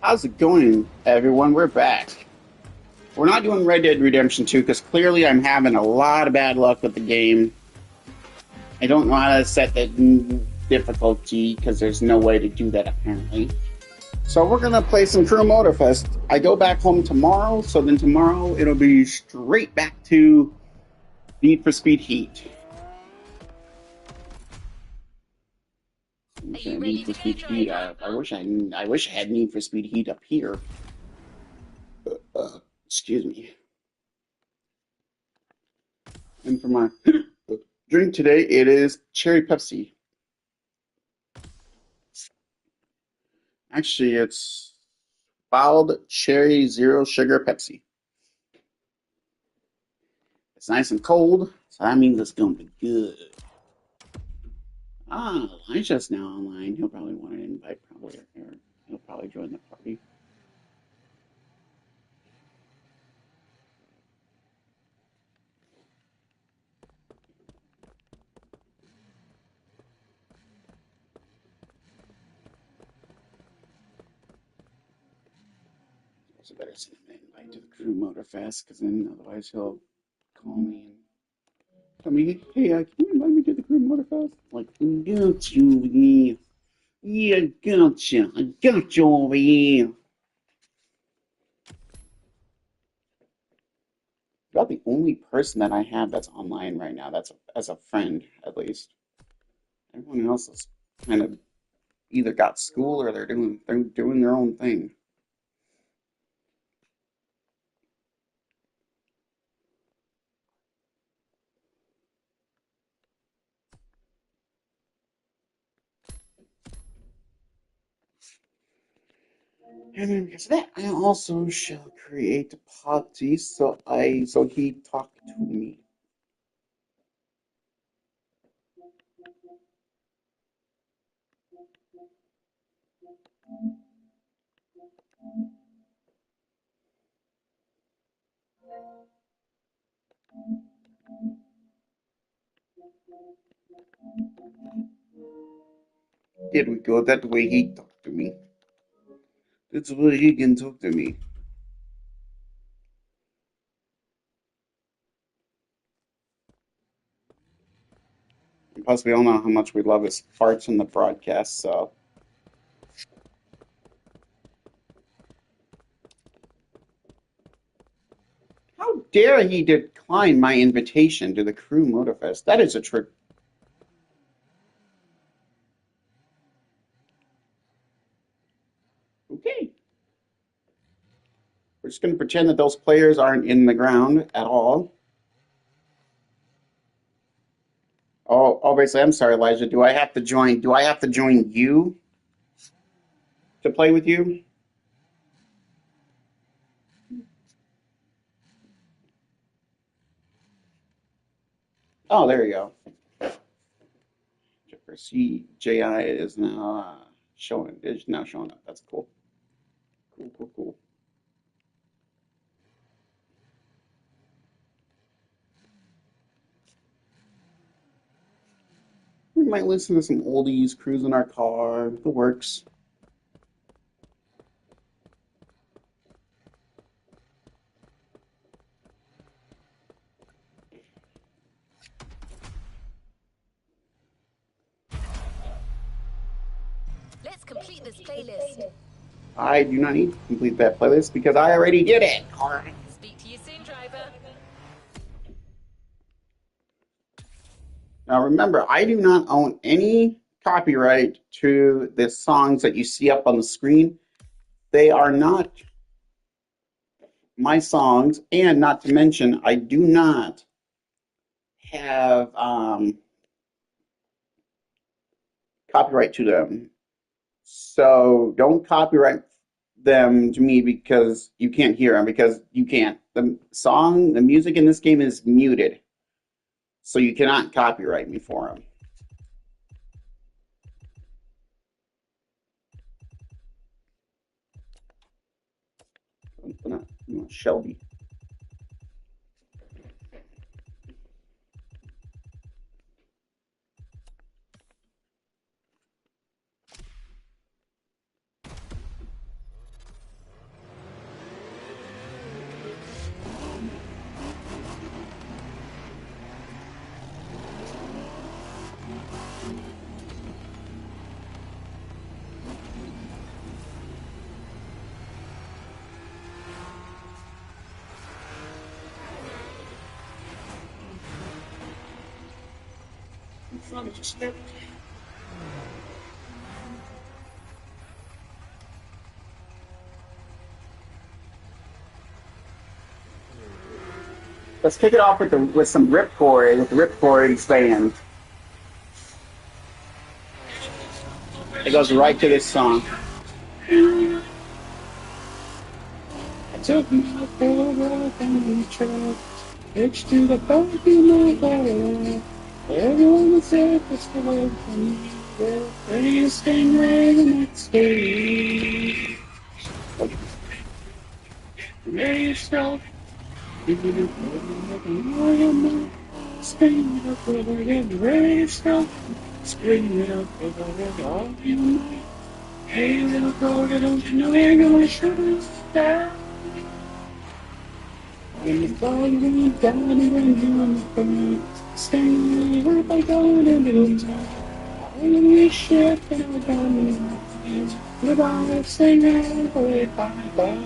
How's it going, everyone? We're back. We're not doing Red Dead Redemption 2 because clearly I'm having a lot of bad luck with the game. I don't know how to set the difficulty because there's no way to do that apparently. So we're going to play some Crew Motorfest. I go back home tomorrow, so then tomorrow it'll be straight back to Need for Speed Heat. Need for Speed Heat. I wish I had Need for Speed Heat up here. Excuse me. And for my drink today, it is cherry Pepsi. Actually, it's wild cherry zero sugar Pepsi. It's nice and cold, so that means it's gonna be good. Ah, Elijah's now online. He'll probably want to invite, or he'll probably join the party. So better send him an invite to the Crew Motorfest, because then otherwise he'll call me and tell me, hey, can you invite me to the Crew Motorfest? Like, got you, yeah, gotcha. I got you over here. About the only person that I have that's online right now, that's as a friend, at least. Everyone else is kind of either got school or they're doing their own thing. And then because of that, I also shall create a party so he talk to me. Here we go. That way he talk to me. That's the way he can talk to me. And plus, we all know how much we love his farts in the broadcast. So how dare he decline my invitation to the Crew Motorfest? That is a trick. Okay. We're just going to pretend that those players aren't in the ground at all. Oh, obviously, I'm sorry, Elijah. Do I have to join? Do I have to join you to play with you? Oh, there you go. CJI is now showing. Is now showing up. That's cool. Cool, cool, cool. We might listen to some oldies, cruise in our car. The works. Let's complete this playlist. I do not need to complete that playlist because I already did it. Speak to you soon, driver. Now remember, I do not own any copyright to the songs that you see up on the screen. They are not my songs, and not to mention, I do not have copyright to them. So don't copyright them to me because you can't hear them because you can't. The music in this game is muted, so you cannot copyright me for them. Shelby. Let's kick it off with some Ripcord, with the Ripcord band. It goes right to this song. I took my photo from the truck, hitched to the back of my car. Everyone was there just to wait for me. Ready to stay away the next day. Ready to stop. Spin it up over again, race up. Spin it up over again, all you might. Hey, little girl, don't you know you're gonna shut us down? When you fall, you're gonna down and when you're on the phone. Staying up by going a little time. I'm gonna be shit and I'm gonna be goodbye, sing out, bye.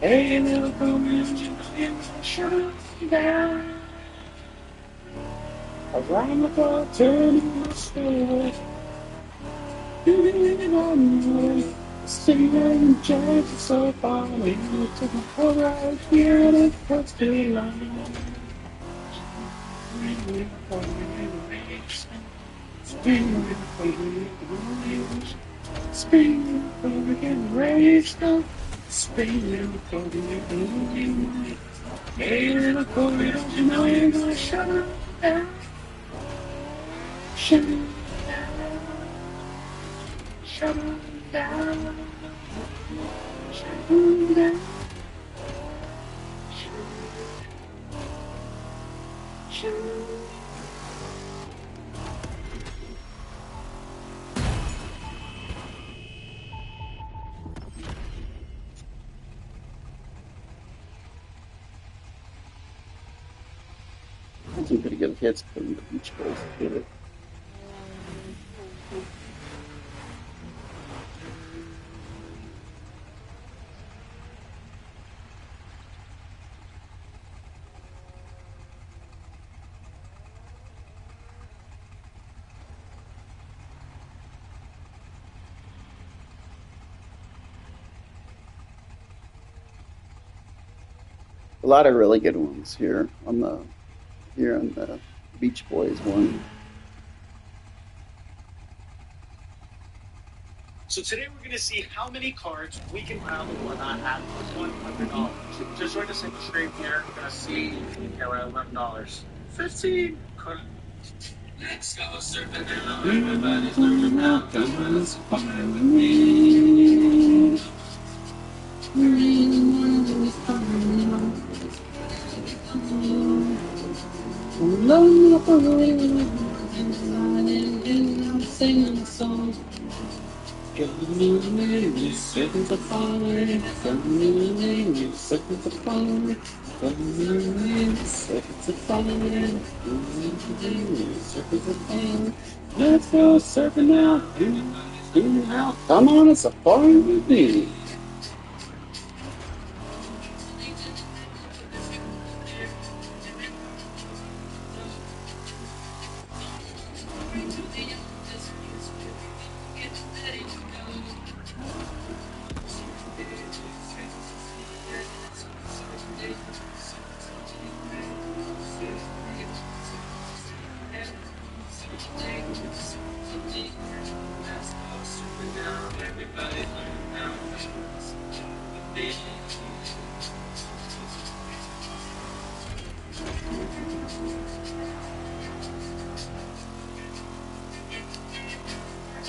Hey, little girl, shut down. Around the clock, turning my story. Doing on way. Singing jazz so far. We took a whole right here and it was too long. Spring over again, raised up. Spring over again, hey, little boy, don't you know you're gonna shut up down? Shut up down. Shut up down. Shut up down. Shut up. That's some pretty good hits from the Beach Boys. Did it. A lot of really good ones here on the Beach Boys one. So today we're going to see how many cards we can raffle whatnot at $100. Just join us in the stream here. We're going to see we're at $11. 15. Let's go surfing now. Everybody's learning now. Come on, let's fire with me. Alone up away, and I'm singing a song. Coming seconds of fire, coming seconds of fire, coming seconds of fire, seconds of fire. Let's go surfing now, come on, it's a fire with me.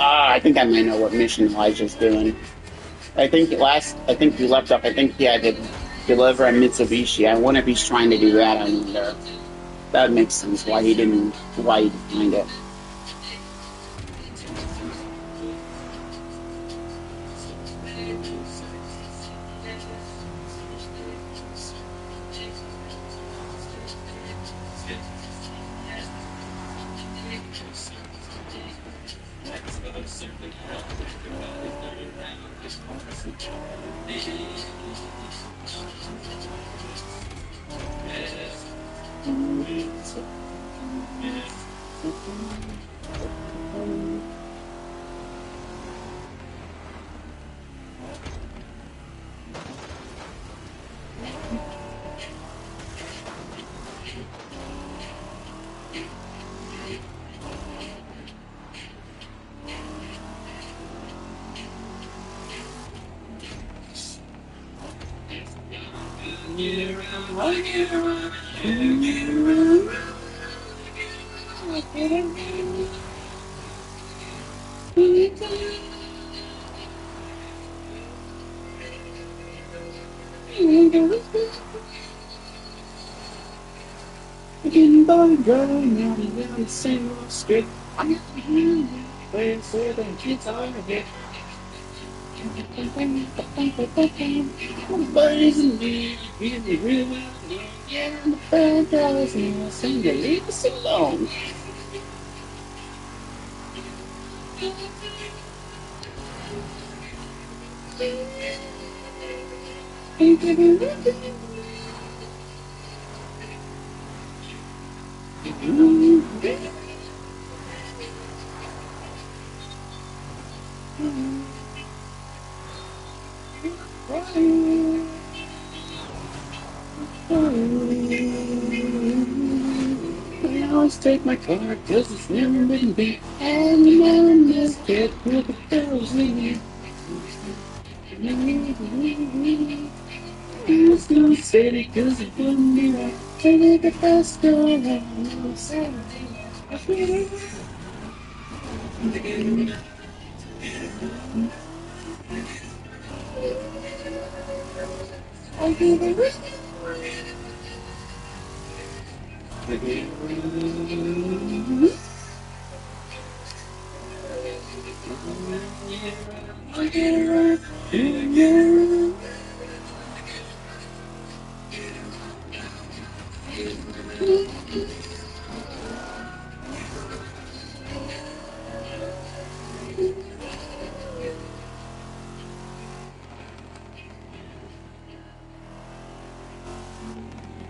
I think I might know what mission Elijah's doing. I think we left off. I think he had to deliver a Mitsubishi. I wonder if he's trying to do that. I wonder. That makes sense. Why he didn't find it. Again, boy, girl, now the single street. I'm where so the kids are here. Buddies and me, really, really, yeah, the bad guys, and I sing to leave us alone. I always take my car, cause it's never been beat. And you never miss it with the girls leave. It's no city, cause it wouldn't be right. Take it the best girl around. I give it.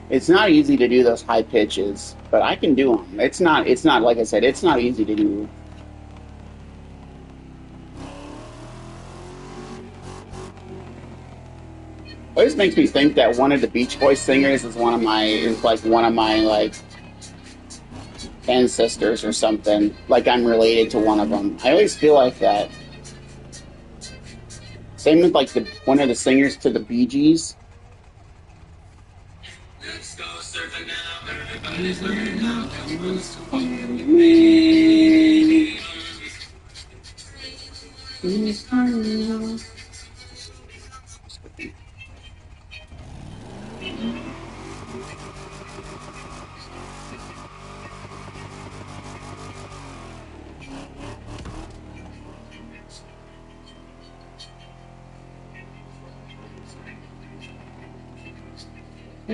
It's not easy to do those high pitches, but I can do them. It's not like I said, it's not easy to do. Always makes me think that one of the Beach Boys singers is one of my like ancestors or something. Like I'm related to one of them. I always feel like that. Same with like one of the singers to the Bee Gees. Let's go surfing now. Everybody's learning how to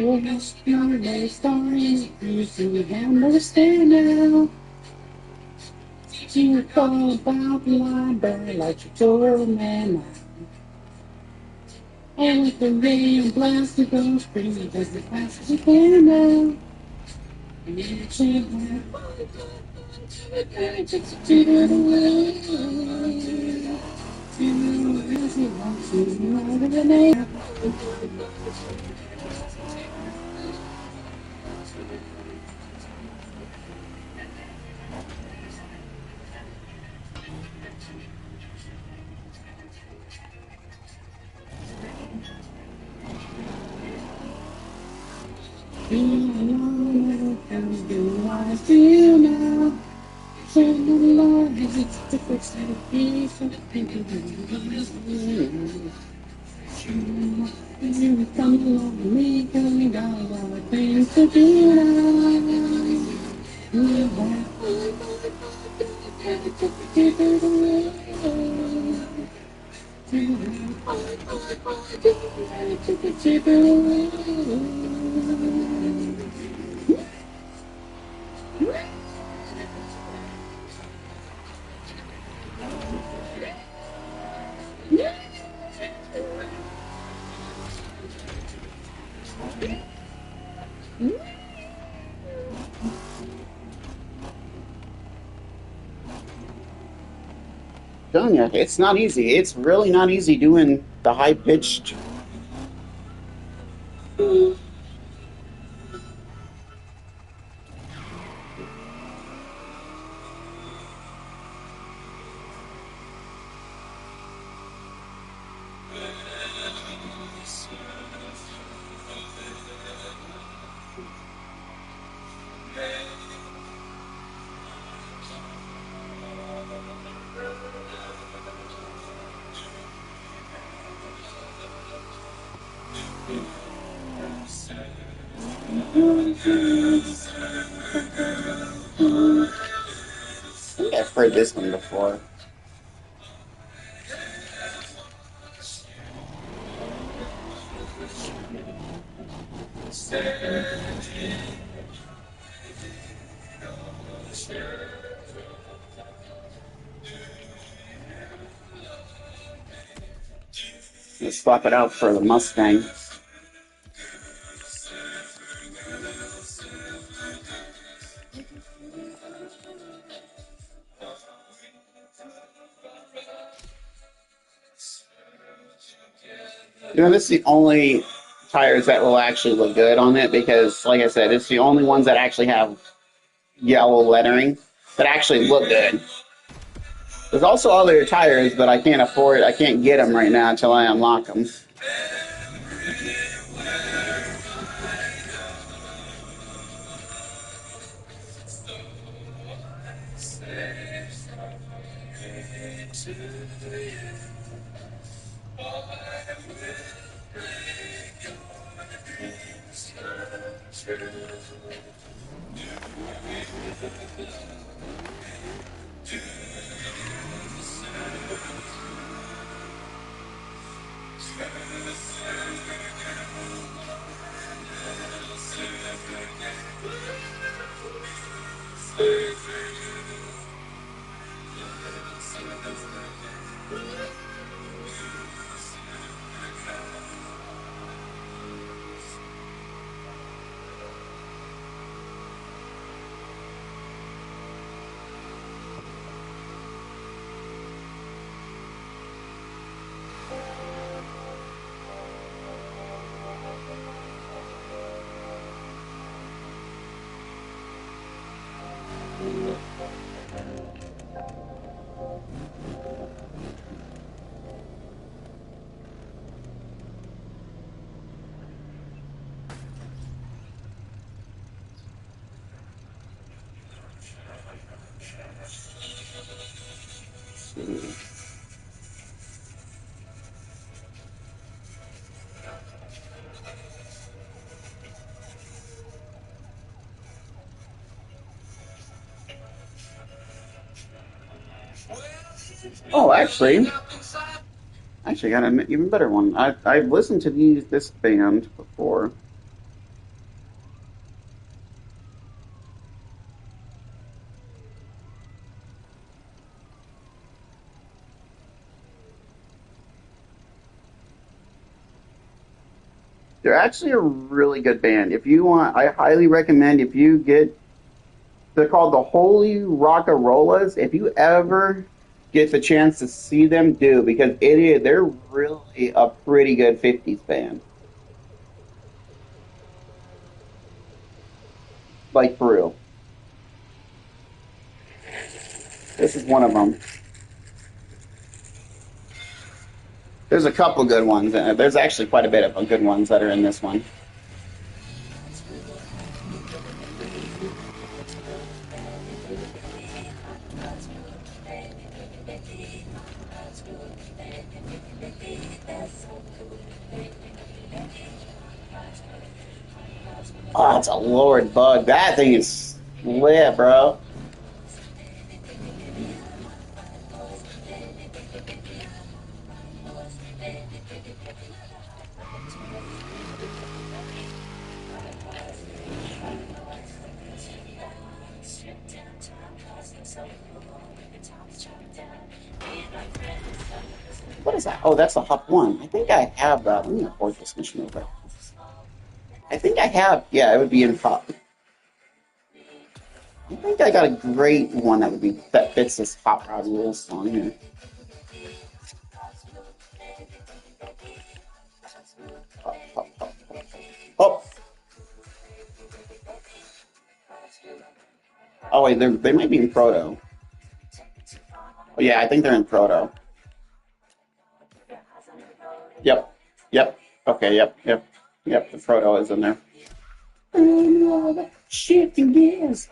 Oh, this your story, you see, understand now. You call about the library like you told me now. And with the rain blast, it goes crazy as the fast as you can now. And you change my just to get away. You as you want to, you know the name. I feel now. So the Lord is it's the first time peace of thinking you come along with me, coming down a lot of things to do now. You keep it away. Keep it away. Telling you, it's not easy. It's really not easy doing the high pitched. I think I've heard this one before. Let's swap it out for the Mustang. You know, this is the only tires that will actually look good on it because, like I said, it's the only ones that actually have yellow lettering that actually look good. There's also other tires, but I can't afford. I can't get them right now until I unlock them. Oh, actually, got an even better one. I've listened to this band before. They're actually a really good band. If you want, I highly recommend if you get. They're called the Holy Rockarollas. If you ever get the chance to see them, do because they're really a pretty good '50s band. Like for real. This is one of them. There's a couple good ones. There's actually quite a bit of good ones that are in this one. Oh, it's a Lord bug. That thing is lit, bro. What is that? Oh, that's a Hop 1. I think I have that. Let me report this mission over. I think I have. Yeah, it would be in Hop. I think I got a great one that fits this Hot Rod Rules song here. Hop, hop, hop, hop. Oh. Oh wait, they might be in Proto. Oh yeah, I think they're in Proto. Yep. Yep. Okay. Yep. Yep. Yep. The Proto is in there. Shifting gears.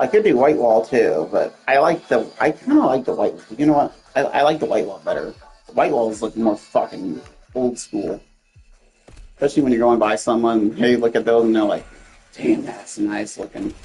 I could do white wall too, but I kind of like the white. You know what? I like the white wall better. The white walls look more fucking old school, especially when you're going by someone. Hey, look at those, and they're like, "Damn, that's nice looking."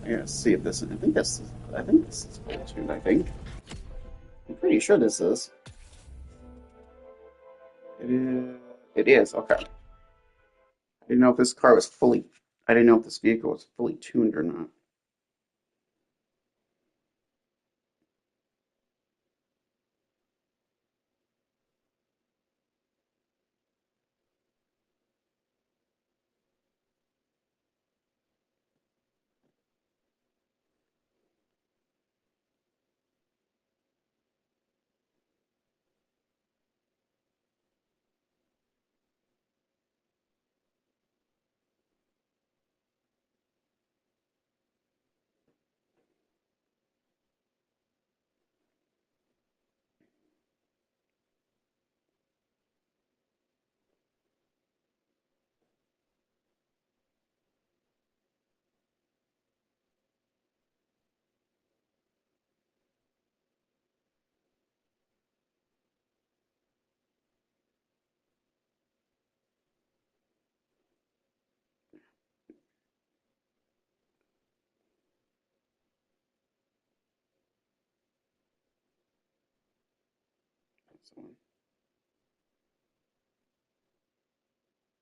I gotta see if this. I think this is. I think this is full tuned. I think. I'm pretty sure this is. It is. It is. Okay. I didn't know if this car was fully. I didn't know if this vehicle was fully tuned or not.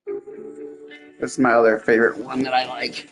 So, this is my other favorite one that I like.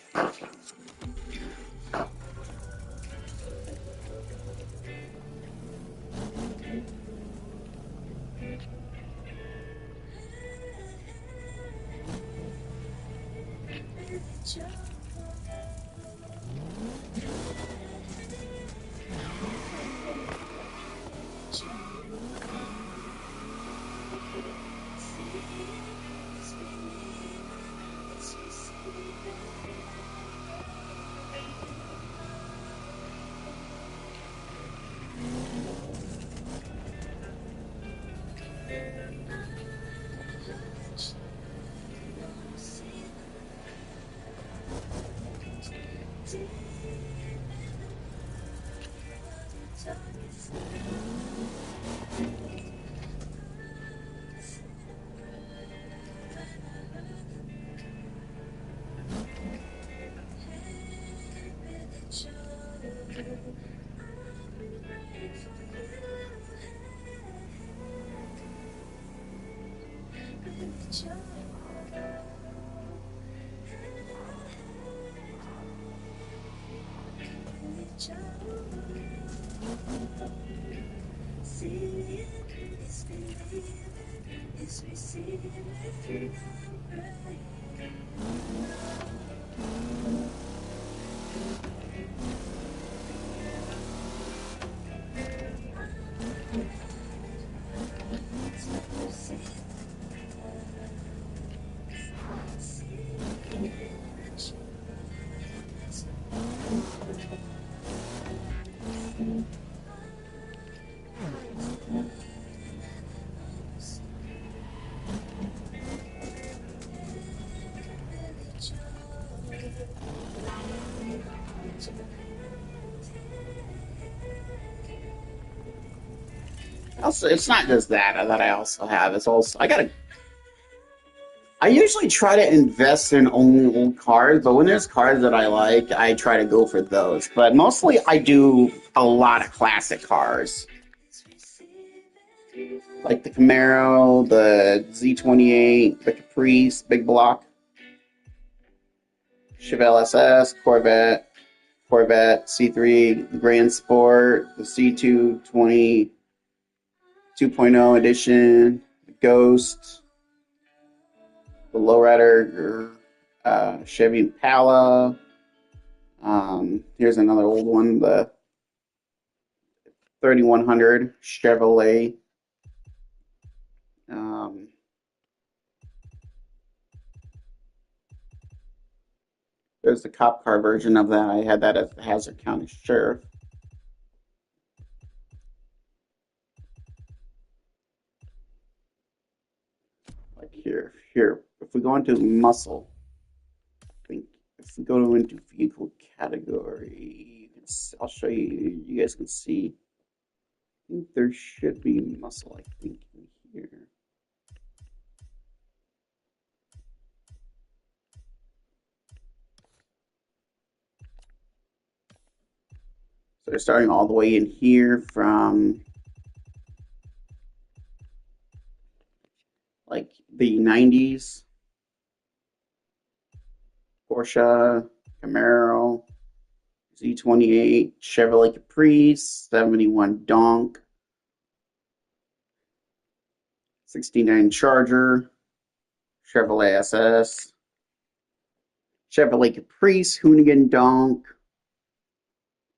also, it's not just that I also have. It's also I usually try to invest in only old cars, but when there's cars that I like, I try to go for those. But mostly, I do a lot of classic cars, like the Camaro, the Z28, the Caprice, big block, Chevelle SS, Corvette, C3, Grand Sport, the C220 2.0 edition, the Ghost, the Lowrider, Chevy Impala. Here's another old one, the 3100 Chevrolet. There's the cop car version of that. I had that as the Hazard County Sheriff. Like here. If we go into muscle, I think if we go into vehicle category, I'll show you. You guys can see. I think there should be muscle. I think in here. So they're starting all the way in here from like the 90s. Porsche, Camaro, Z28, Chevrolet Caprice, 71 Donk, 69 Charger, Chevrolet SS, Chevrolet Caprice, Hoonigan Donk,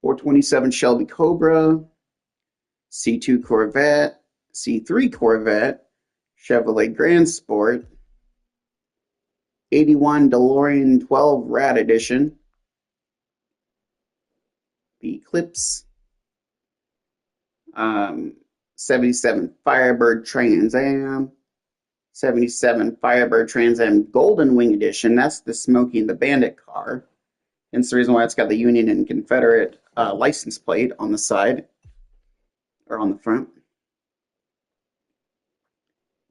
427 Shelby Cobra, C2 Corvette, C3 Corvette, Chevrolet Grand Sport, 81 DeLorean 12 Rad Edition, the Eclipse, 77 Firebird Trans Am, 77 Firebird Trans Am Golden Wing Edition. That's the Smokey and the Bandit car. Hence the reason why it's got the Union and Confederate license plate on the side or on the front.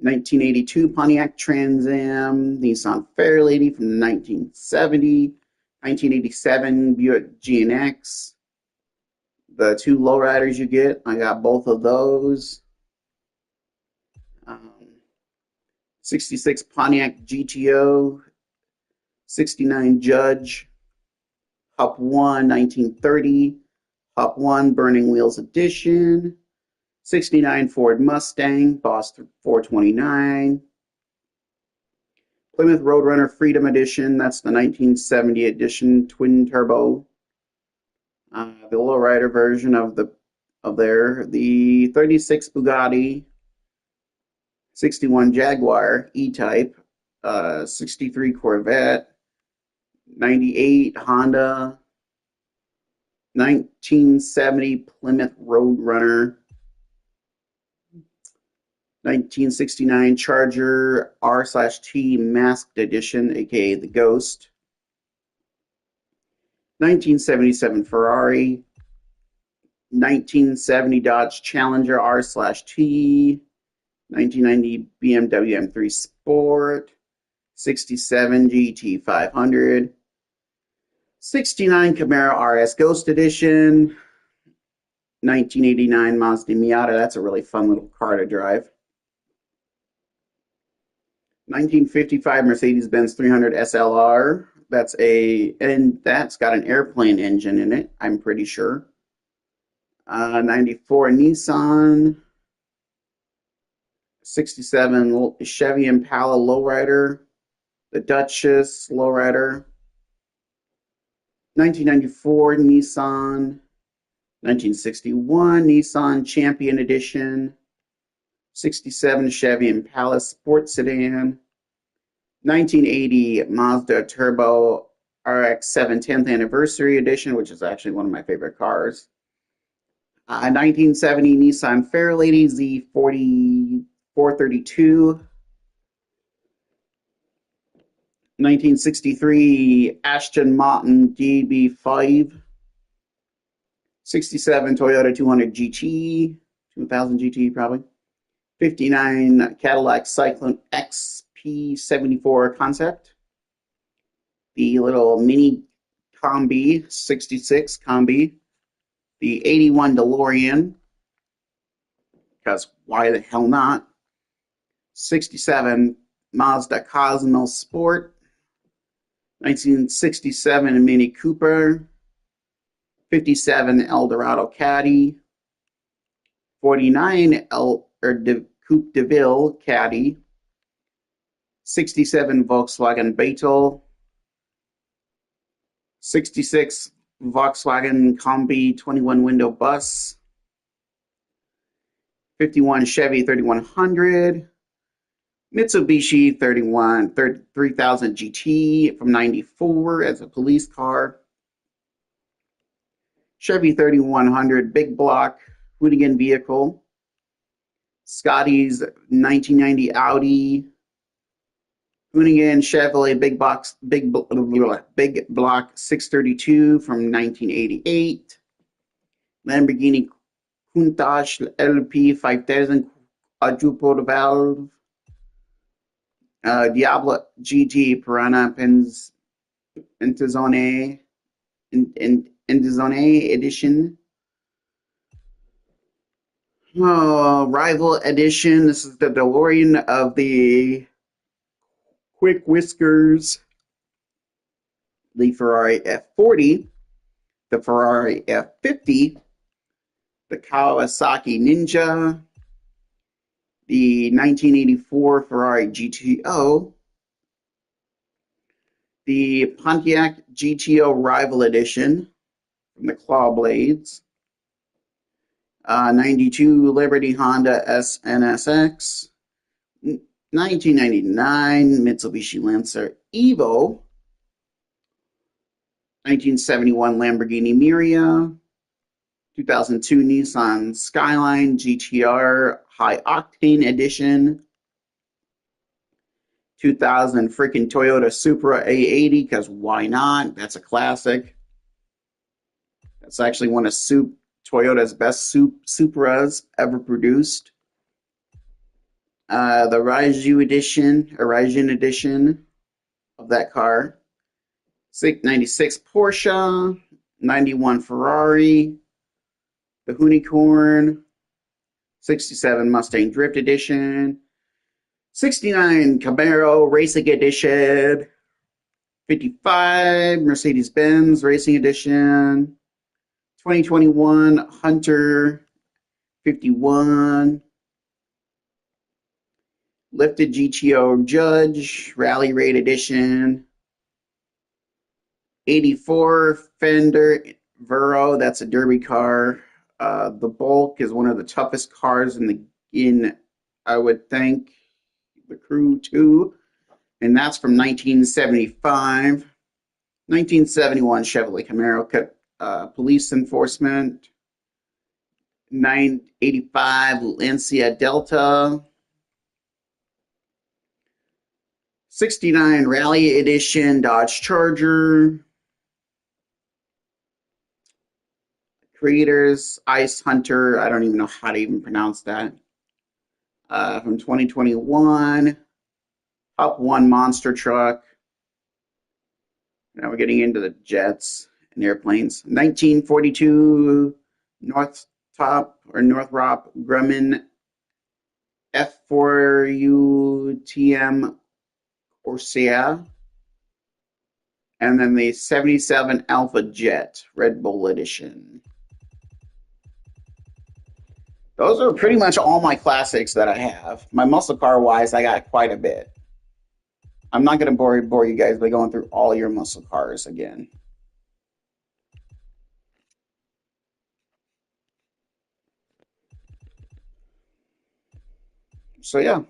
1982 Pontiac Trans Am, Nissan Fairlady from 1970, 1987 Buick GNX. The two lowriders you get, I got both of those. 66 Pontiac GTO, 69 Judge, Hup 1 1930, Hup 1 Burning Wheels Edition, 69 Ford Mustang, Boss 429, Plymouth Roadrunner Freedom Edition, that's the 1970 edition twin turbo. The lowrider version of the 36 Bugatti, 61 Jaguar E-Type, 63 Corvette, 98 Honda, 1970 Plymouth Roadrunner, 1969 Charger R/T Masked Edition, aka the Ghost, 1977 Ferrari, 1970 Dodge Challenger R/T, 1990 BMW M3 Sport, 67 GT 500, 69 Camaro RS Ghost Edition, 1989 Mazda Miata. That's a really fun little car to drive. 1955 Mercedes-Benz 300 SLR. That's got an airplane engine in it, I'm pretty sure. 94 Nissan. 67 Chevy Impala lowrider. The Duchess lowrider. 1994 Nissan. 1961 Nissan Champion Edition. 67 Chevy Impala Sport Sedan. 1980 Mazda Turbo RX-7 10th Anniversary Edition, which is actually one of my favorite cars. 1970 Nissan Fairlady Z40 432. 1963 Aston Martin DB5. 67 Toyota 200 GT, 2000 GT probably. '59 Cadillac Cyclone XP74 concept. The little mini Combi, '66 Combi. The '81 DeLorean, because why the hell not? '67 Mazda Cosmos Sport. 1967 Mini Cooper. '57 Eldorado Caddy. '49 Coupe de Ville Caddy. '67 Volkswagen Beetle. '66 Volkswagen Combi 21 window bus. '51 Chevy 3100. Mitsubishi 3000 GT from '94 as a police car. Chevy 3100 big block hooligan vehicle. Scotty's 1990 Audi. Hoonigan Chevrolet big block 632 from 1988. Lamborghini Countach LP 5000 quadruple valve. Diablo GT Piranha Intenzone edition. Rival edition. This is the DeLorean of the Quick Whiskers. The Ferrari F40. The Ferrari F50. The Kawasaki Ninja. The 1984 Ferrari GTO. The Pontiac GTO Rival Edition from the Claw Blades. '92 Liberty Honda SNSX. 1999 Mitsubishi Lancer Evo. 1971 Lamborghini Miria. 2002 Nissan Skyline GTR High Octane Edition. 2000 freaking Toyota Supra A80, because why not? That's a classic. That's actually one of Toyota's best Supras ever produced. The Ryujin edition of that car. 96 Porsche, 91 Ferrari, the Unicorn, 67 Mustang Drift Edition, 69 Camaro Racing Edition, 55 Mercedes-Benz Racing Edition, 2021 Hunter 51, Lifted GTO Judge Rally Raid Edition, 84 Fender Vero, that's a derby car. The Bulk is one of the toughest cars in I would think the Crew 2, and that's from 1975. 1971 Chevrolet Camaro Police Enforcement. 985 Lancia Delta. 69 Rally Edition Dodge Charger. Creators Ice Hunter, I don't even know how to even pronounce that. From 2021, Up One Monster Truck. Now we're getting into the jets and airplanes. 1942 Northrop Grumman F4UTM Corsair. And then the 77 Alpha Jet Red Bull Edition. Those are pretty much all my classics that I have. My muscle car wise, I got quite a bit. I'm not going to bore you guys by going through all your muscle cars again. So yeah.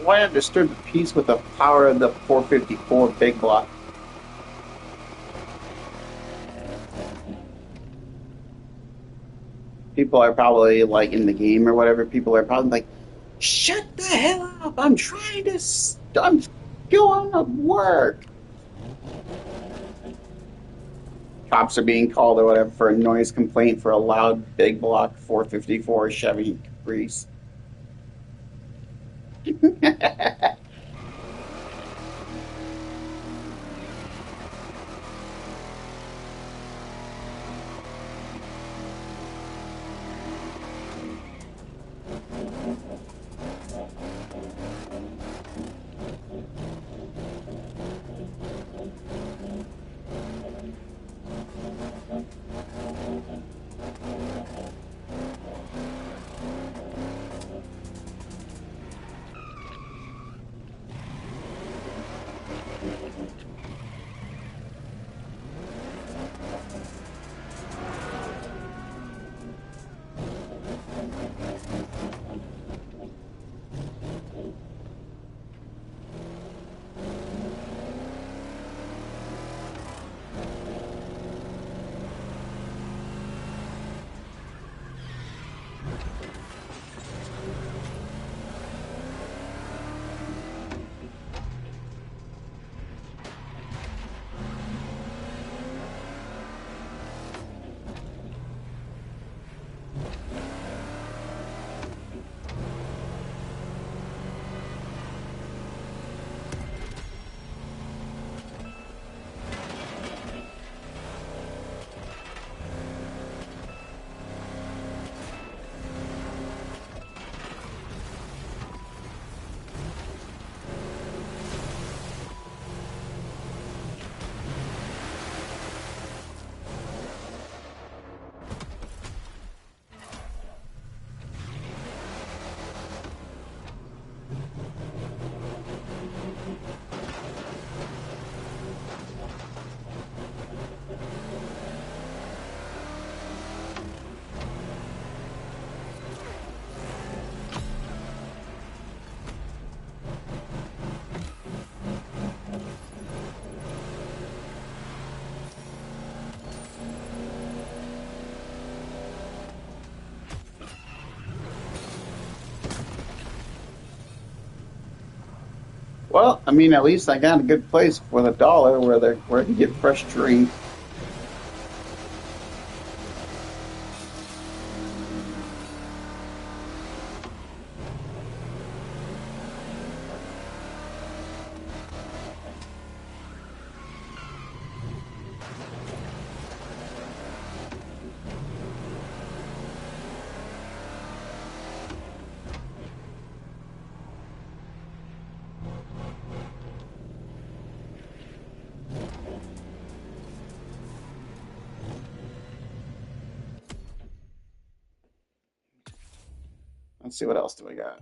why not disturb the peace with the power of the 454 big block? People are probably like in the game or whatever. People are probably like, "Shut the hell up! I'm trying to. I'm going to work." Cops are being called or whatever for a noise complaint for a loud big block 454 Chevy Caprice. Well, I mean, at least I got a good place for the dollar where I can get fresh drink. Let's see what else do we got.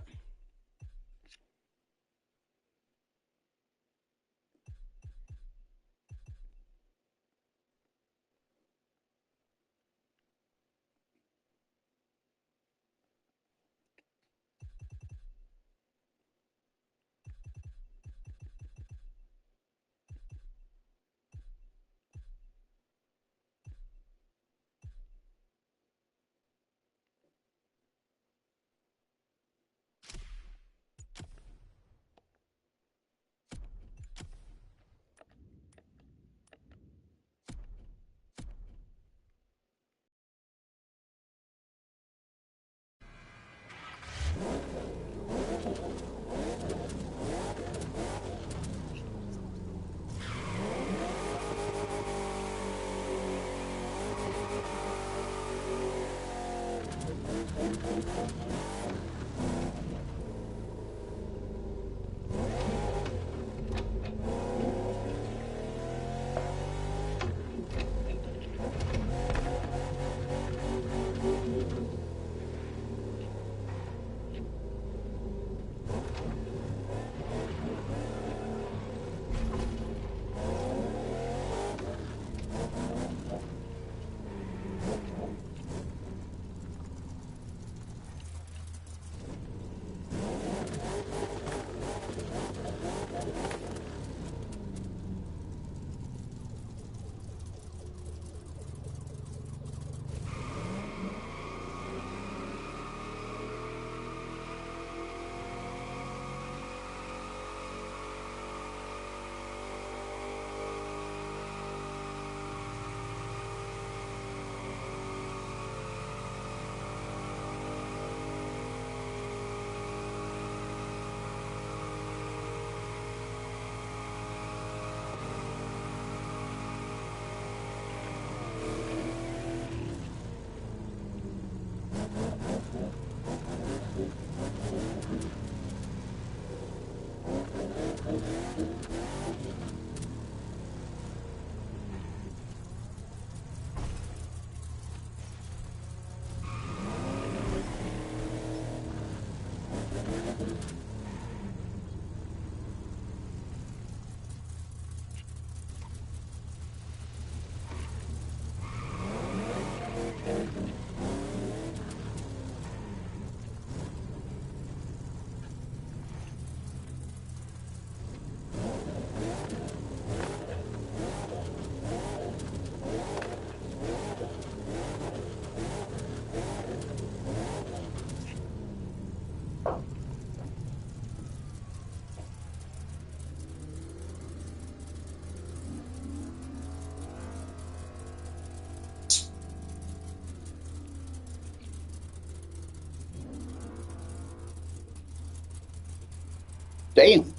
Damn.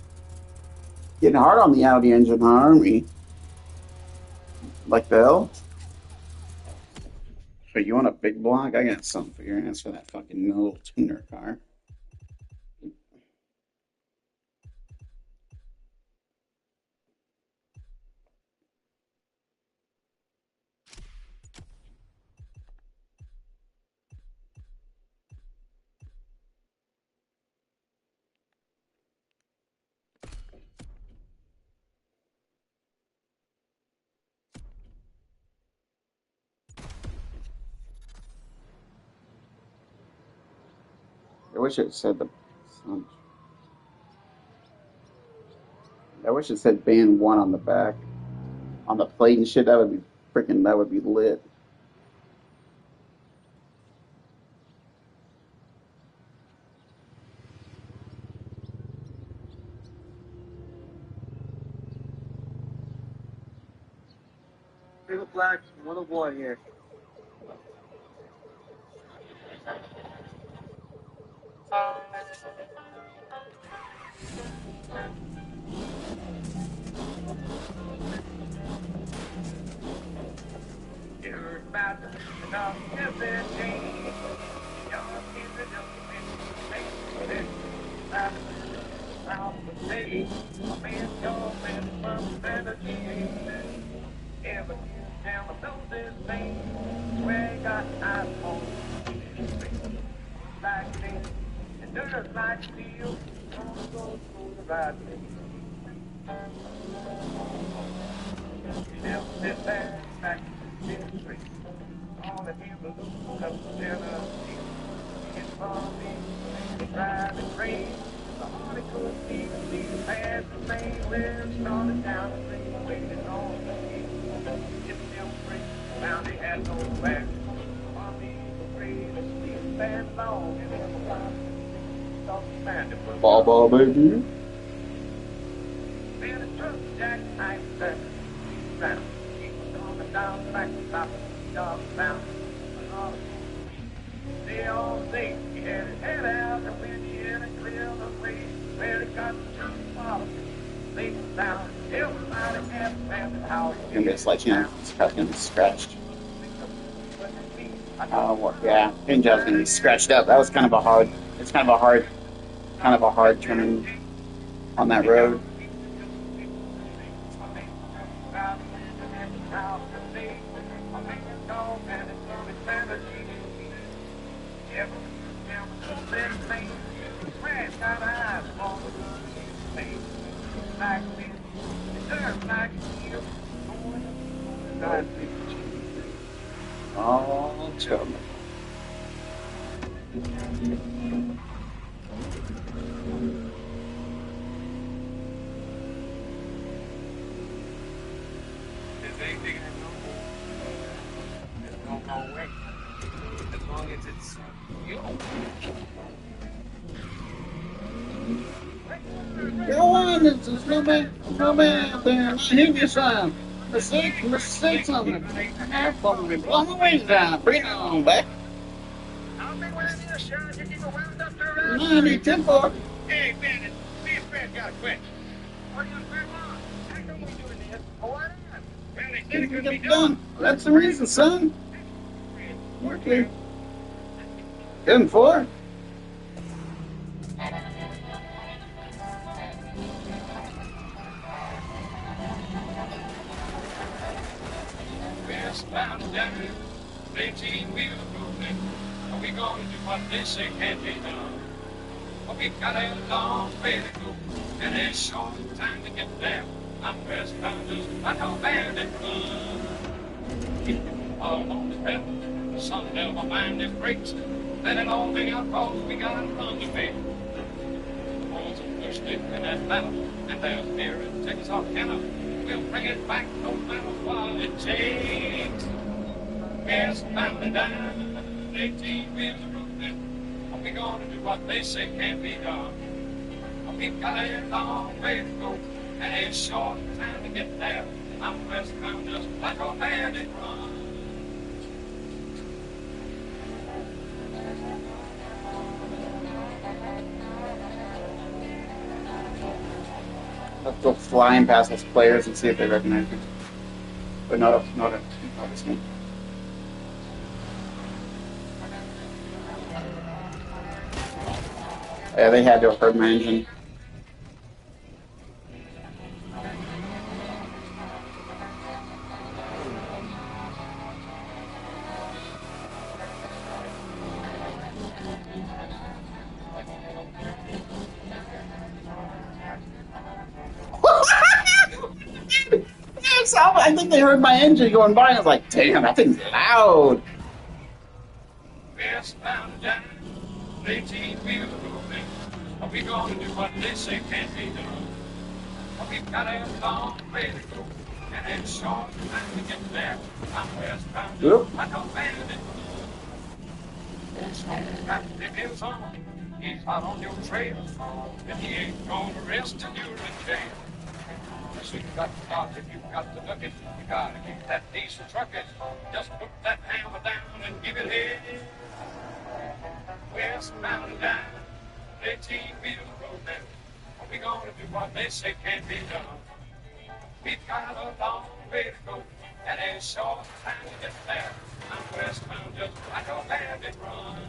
Getting hard on the Audi engine, huh, aren't we? Like the hell? So you want a big block? I got something for your ass for that fucking little tuner car. I wish it said the. I wish it said band one on the back, on the plate and shit. That would be freaking. That would be lit. Little black, little boy here. You're about to enough everything. You're in the document. Out the day, a man goes in from energy. Ever get down the building thing. Where you got eyes on like me. And dirt like steel. Don't go through the right thing. You never sit there back in the street. All the people look up together. It's for me. Driving rain. The heart could even see the past the same. We're starting down the street, waiting on the street. It's still free. Found they had no back. On me, afraid to sleep that long and everyone. Ball, baby. Man, a truck jack, I said, round. He was on the down back, top of the dog bound. They all say he had his head out, and when he had a clear the way, where he got the truck bottom, they found everybody had found it how Gonna be a sledgehammer. It's probably gonna be scratched. Oh, yeah. Paint job's gonna be scratched up. That was kind of a hard. It's kind of a hard turn on that road. Oh, tell me. There's anything I know, there's no wrong way. As long as it's you. Go on, there's no man out there. I hear you son. Mistake something. Half of me. Blow my wings down. Bring it on back. I'll be wearing your shirt. You keep it wound up to around. I need 10-4. Hey, man, me and Fred got quit. What are you doing wrong? How come we doing this? Oh, why not? Well, they said it couldn't be done. That's the reason, son. We're clear. 10-4. Westbound down, 18-wheeler movement. Are we going to do what they say can't be done? Well, we got a long way to go, and a short time to get there. I'm westbound, just like a bandit run. Keep it all on the pedal, the sun never mind if brakes. Let it all hang out, cause we got a run to make. Boys are thirsty in that battle, and there's beer in Texarkana. We'll bring it back no matter what it takes. Westbound and down, 18 wheels are moving. Are we gonna do what they say can't be done? We've got a long way to go, and a short time to get there. I'm westbound just like a bandit run. go flying past those players and see if they recognize me. But not notice me. Yeah, they had to have heard my engine. I think they heard my engine going by, and I was like, damn, that thing's loud. Westbound down, 18 wheels moving. Are we gonna do what they say can't be done? We've got a long way to go, and it's short time to get there. I'm westbound, I don't bend it. Got the bills on, he's hot on your trail, and he ain't gonna rest till you're in jail. So you got to stop if you've got to look it. You gotta keep that diesel trucking. Just put that hammer down and give it head. Westbound and down, 18 wheels rolling. Are we gonna do what they say can't be done? We've got a long way to go, and a short time to get there. I'm westbound just like a bandit run.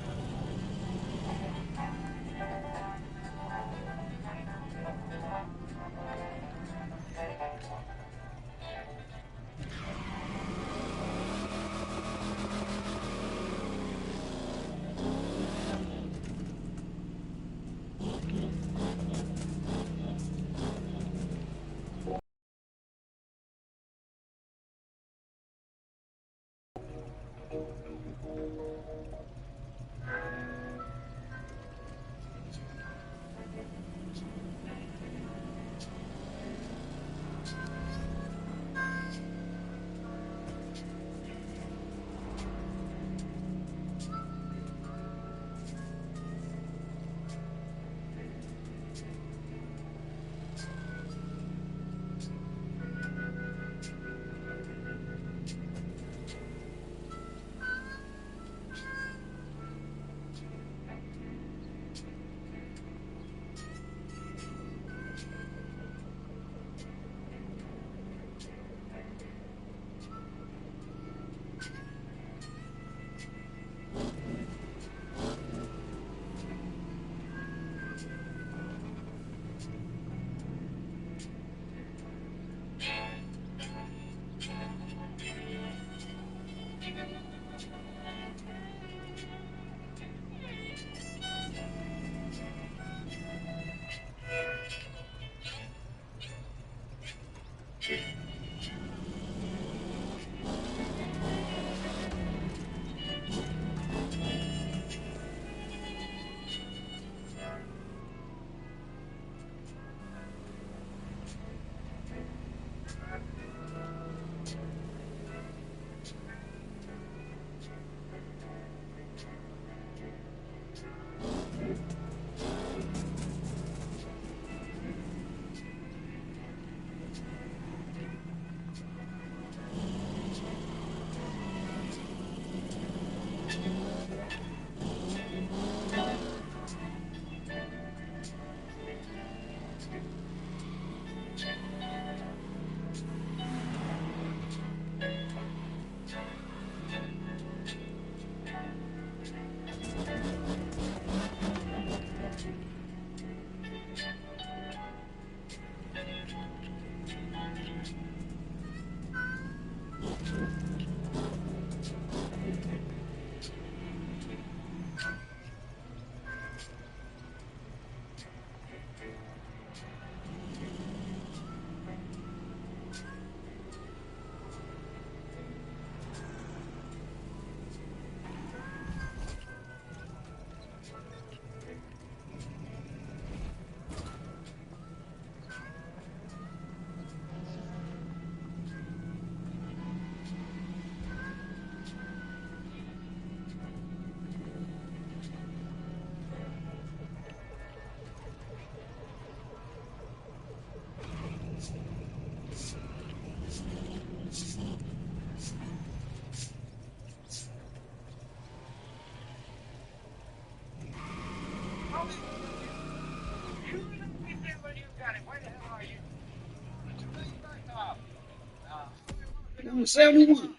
171.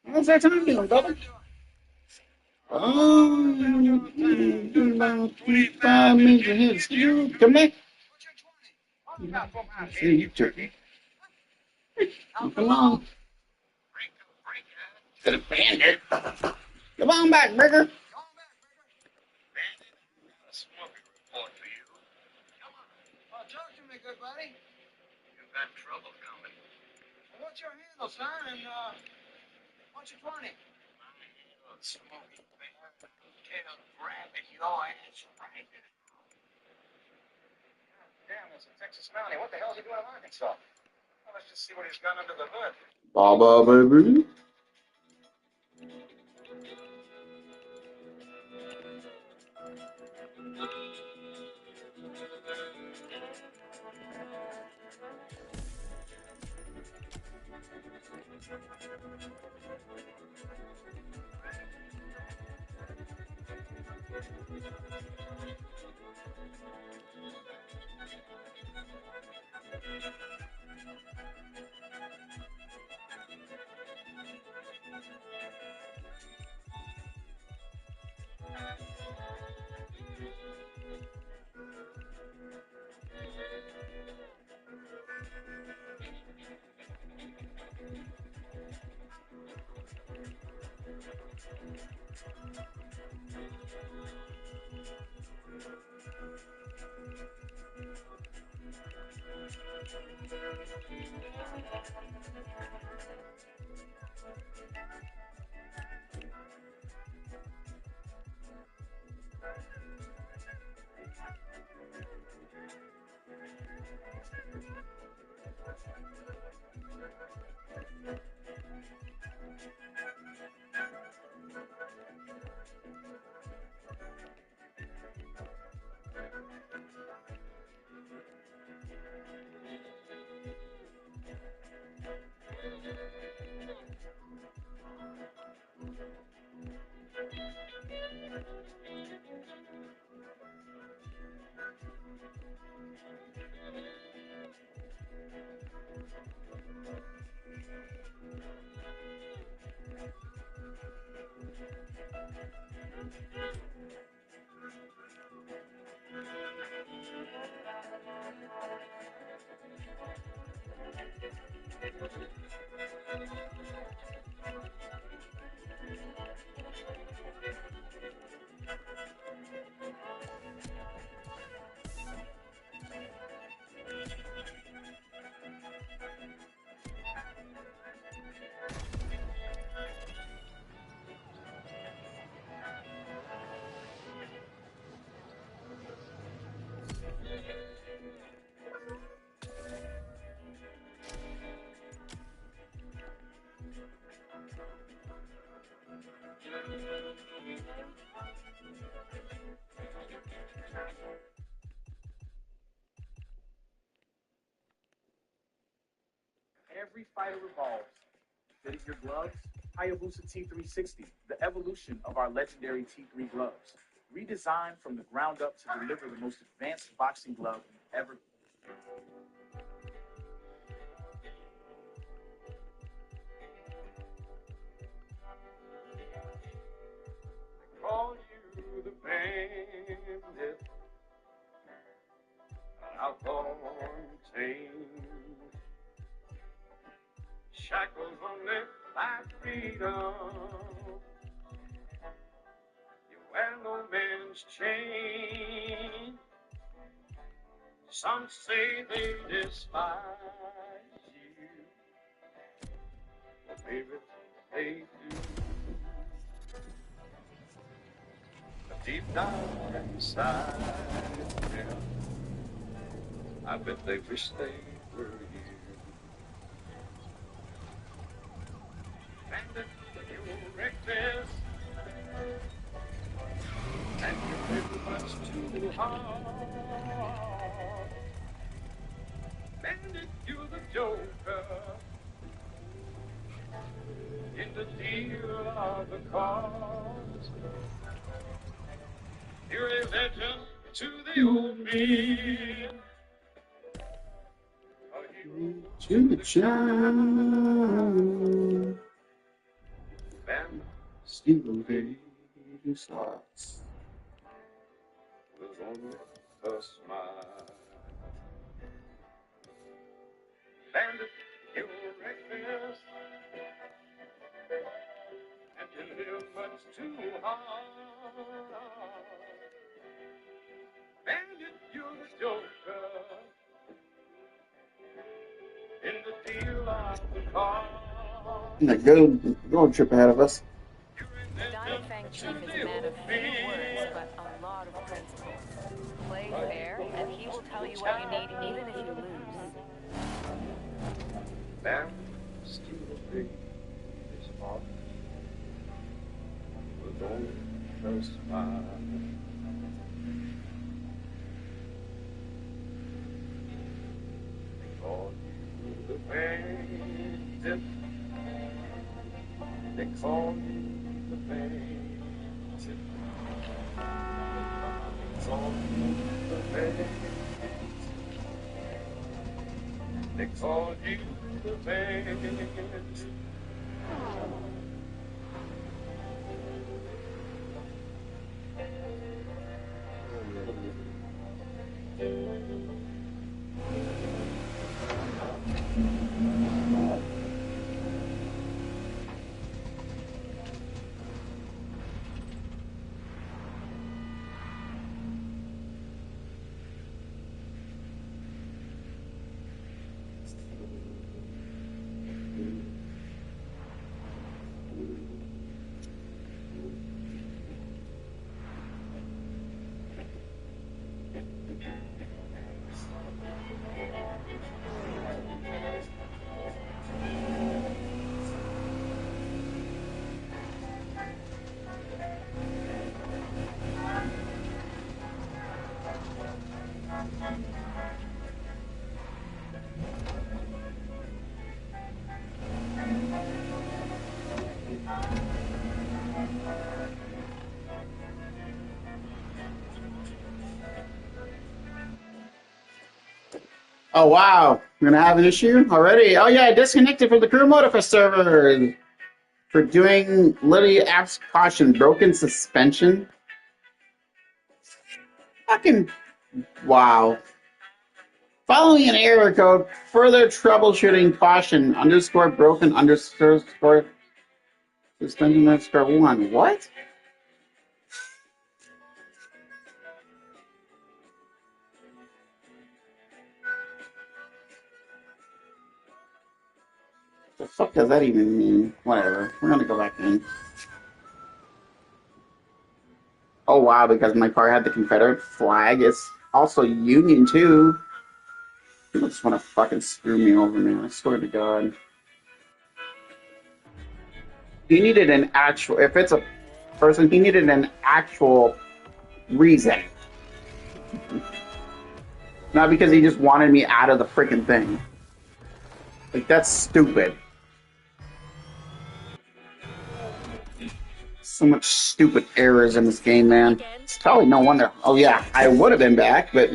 How's that time doing, brother? Oh, doing about 25 minutes ahead of schedule. Come back. See you, turkey. Come along. To the bandit. Come on back, Burger. Talk to me, good buddy. You've got trouble coming. Well, what's your handle, son? And what's your 20? Smoky bear, tail grabbing your ass right now. Damn, that's a Texas Mountie. What the hell is he doing in Arkansas? Well, let's just see what he's got under the hood. Baba, baby. Every fighter evolves. Fitting your gloves, Hayabusa T360, the evolution of our legendary T3 gloves. Redesigned from the ground up to deliver the most advanced boxing glove you've ever. Call you the bandit, outlaw tame. Shackles only by freedom. You wear no man's chain. Some say they despise you. Well, baby, they do. But deep down inside them, I bet they wish they were you. And you're reckless, and you live much too hard. Bandit, you're the joker in the deal of the cards. You're a legend to the old men, a hero To the child. Ben Still baby slots. was only a smile. Bandit, you were reckless, and you live much too hard. Bandit, you're the joker in the deal of the car. And a road trip ahead of us. The Diamond Fang Chief is a man of few words, but a lot of principles. Play fair, and he will tell you what you need, even if you lose. Ben, still big, his heart was only a smile. They call you the bandit. They call you the bandit. They call you the bandit. They call you the bandit. Oh wow, we're gonna have an issue already. Oh yeah, I disconnected from the crew motorfest server for doing Lily apps caution broken suspension. Fucking wow. Following an error code, further troubleshooting caution underscore broken underscore suspension underscore one. What? The fuck does that even mean? Whatever. We're gonna go back in. Oh wow, because my car had the Confederate flag. It's also Union too. People just want to fucking screw me over, man. I swear to God. He needed an actual. If it's a person, he needed an actual reason. Not because he just wanted me out of the freaking thing. Like, that's stupid. So much stupid errors in this game, man. It's probably no wonder. Oh yeah, I would have been back, but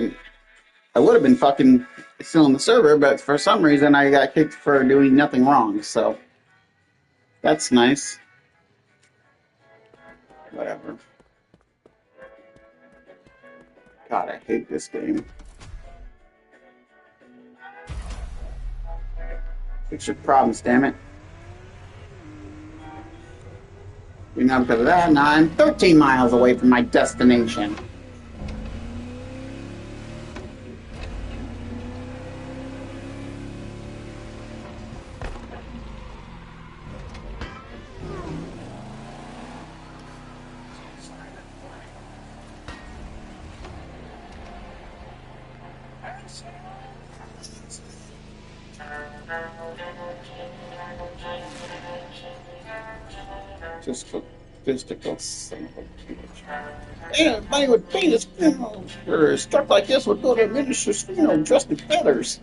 I would have been fucking still in the server, but for some reason I got kicked for doing nothing wrong, so that's nice. Whatever. God, I hate this game. Fix your problems, damn it. You're not because of that. Now I'm 13 miles away from my destination. Just for physical son of a bitch. And everybody would paint his funeral or a struck like this would go to a minister's funeral dressed in feathers.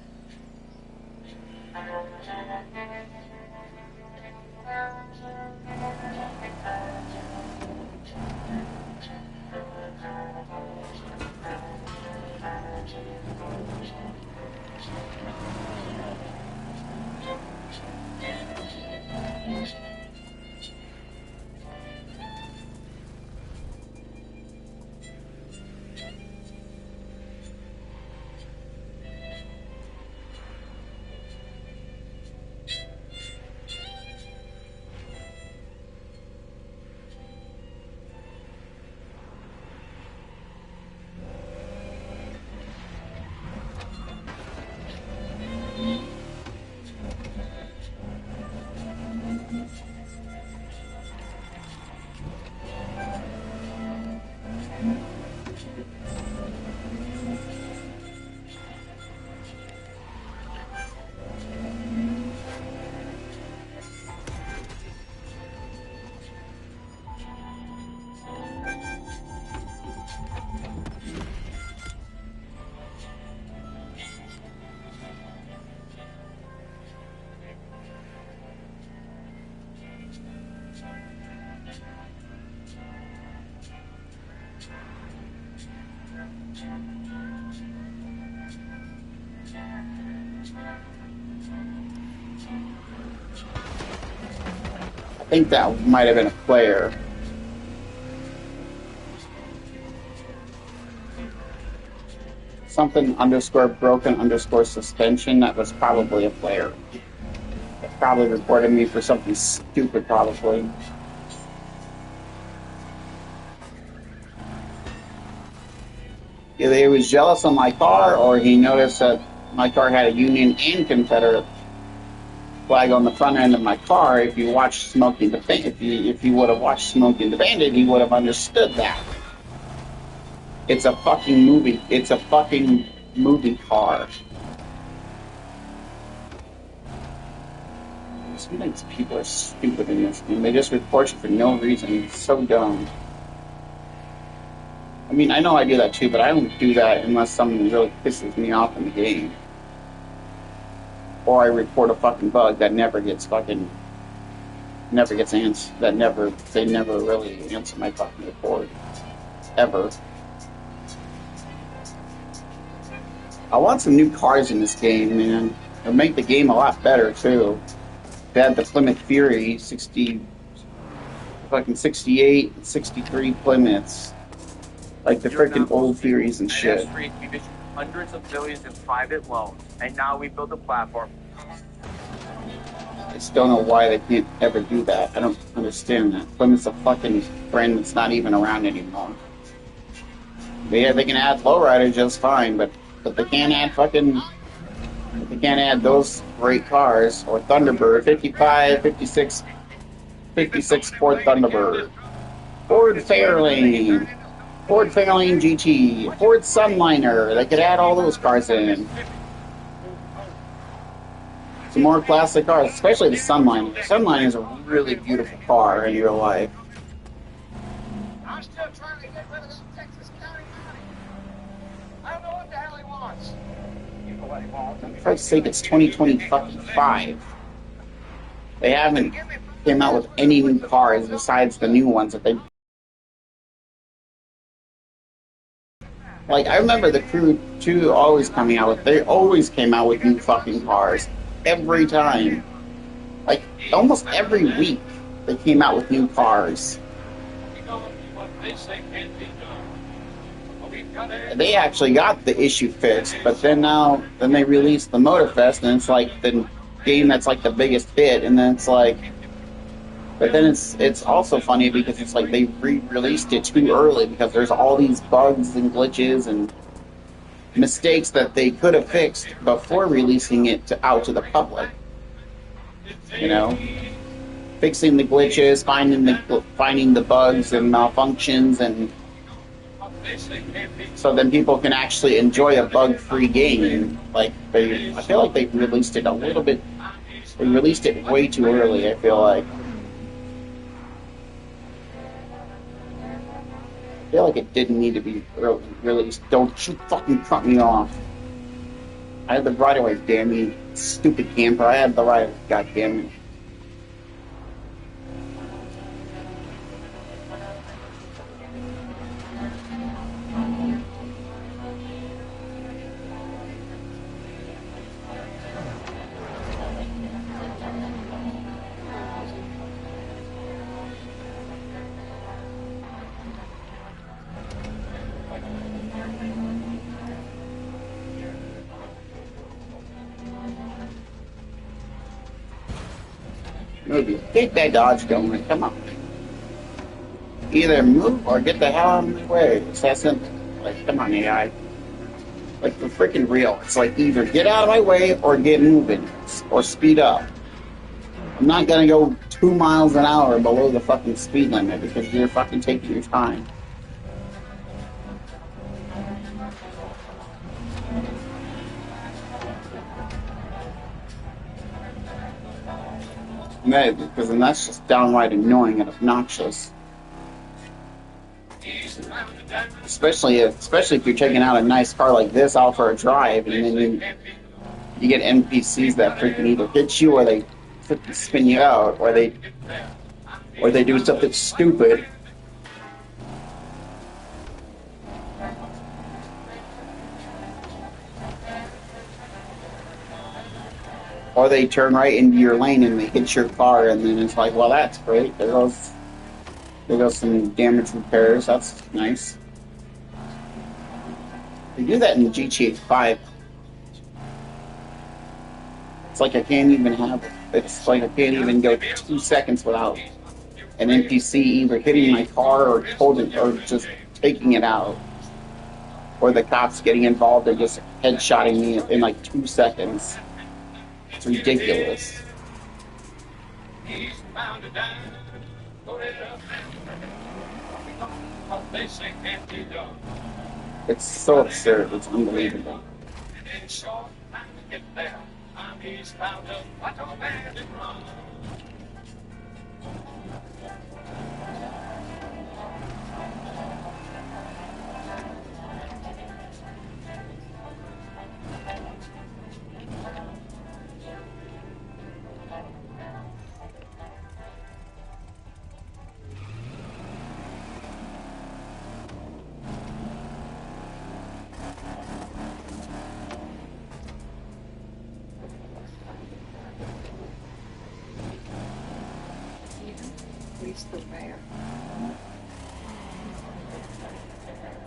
I think that might have been a player. Something underscore broken underscore suspension. That was probably a player. They probably reported me for something stupid, probably. Either he was jealous of my car, or he noticed that my car had a Union and Confederate flag on the front end of my car. If you watched Smokey the Bandit, if you would have watched Smokey the Bandit, he would have understood that. It's a fucking movie. It's a fucking movie car. Sometimes people are stupid in this game. They just report you for no reason. It's so dumb. I mean, I know I do that too, but I don't do that unless something really pisses me off in the game. Or I report a fucking bug that never gets answered. They never really answer my fucking report. Ever. I want some new cars in this game, man. It'll make the game a lot better too. They had the Plymouth Fury 68, 63 Plymouths. Like the freaking old Furies and shit. We've issued hundreds of billions in private loans, and now we built a platform. I just don't know why they can't ever do that. I don't understand that. Plymouth's a fucking brand that's not even around anymore. Yeah, they can add lowrider just fine, but they can't add they can't add those great cars or Thunderbird 55, 56 Ford Thunderbird, Ford Fairlane GT, Ford Sunliner. They could add all those cars in. Some more classic cars, especially the Sunliner. The Sunliner is a really beautiful car in real life. I'm still trying to get rid of that Texas County money. I don't know what the hell he wants. You know what he wants. For Christ's sake, it's 2025. They haven't came out with any new cars besides the new ones that they. Like, I remember the Crew 2 always coming out with. They always came out with new fucking cars. Every time. Like, almost every week, they came out with new cars. They actually got the issue fixed, but then they released the Motorfest, and it's like the game that's like the biggest hit, and then it's like. But then it's also funny because it's like they re-released it too early because there's all these bugs and glitches and mistakes that they could have fixed before releasing it out to the public. You know, fixing the glitches, finding the bugs and malfunctions, and so then people can actually enjoy a bug-free game. Like I feel like they released it a little bit. They released it way too early. I feel like. I feel like it didn't need to be released. Don't you fucking cut me off. I had the right of way, damn you, stupid camper. I had the right of way, goddammit. Maybe get that Dodge going. Come on. Either move or get the hell out of my way. It's that simple. Like, come on, AI. Like, for freaking real. It's like either get out of my way or get moving. Or speed up. I'm not gonna go 2 miles an hour below the fucking speed limit because you're fucking taking your time. Because then that's just downright annoying and obnoxious. Especially if you're taking out a nice car like this out for a drive, and then you get NPCs that freaking either hit you or they freaking spin you out, or they do something stupid. Or they turn right into your lane and they hit your car, and then it's like, well, that's great. There goes some damage repairs. That's nice. They do that in GTA 5. It's like I can't even have. It's like I can't even go 2 seconds without an NPC either hitting my car or holding or just taking it out, or the cops getting involved and just headshotting me in like 2 seconds. It's ridiculous. It's so absurd. It's unbelievable. The rare.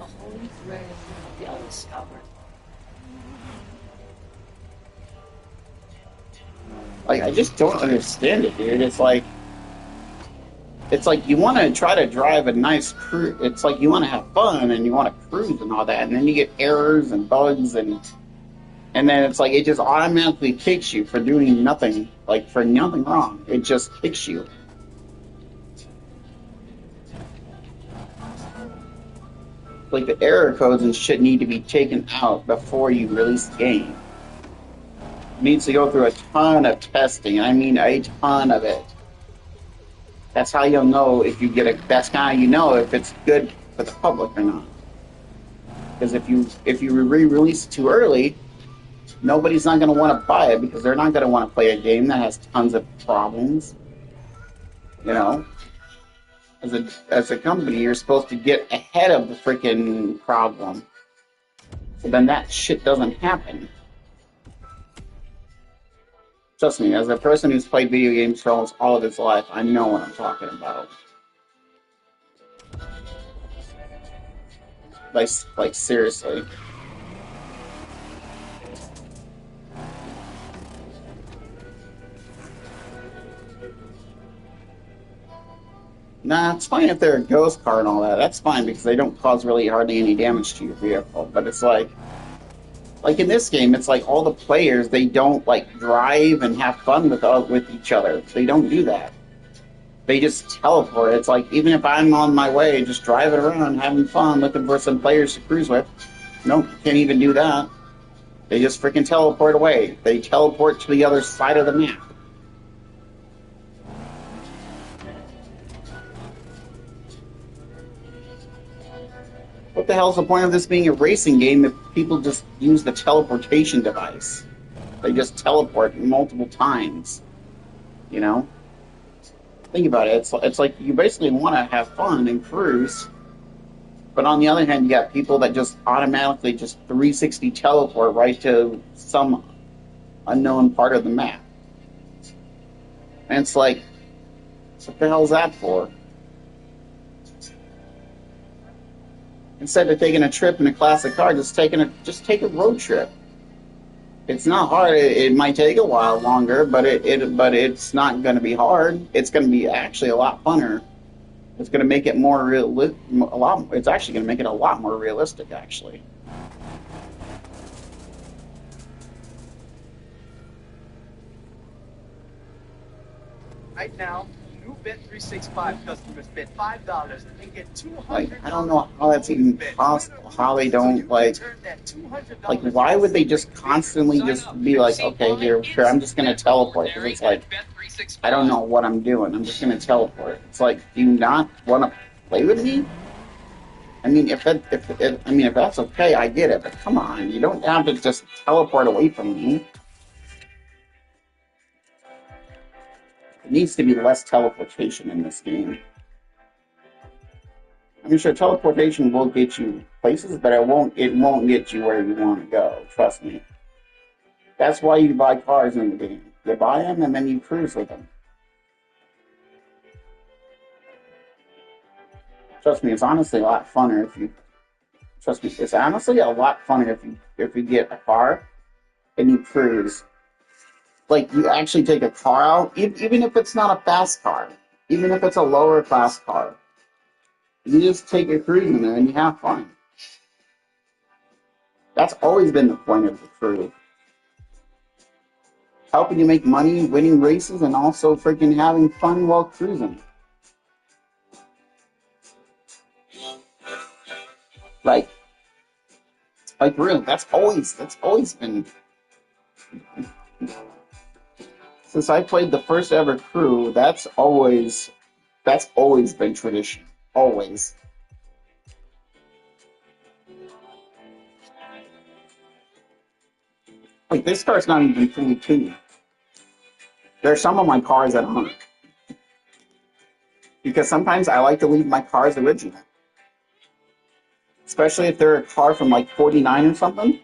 A holy grail of the undiscovered. Like, I just don't understand it, dude. It's like you want to try to drive a nice cruise. It's like you want to have fun and you want to cruise and all that, and then you get errors and bugs, and then it's like it just automatically kicks you for doing nothing, like for nothing wrong. It just kicks you. Like, the error codes and shit need to be taken out before you release the game. It needs to go through a ton of testing. I mean, a ton of it. That's how you'll know if you get a. That's how you know if it's good for the public or not. Because if you re-release it too early, nobody's not going to want to buy it because they're not going to want to play a game that has tons of problems. You know. As a company, you're supposed to get ahead of the freaking problem. So then that shit doesn't happen. Trust me, as a person who's played video games for almost all of his life, I know what I'm talking about. Like seriously. Nah, it's fine if they're a ghost car and all that. That's fine because they don't cause really hardly any damage to your vehicle. But it's like in this game, it's like all the players, they don't like drive and have fun with each other. They don't do that. They just teleport. It's like even if I'm on my way, just driving around, having fun, looking for some players to cruise with. Nope, can't even do that. They just freaking teleport away. They teleport to the other side of the map. What the hell's the point of this being a racing game if people just use the teleportation device? They just teleport multiple times. You know? Think about it. It's like you basically want to have fun and cruise, but on the other hand, you got people that just automatically just 360 teleport right to some unknown part of the map. And it's like, what the hell's that for? Instead of taking a trip in a classic car, just take a road trip. It's not hard. It might take a while longer, but it's not going to be hard. It's going to be actually a lot funner. It's going to make it more It's actually going to make it a lot more realistic, actually. Right now, new Bet365 customers bet $5 and get $200. Like, I don't know how that's even possible. How they don't like why would they just constantly just be like, okay, here, I'm just gonna teleport? Because it's like, I don't know what I'm doing. I'm just gonna teleport. It's like, do you not want to play with me? I mean, if that's okay, I get it. But come on, you don't have to just teleport away from me. It needs to be less teleportation in this game. I mean, sure, teleportation will get you places, but it won't get you where you want to go. Trust me. That's why you buy cars in the game. You buy them and then you cruise with them. Trust me, it's honestly a lot funner if you. Trust me, it's honestly a lot funner if you get a car and you cruise. Like you actually take a car out, even if it's not a fast car, even if it's a lower class car, you just take a cruise in there and you have fun. That's always been the point of the crew. Helping you make money, winning races, and also freaking having fun while cruising. Like, really, that's always been. Since I played the first ever crew, that's always been tradition. Always. Like this car's not even fully tuned. There's some of my cars that aren't. Because sometimes I like to leave my cars original. Especially if they're a car from like 49 or something.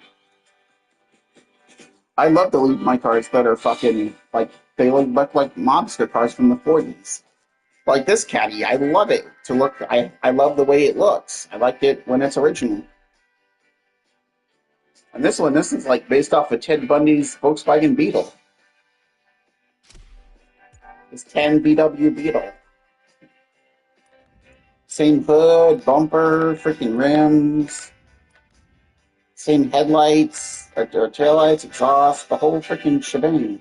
I love to leave my cars that are fucking like they look like mobster cars from the 40s. Like this caddy, I love it to look. I love the way it looks. I like it when it's original. And this is like based off of Ted Bundy's Volkswagen Beetle. It's 10 VW Beetle. Same hood, bumper, freaking rims, same headlights, or taillights, exhaust, the whole freaking shebang.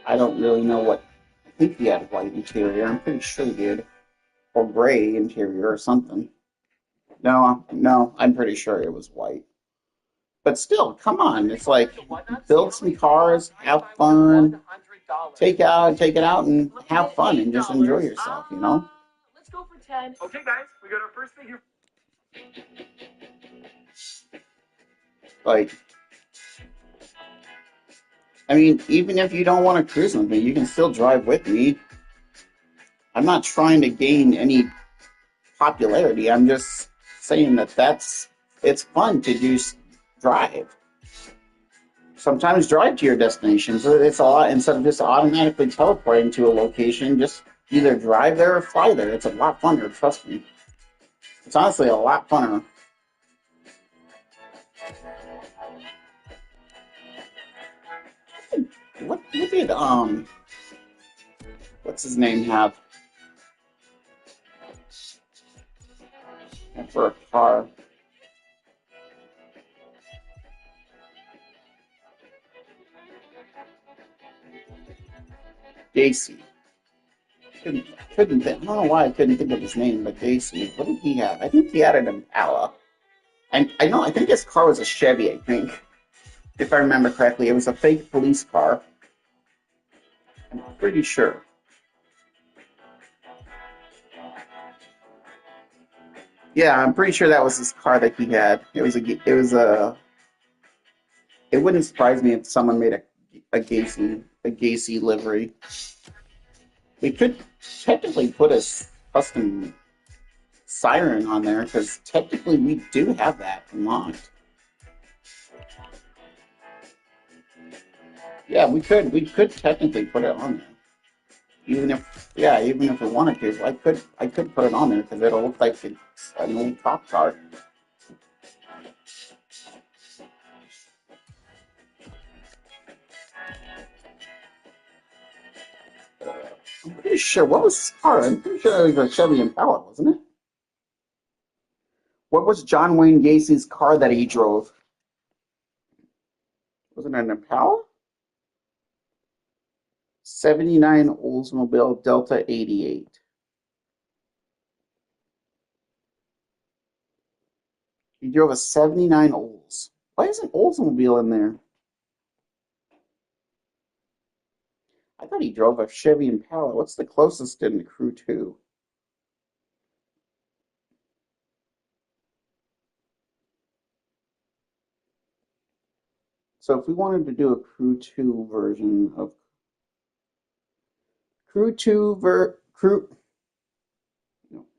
I don't really know what. I think he had white interior. I'm pretty sure he did. Or gray interior or something. No, I'm pretty sure it was white. But still, come on. It's like build some cars, have fun, take it out and have fun and just enjoy yourself, you know? Let's go for 10. Okay, guys, we got our first figure. Like, I mean, even if you don't want to cruise with me, you can still drive with me. I'm not trying to gain any popularity. I'm just saying that it's fun to just drive. Sometimes drive to your destination. So it's a lot instead of just automatically teleporting to a location. Just either drive there or fly there. It's a lot funner. Trust me. It's honestly a lot funner. What did what's his name have for a car? Gacy. Couldn't think. I don't know why I couldn't think of his name, but Gacy. What did he have? I think he had an Impala. And I think his car was a Chevy, I think. If I remember correctly. It was a fake police car. I'm pretty sure. Yeah, I'm pretty sure that was his car that he had. It wouldn't surprise me if someone made a Gacy livery. We could technically put a custom siren on there because technically we do have that unlocked. Yeah, we could technically put it on there. Even if we wanted to, I could put it on there because it'll look like it's an old cop car. I'm pretty sure. What was his car? I'm pretty sure it was a Chevy Impala, wasn't it? What was John Wayne Gacy's car that he drove? Was it an Impala? 79 Oldsmobile Delta 88. He drove a 79 Olds. Why isn't Oldsmobile in there? I thought he drove a Chevy Impala. What's the closest in the Crew 2? So if we wanted to do a Crew 2 version of Crew 2 Crew no,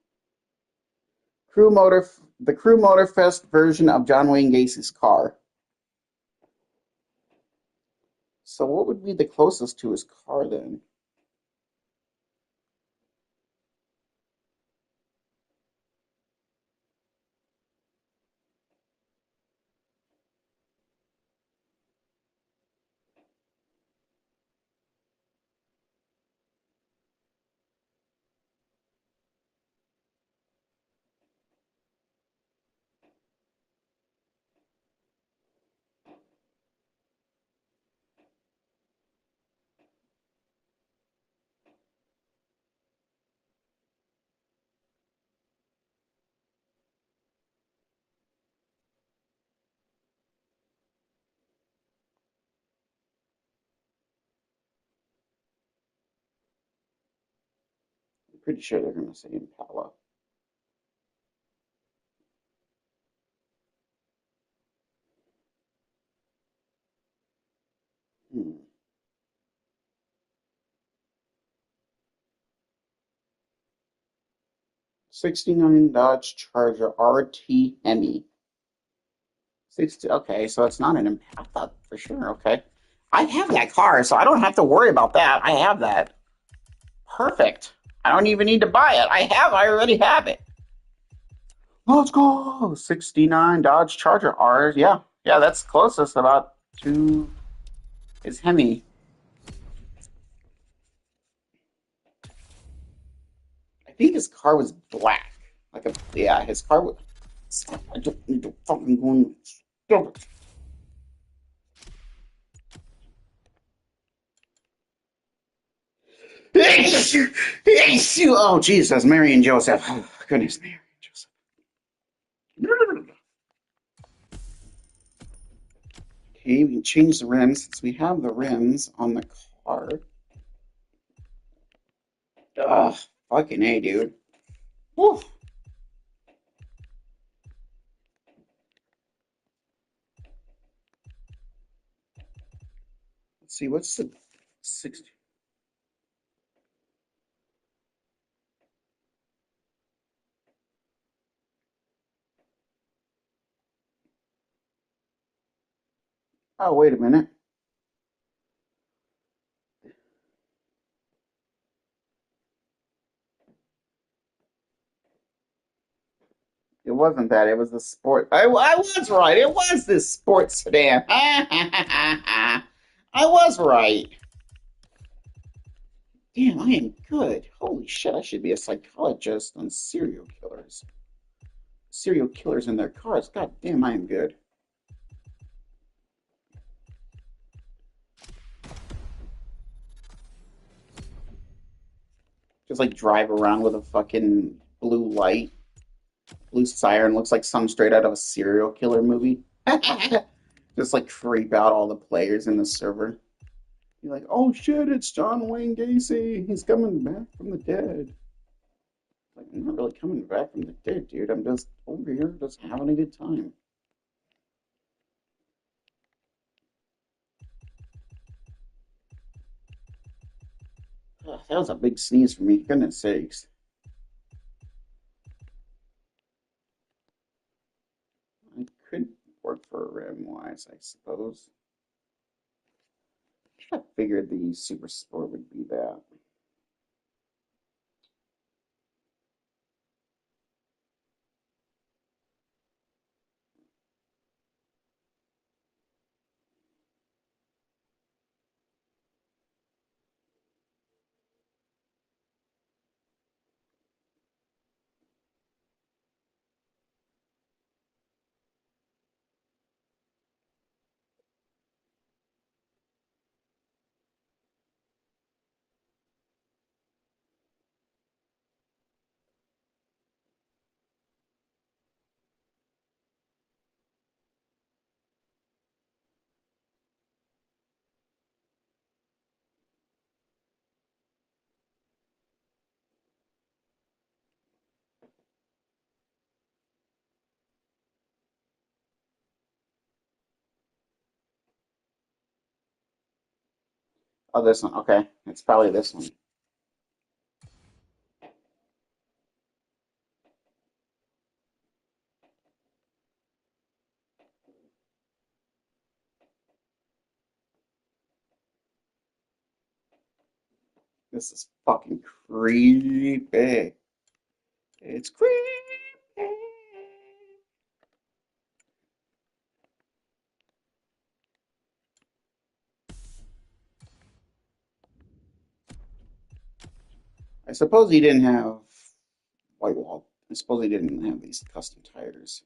the Crew Motorfest version of John Wayne Gacy's car. So what would be the closest to his car then? I'm pretty sure they're going to say Impala. Hmm. 69 Dodge Charger RT Hemi. 60, okay, so it's not an Impala. I thought for sure, okay. I have that car, so I don't have to worry about that. I have that. Perfect. I don't even need to buy it. I already have it. Let's go. 69 Dodge Charger R. Yeah. Yeah, that's closest about to his Hemi. I think his car was black. Like a yeah, his car was stop. I don't need to fucking go in. Stop it. Oh Jesus, Mary and Joseph. Oh, goodness, Mary and Joseph. Okay, we can change the rims since we have the rims on the car. Ugh, fucking A, dude. Woo. Let's see, what's the 60? Oh, wait a minute. It wasn't that. It was the sport. I was right. It was this sports sedan. I was right. Damn, I am good. Holy shit, I should be a psychologist on serial killers. Serial killers in their cars. God damn, I am good. Just like drive around with a fucking blue light, blue siren. Looks like some straight out of a serial killer movie. Just like creep out all the players in the server. You're like, oh shit, it's John Wayne Gacy. He's coming back from the dead. Like, I'm not really coming back from the dead, dude. I'm just over here just having a good time. Ugh, that was a big sneeze for me, goodness sakes. I could work for a rim wise, I suppose. I figured the Super Sport would be that. Oh, this one. Okay. It's probably this one. This is fucking creepy. It's creepy. I suppose he didn't have white wall. I suppose he didn't have these custom tires.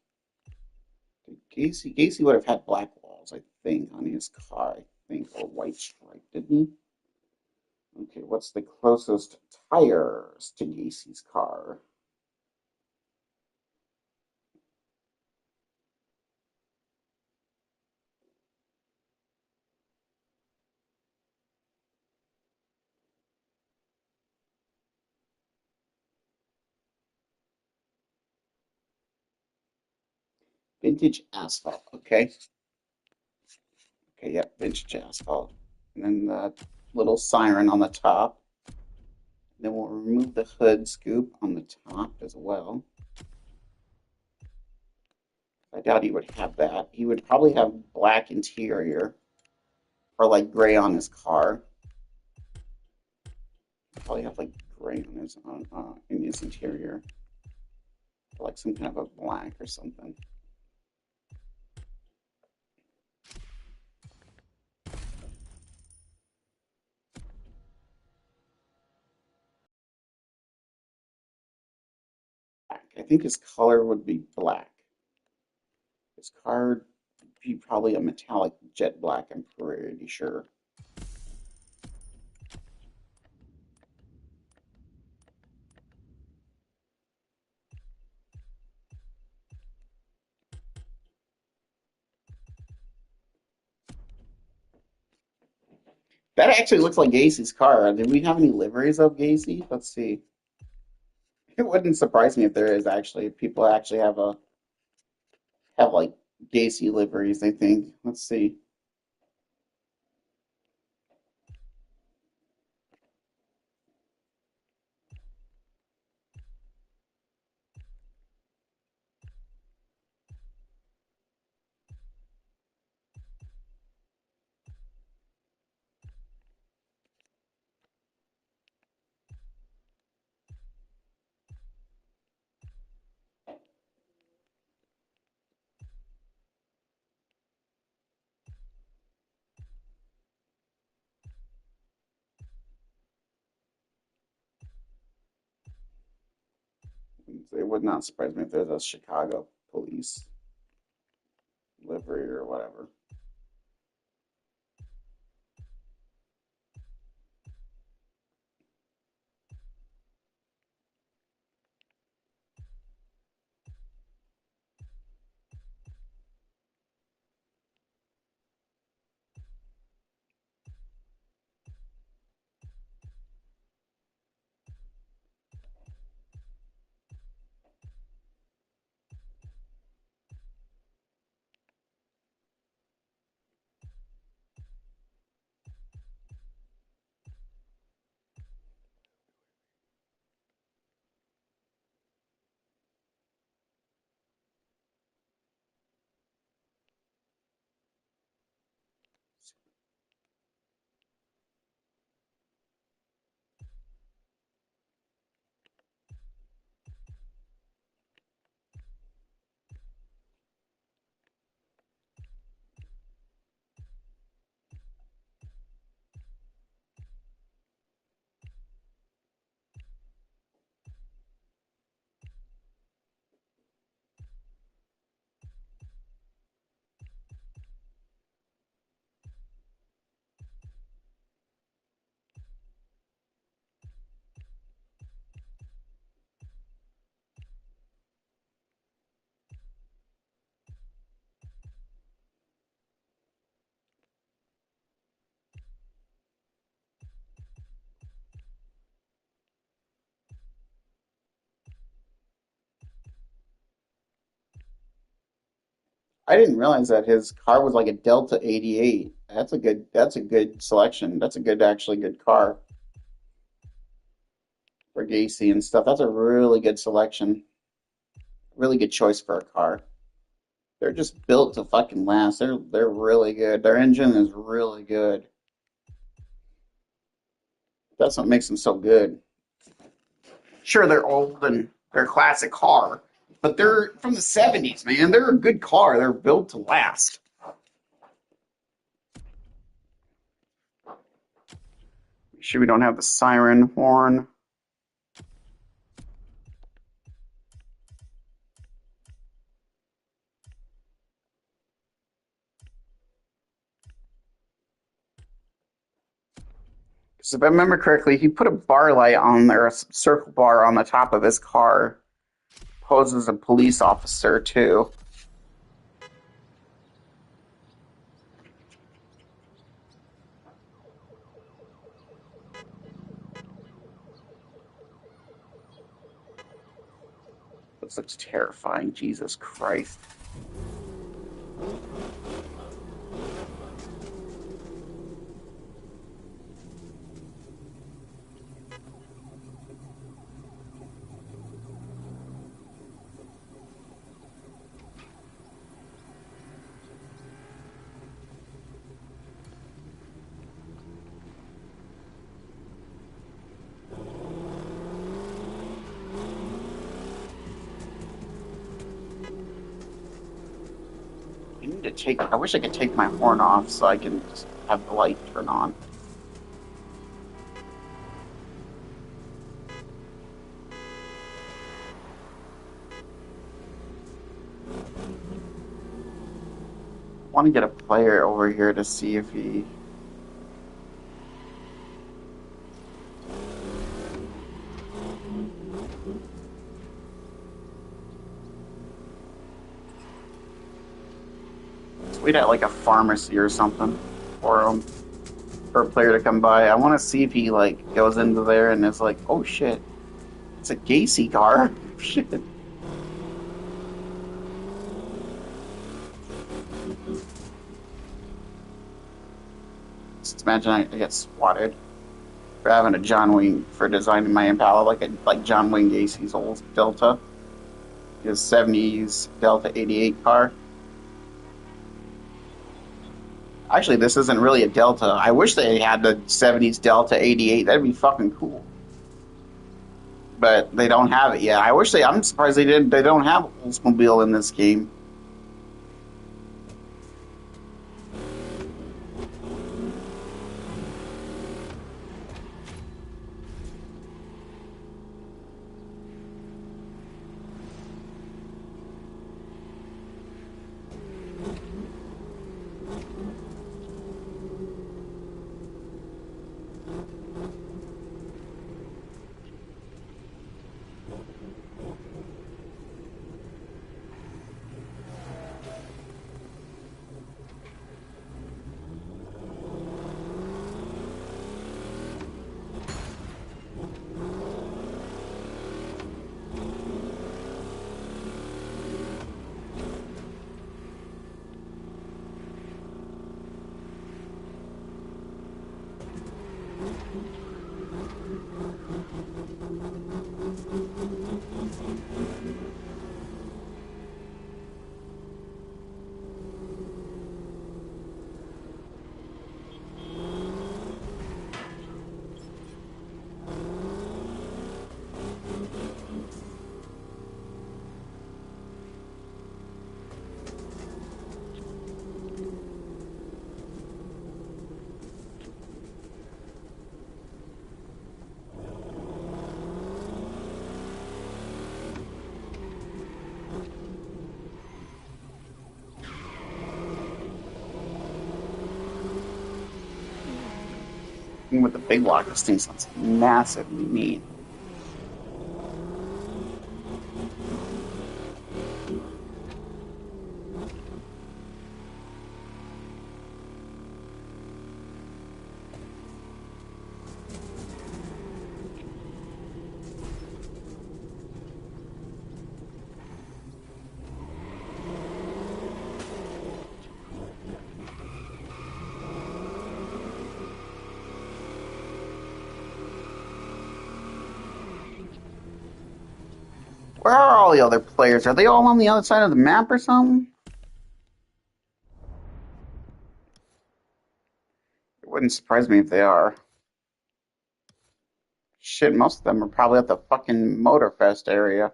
Gacy would have had black walls, I think, on his car, I think, or white stripe, didn't he? Okay, what's the closest tires to Gacy's car? Vintage asphalt. Okay. Okay, yep, vintage asphalt. And then the little siren on the top. Then we'll remove the hood scoop on the top as well. I doubt he would have that. He would probably have black interior or like gray on his car. Probably have like gray on his in his interior, or like some kind of a black or something. Black. I think his color would be black. His car would be probably a metallic jet black. I'm pretty sure. That actually looks like Gacy's car. Did we have any liveries of Gacy? Let's see. It wouldn't surprise me if there is actually people actually have like Gacy liveries, I think. Let's see. It would not surprise me if there's a Chicago police livery or whatever. I didn't realize that his car was like a Delta 88. That's a good selection. That's a good actually good car for Gacy and stuff. That's a really good selection. Really good choice for a car. They're just built to fucking last. They're really good. Their engine is really good. That's what makes them so good. Sure, they're old and they're a classic car, but they're from the 70s, man. They're a good car. They're built to last. Make sure we don't have the siren horn. Because if I remember correctly, he put a bar light on there, a circle bar on the top of his car. Poses a police officer, too. This looks terrifying. Jesus Christ. I wish I could take my horn off so I can just have the light turn on. I want to get a player over here to see if he... Wait at like a pharmacy or something for a player to come by. I want to see if he like goes into there and is like, oh shit, it's a Gacy car. Shit. Just imagine I get swatted for having a John Wayne, for designing my Impala like John Wayne Gacy's old Delta, his 70s Delta 88 car. Actually, this isn't really a Delta. I wish they had the 70s Delta 88. That'd be fucking cool. But they don't have it yet. I'm surprised they don't have Oldsmobile in this game. With the big block, this thing sounds massively neat. Where are all the other players? Are they all on the other side of the map or something? It wouldn't surprise me if they are. Shit, most of them are probably at the fucking Motorfest area.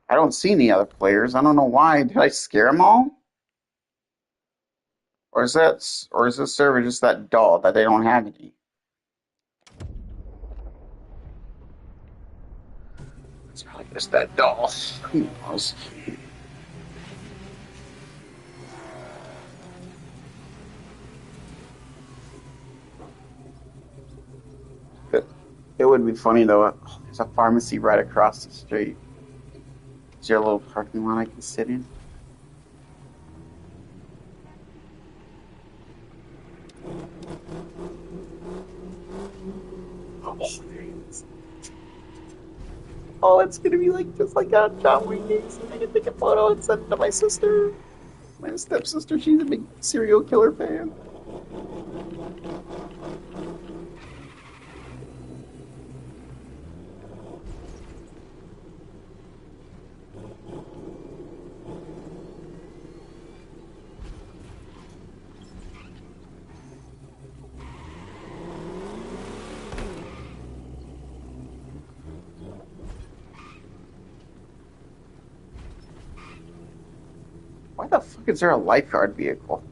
I don't see any other players. I don't know why. Did I scare them all? Or is this server just that dull that they don't have any? It's probably just that dull. Who knows? It would be funny though. Oh, there's a pharmacy right across the street. Is there a little parking lot I can sit in? Oh, there he is. Oh, it's gonna be like just like on John Wayne Gacy. I can take a photo and send it to my sister. My stepsister, she's a big serial killer fan. Why the fuck is there a lifeguard vehicle?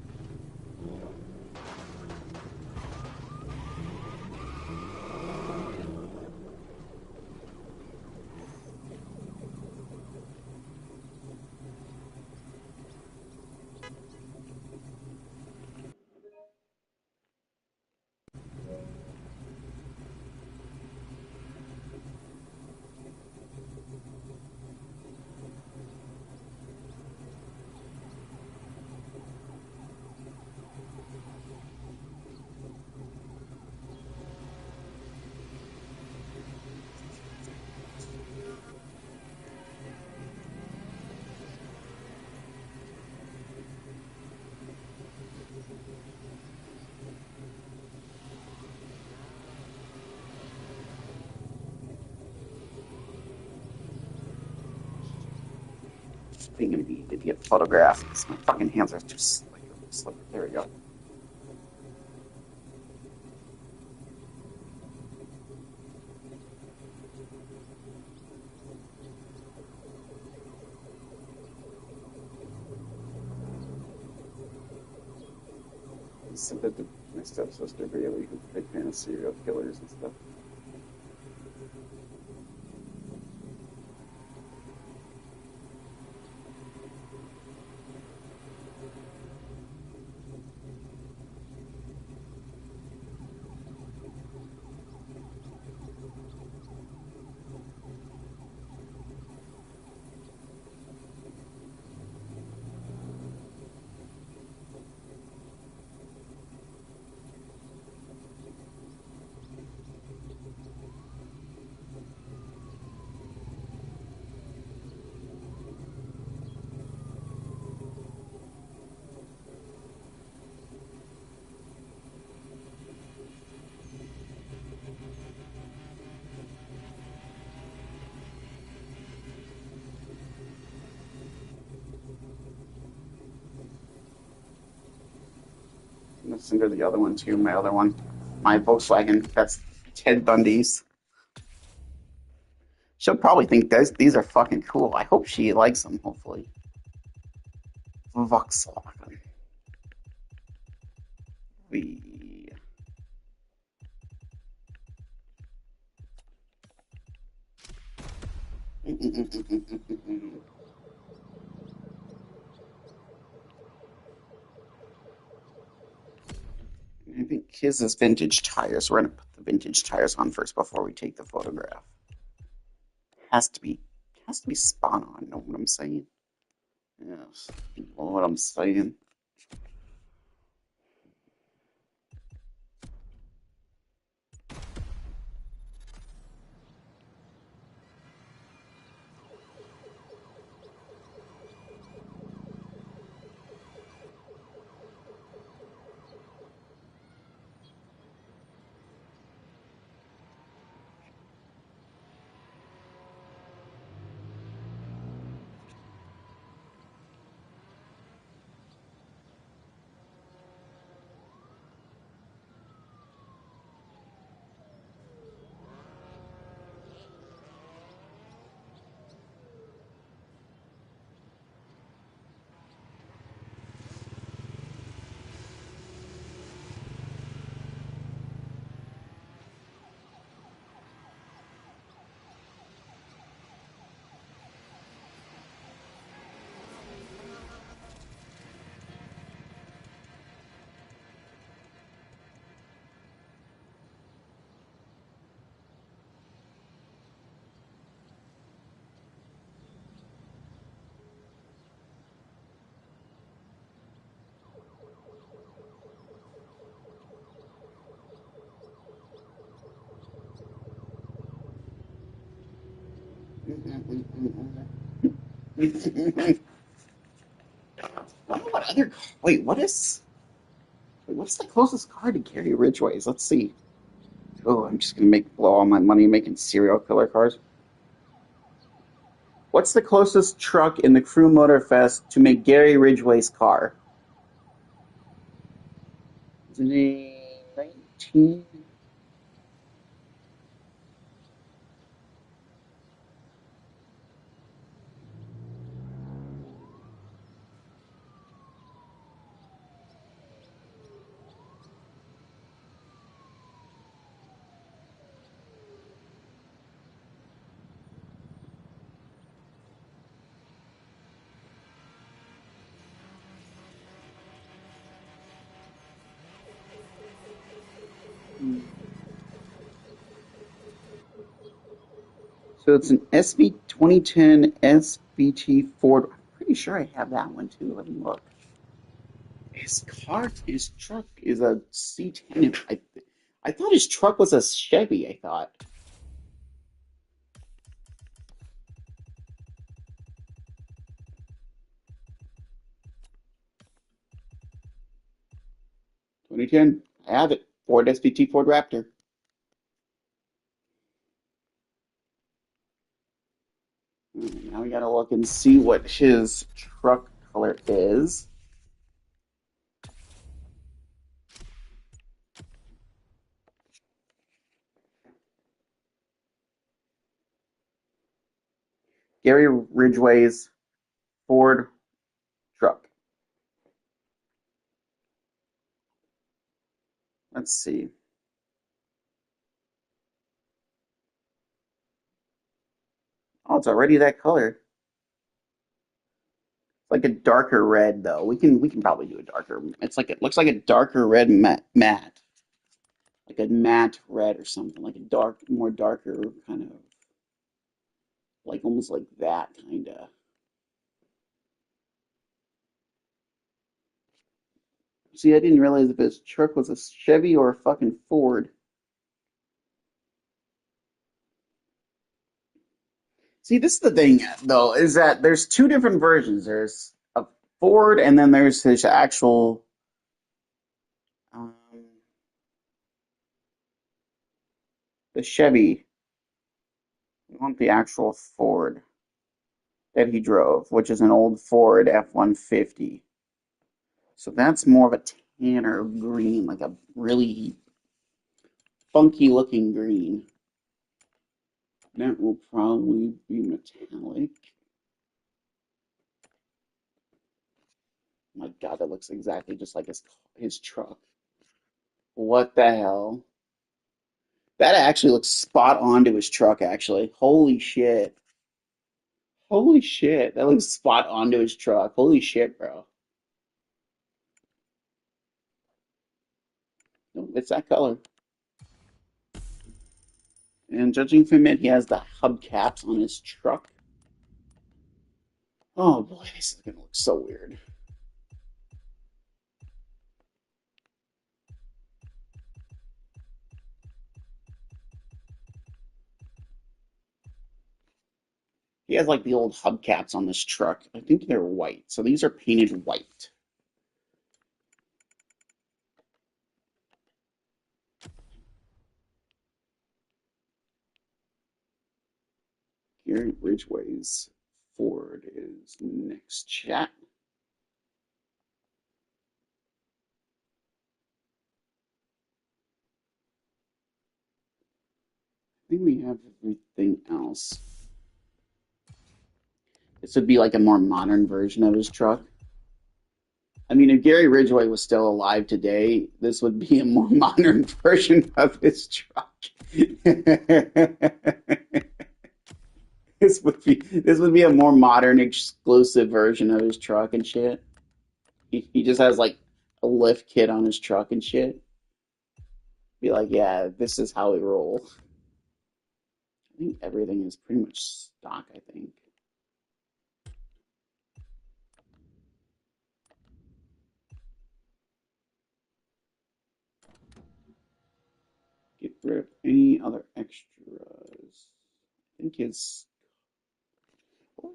I'm gonna be to get photographed. My fucking hands are too slippery. There we go. I sent it to my stepsister Bailey, who's a big fan of serial killers and stuff. Listen to the other one too. My other one, my Volkswagen. That's Ted Bundy's. She'll probably think these are fucking cool. I hope she likes them. Hopefully, Volkswagen. We. I think his is vintage tires. We're gonna put the vintage tires on first before we take the photograph. Has to be, has to be spot on. Know what I'm saying? Yes. Know what I'm saying? What other? Wait, what's the closest car to Gary Ridgway's? Let's see. Oh, I'm just gonna blow all my money making serial killer cars. What's the closest truck in the Crew Motorfest to make Gary Ridgway's car? Is it a 19? So it's an SB 2010 SBT Ford. I'm pretty sure I have that one too. Let me look. His truck is a C10. I thought his truck was a Chevy. I thought. 2010. I have it. Ford SBT Ford Raptor. Now we gotta look and see what his truck color is. Gary Ridgway's Ford truck. Let's see. Oh, it's already that color. It's like a darker red though. We can probably do a darker. It looks like a darker red matte. Like a matte red or something. Like a more darker kind of like almost like that kind of. See, I didn't realize if his truck was a Chevy or a fucking Ford. See, this is the thing, though, is that there's two different versions. There's a Ford, and then there's his actual. Um, the Chevy. We want the actual Ford that he drove, which is an old Ford F-150. So that's more of a tanner green, like a really funky looking green. That will probably be metallic. My God, that looks exactly just like his truck. What the hell? That actually looks spot on to his truck, actually. Holy shit. Holy shit. That looks spot on to his truck. Holy shit, bro. No, it's that color. And judging from it, he has the hubcaps on his truck. Oh boy, this is gonna look so weird. He has like the old hubcaps on this truck. I think they're white. So these are painted white. Gary Ridgway's Ford is next chat. I think we have everything else. This would be like a more modern version of his truck. I mean, if Gary Ridgway was still alive today, this would be a more modern version of his truck. This would be a more modern, exclusive version of his truck and shit. He just has like a lift kit on his truck and shit. Be like, yeah, this is how we roll. I think everything is pretty much stock, I think. Get rid of any other extras. I think his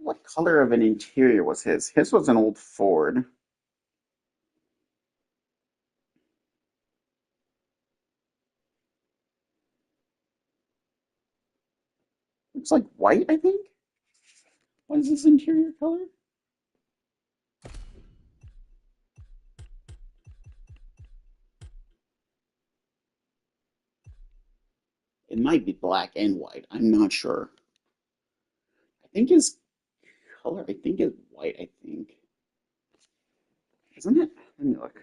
what color of an interior was his? His was an old Ford. Looks like white, I think. What is his interior color? It might be black and white. I'm not sure. I think his color, I think is white, I think. Isn't it? Let me look.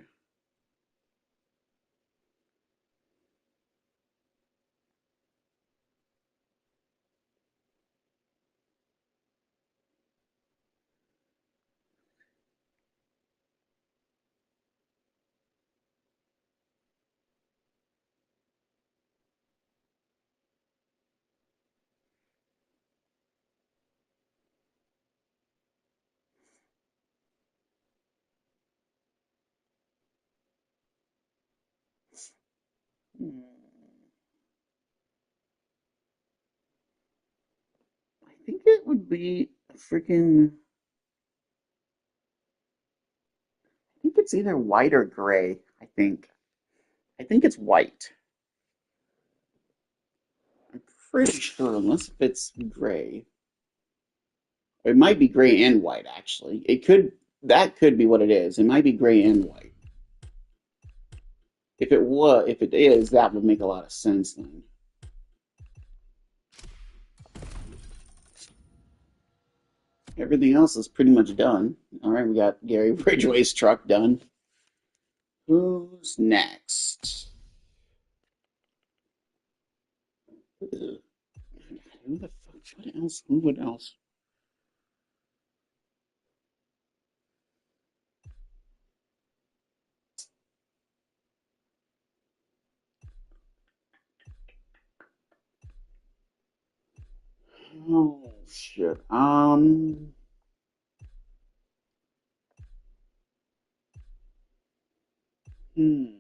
Hmm. I think it would be a freaking. I think it's either white or gray. I think. I think it's white. I'm pretty sure, unless if it's gray. It might be gray and white, actually. It could. That could be what it is. It might be gray and white. If it is, that would make a lot of sense then. Everything else is pretty much done. All right, we got Gary Bridgeway's truck done. Who's next? Who the fuck? What else? Who would else? Oh shit. Hmm.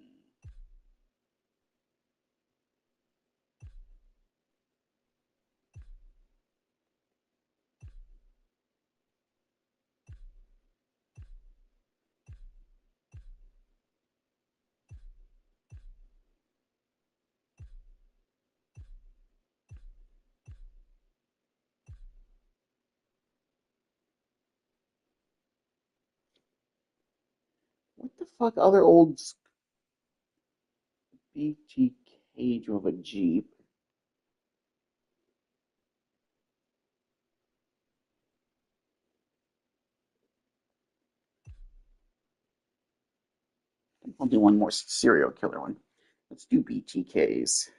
What the fuck? Other old BTK drove a Jeep. I'll do one more serial killer one. Let's do BTKs.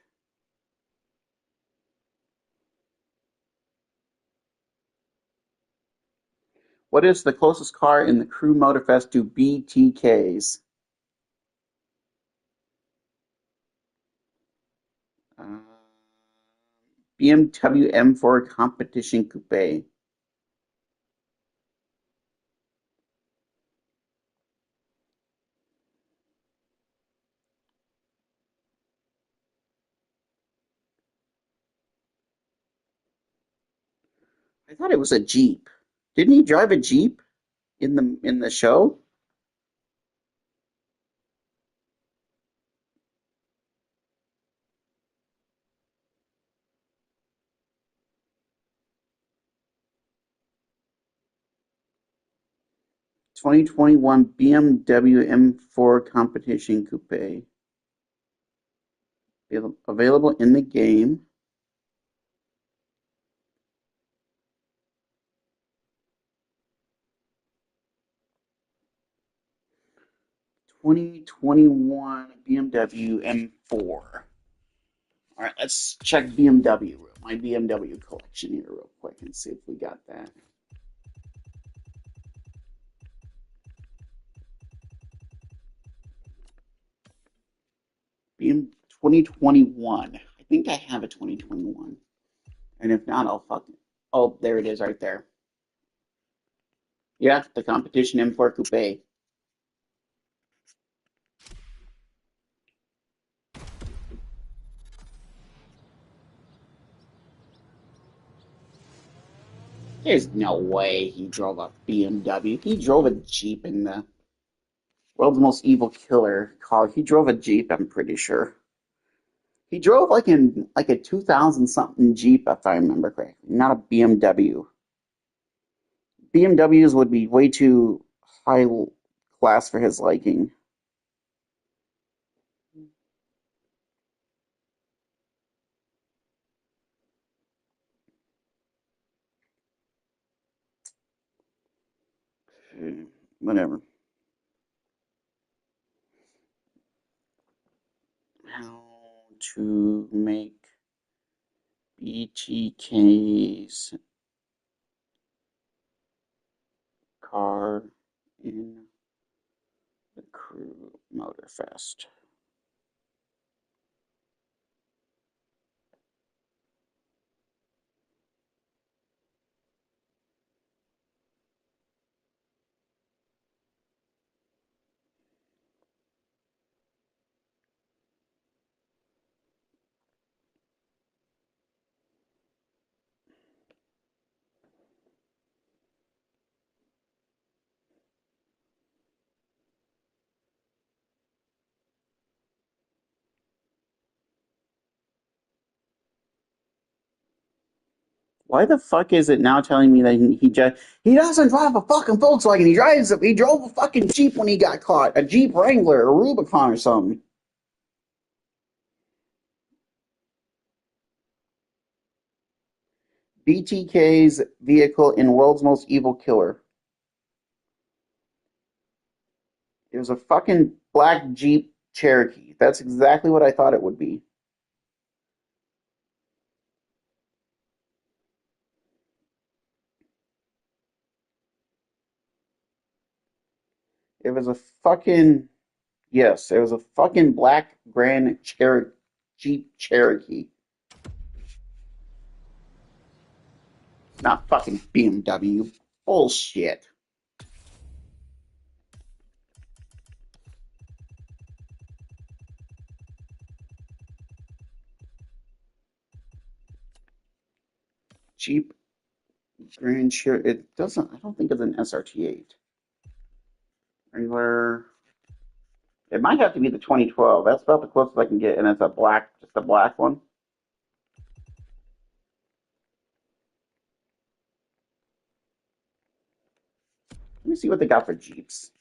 What is the closest car in the Crew Motorfest to BTKs? Uh, BMW M4 Competition Coupe. I thought it was a Jeep. Didn't he drive a Jeep in the show? 2021 BMW M4 Competition Coupe. Available in the game. 2021 BMW M4. All right, let's check BMW, my BMW collection here real quick and see if we got that. BM 2021. I think I have a 2021. And if not, I'll fuck it. Oh, there it is right there. Yeah, the competition M4 Coupe. There's no way he drove a BMW. He drove a Jeep in the world's most evil killer car. He drove a Jeep, I'm pretty sure. He drove like a 2000 something Jeep, if I remember correctly, not a BMW. BMWs would be way too high class for his liking. Whatever. How to make BTK's car in the Crew Motorfest. Why the fuck is it now telling me that he doesn't drive a fucking Volkswagen? He drove a fucking Jeep when he got caught, a Jeep Wrangler, a Rubicon or something. BTK's vehicle in World's Most Evil Killer. It was a fucking black Jeep Cherokee. That's exactly what I thought it would be. It was a fucking Yes, it was a fucking black Jeep Cherokee. Not fucking BMW. Bullshit. Jeep Grand Cherokee. It doesn't. I don't think it's an SRT8. Wrangler. It might have to be the 2012. That's about the closest I can get, and it's just a black one. Let me see what they got for Jeeps.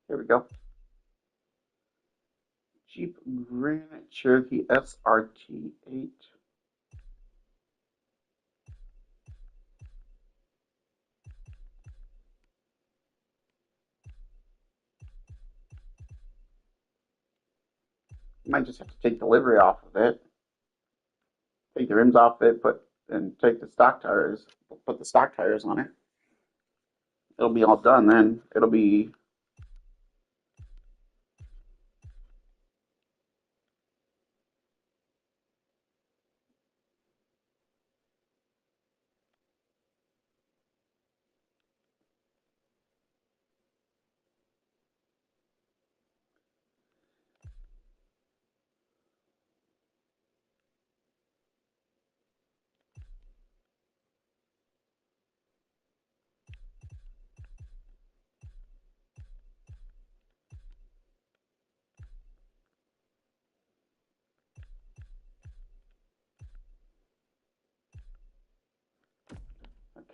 Here we go. Jeep Grand Cherokee SRT8. Might just have to take delivery off of it. Take the rims off it, take the stock tires, put the stock tires on it. It'll be all done then. It'll be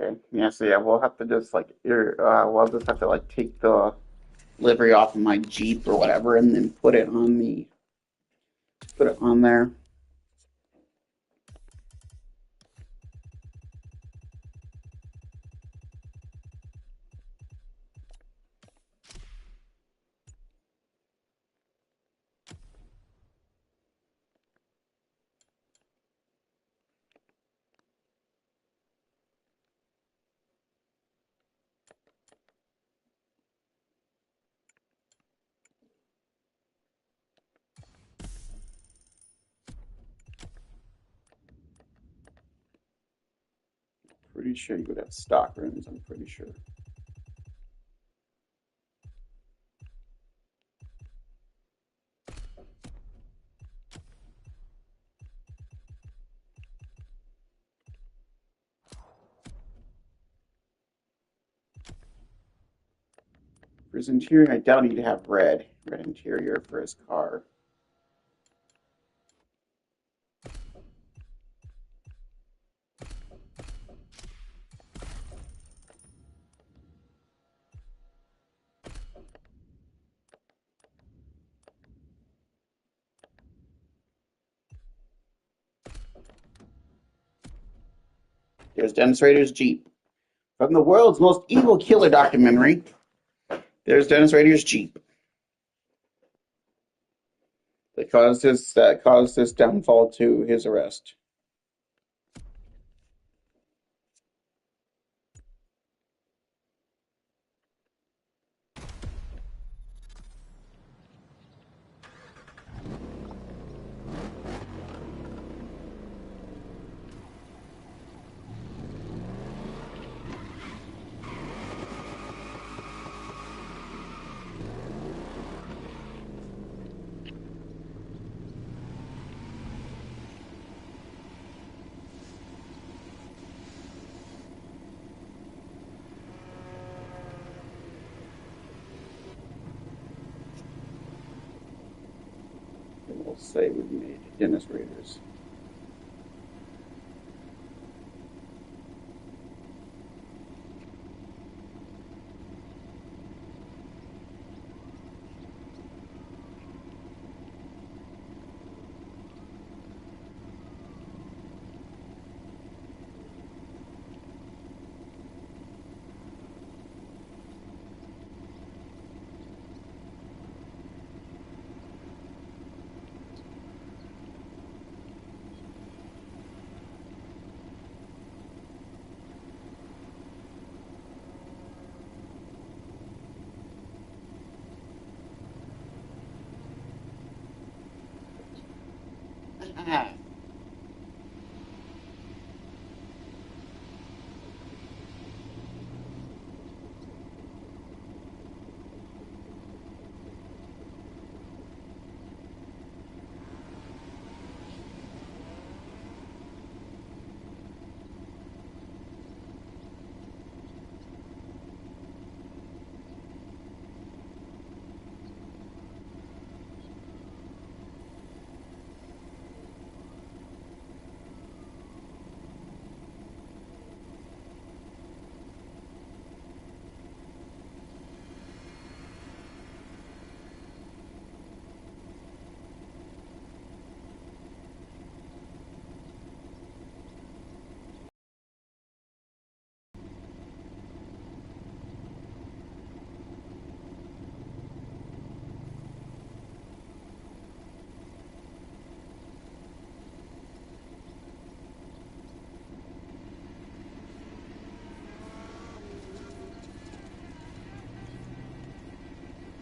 Okay. Yeah, so yeah, we'll have to just like we'll just have to like take the livery off of my Jeep or whatever and then put it on there. Pretty sure you would have stock rims, I'm pretty sure. For his interior, I doubt he'd have red interior for his car. There's Dennis Rader's Jeep. From the world's most evil killer documentary, there's Dennis Rader's Jeep. That caused his downfall to his arrest. And we'll say we made Dennis Rader's.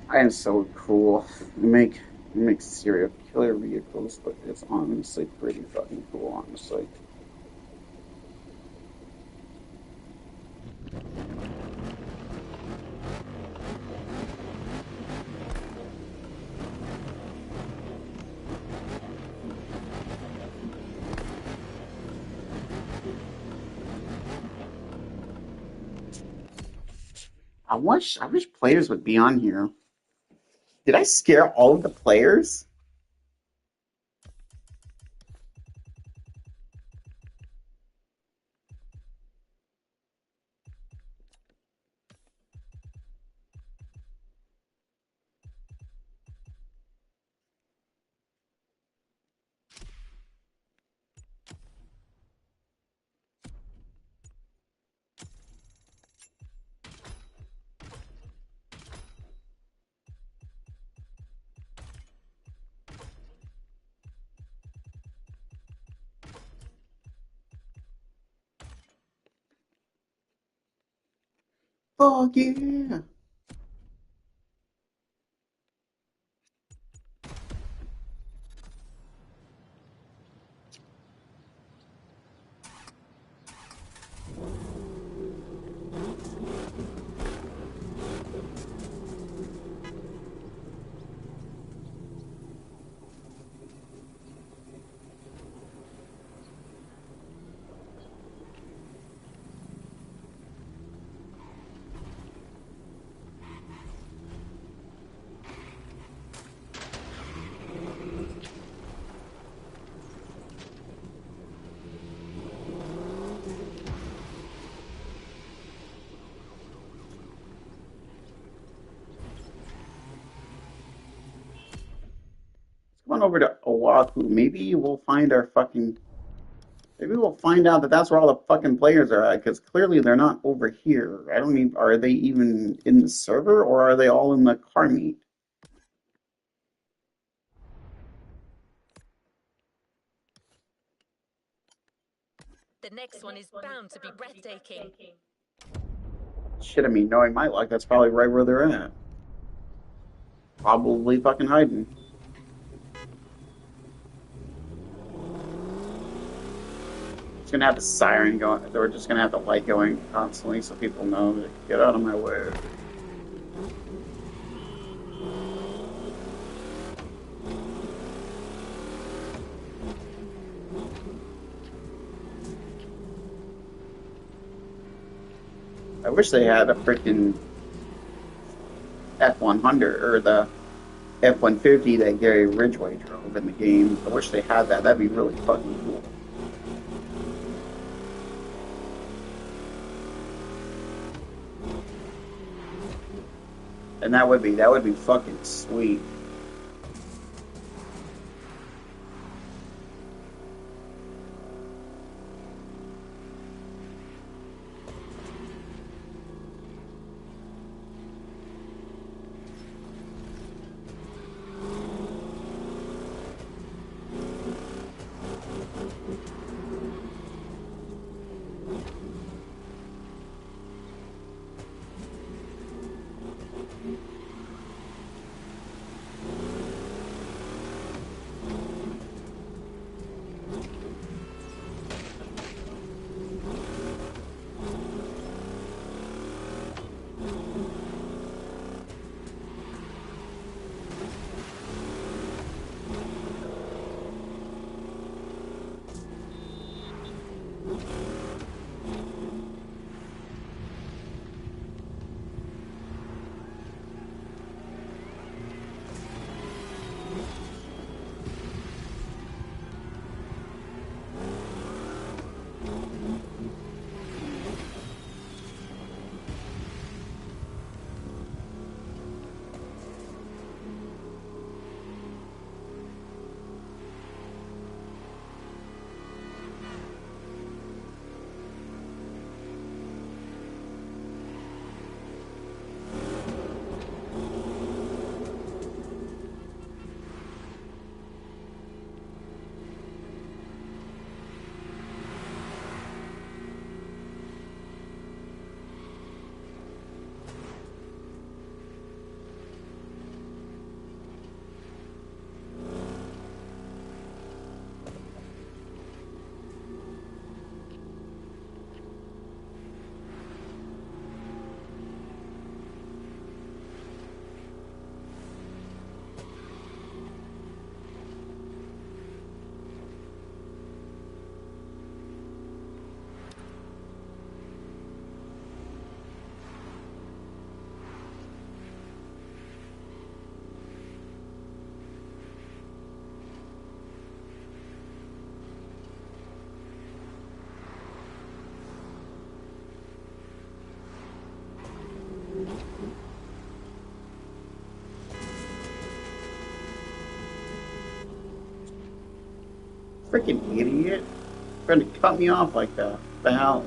I am so cool. Make serial killer vehicles, but it's honestly pretty fucking cool, honestly. I wish players would be on here. Did I scare all of the players? Fuck yeah. Come on over to Oahu. Maybe we'll find our fucking. Maybe we'll find out that that's where all the fucking players are at, because clearly they're not over here. I don't even. Are they even in the server, or are they all in the car meet? The next one is bound to be breathtaking. Shit, I mean, knowing my luck, that's probably right where they're at. Probably fucking hiding. It's gonna have the siren going. We're just gonna have the light going constantly so people know to get out of my way. I wish they had a freaking F-100 or the F-150 that Gary Ridgway drove in the game. I wish they had that. That'd be really fucking cool. And that would be fucking sweet. Freaking idiot. Trying to cut me off like that. What the hell?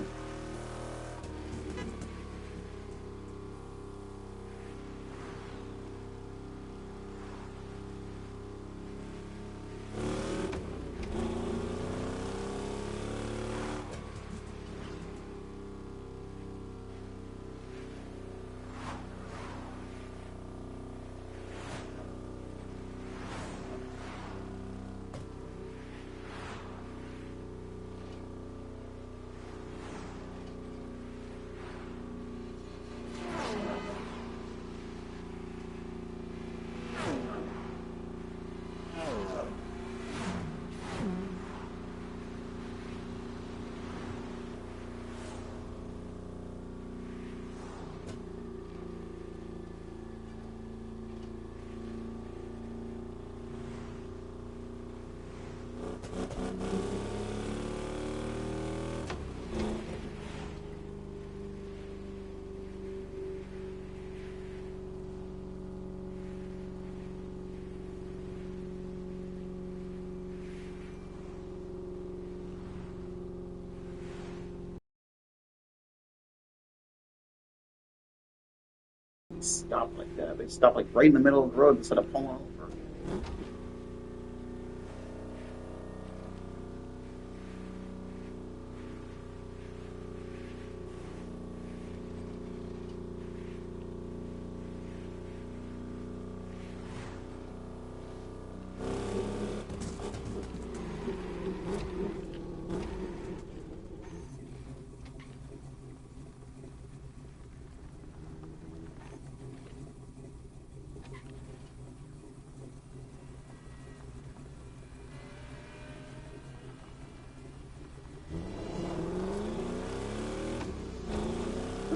stop like that. They stop like right in the middle of the road instead of pulling over.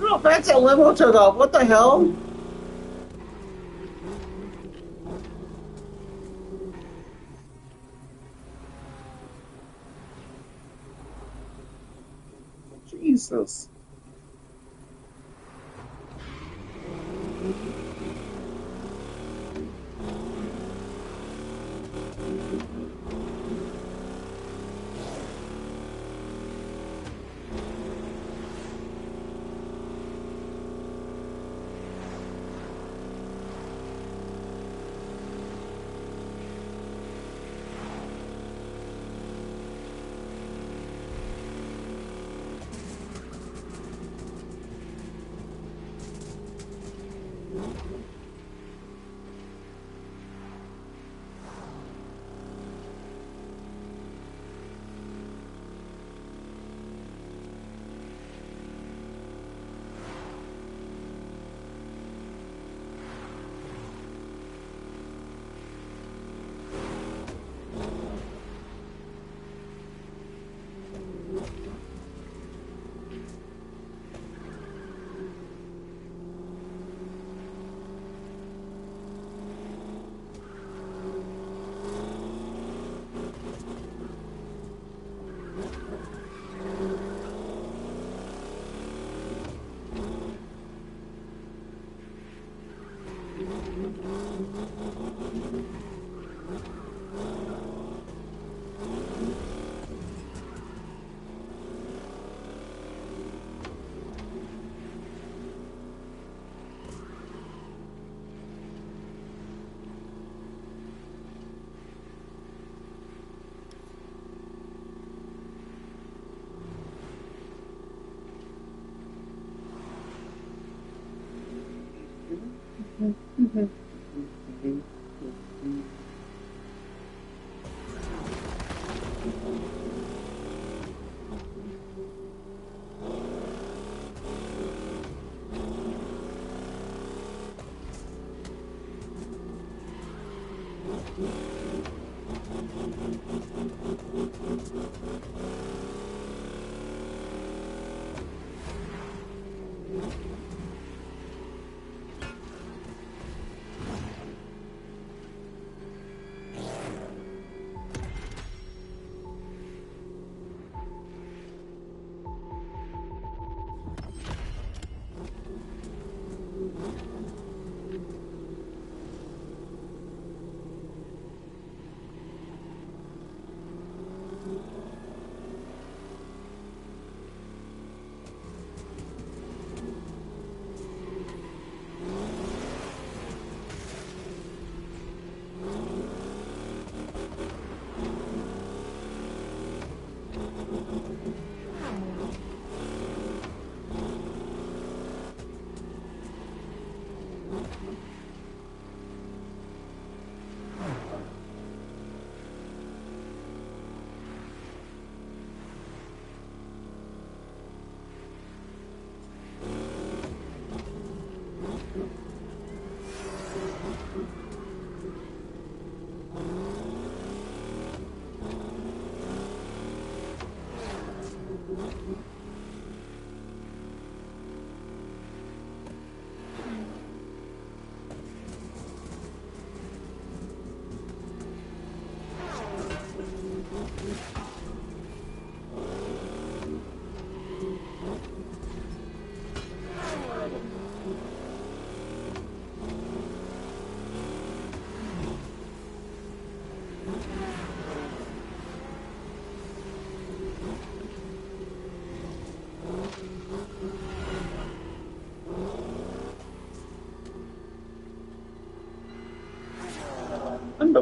Oh, that's a limo took off. What the hell? Jesus.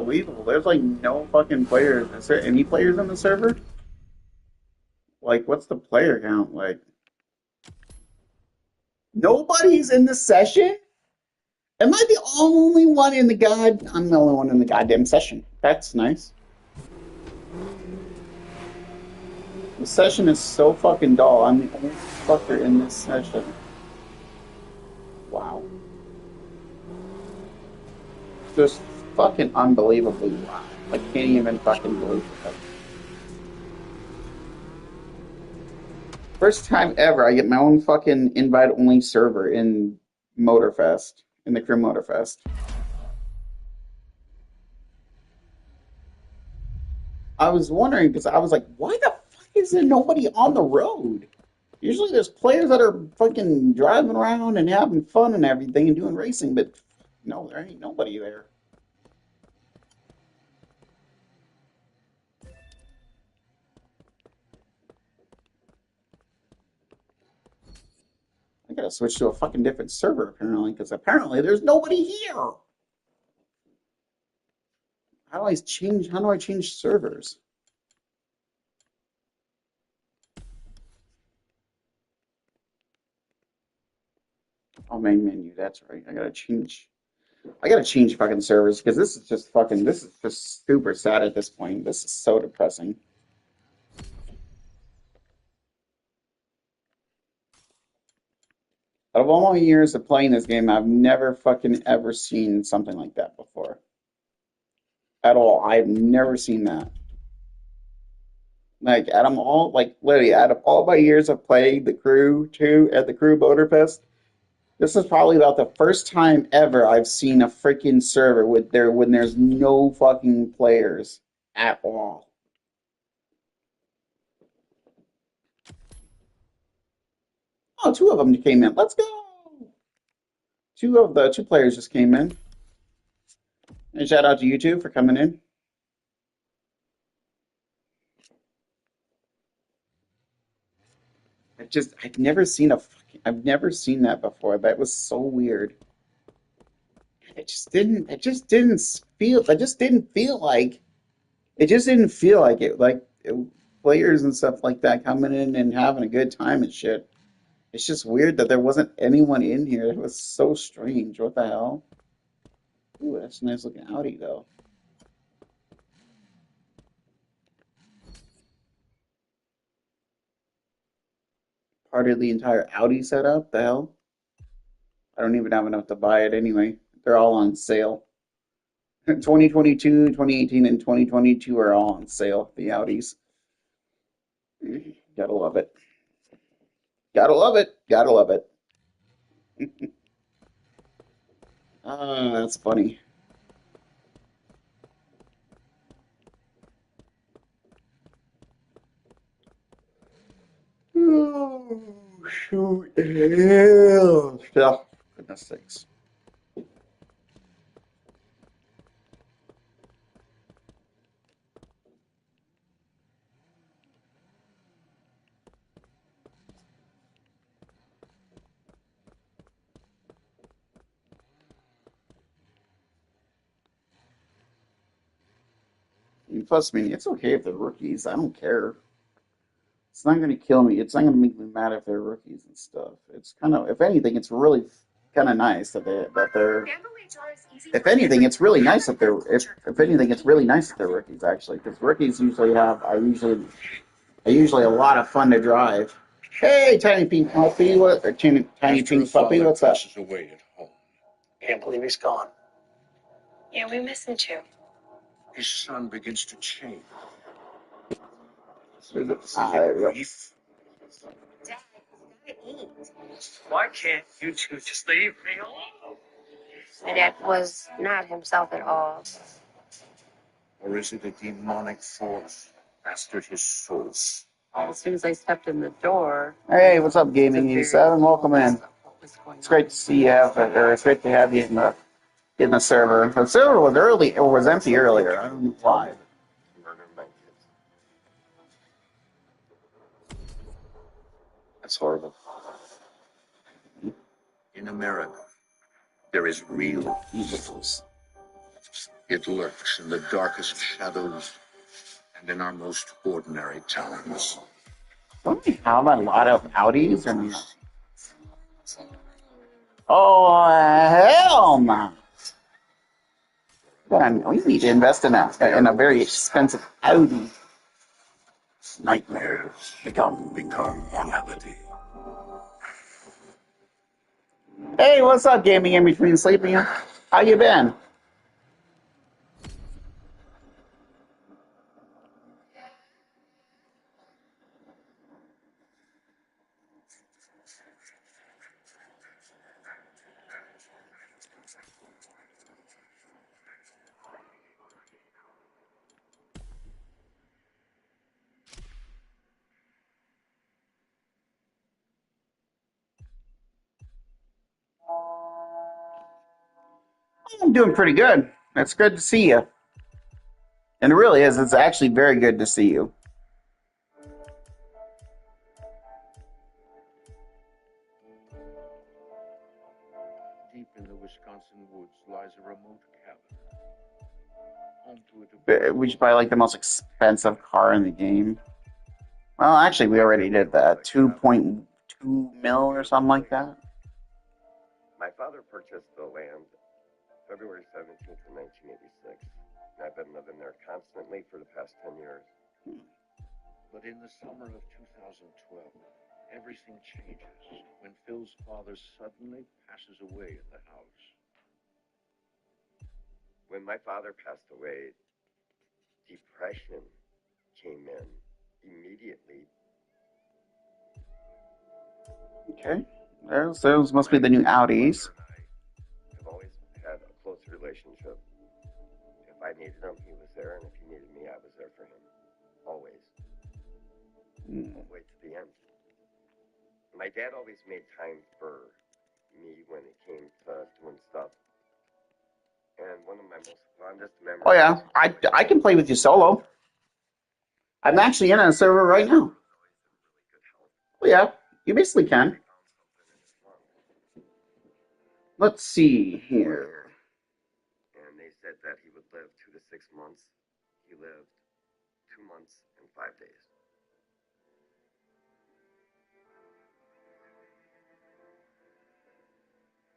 unbelievable. There's like no fucking players. Is there any players on the server? Like, what's the player count? Like, nobody's in the session? Am I the only one in the god? I'm the only one in the goddamn session. That's nice. The session is so fucking dull. I'm the only fucker in this session. Wow. Just fucking unbelievably wow. I can't even fucking believe it. First time ever I get my own fucking invite-only server in Motorfest, in the Crew Motorfest. I was wondering because I was like, why the fuck is there nobody on the road? Usually there's players that are fucking driving around and having fun and everything and doing racing, but no, there ain't nobody there. I gotta switch to a fucking different server apparently, because apparently there's nobody here. How do I change servers? Oh, main menu, that's right. I gotta change fucking servers because this is just super sad at this point. This is so depressing. Out of all my years of playing this game, I've never fucking ever seen something like that before. At all. I've never seen that. Like literally out of all my years of playing the crew too at the Crew Motorfest, this is probably about the first time ever I've seen a freaking server when there's no fucking players at all. Oh, two of them came in. Let's go. Two players just came in. And shout out to you two for coming in. I've never seen that before. That was so weird. It just didn't feel like it. Players and stuff like that coming in and having a good time and shit. It's just weird that there wasn't anyone in here. It was so strange. What the hell? Ooh, that's a nice looking Audi though. Part of the entire Audi setup. The hell? I don't even have enough to buy it anyway. They're all on sale. 2022, 2018, and 2022 are all on sale. The Audis. Gotta love it. Gotta love it. Gotta love it. Ah, that's funny. Oh, shoot. Yeah. Goodness sakes. Plus, I mean, it's okay if they're rookies. I don't care. It's not going to kill me. It's not going to make me mad if they're rookies and stuff. It's kind of, if anything, it's really kind of nice that they're. If anything, it's really nice that they're. If anything, it's really nice that they're rookies actually, because rookies are usually a lot of fun to drive. Hey, tiny pink puppy, tiny pink puppy, what's up? Away at home. Can't believe he's gone. Yeah, we miss him too. His son begins to change. There we go. Dad, you gotta eat. Why can't you two just leave me alone? My dad was not himself at all. Or is it a demonic force mastered his soul? As soon as I stepped in the door. Hey, what's up, Gaming 87? Welcome in. It's great to see you it's great to have you in the server. The server was early or was empty earlier. I don't know why. That's horrible. In America, there is real evil. It lurks in the darkest shadows and in our most ordinary towns. Don't we have a lot of Audis? Or no? Oh, hell no. We need to invest in a very expensive Audi. Nightmares become reality. Hey, what's up, gaming in between sleeping? How you been? I'm doing pretty good. It's good to see you. And it really is. It's actually very good to see you. Deep in the Wisconsin woods lies a remote cabin. Home to We should buy like the most expensive car in the game. Well, actually, we already did that. 2.2 mil or something like that. My father purchased the land February 17th of 1986. And I've been living there constantly for the past 10 years. But in the summer of 2012, everything changes when Phil's father suddenly passes away in the house. When my father passed away, depression came in immediately. Okay. Those must be the new Audis. I've always had a close relationship. If I needed him, he was there, and if he needed me, I was there for him. Always. All the way to the end. My dad always made time for me when it came to doing stuff. And one of my most fondest memories... Oh yeah, I can play with you solo. I'm actually in a server right now. Oh yeah, you basically can. Let's see here. And they said that he would live 2 to 6 months. He lived 2 months and 5 days.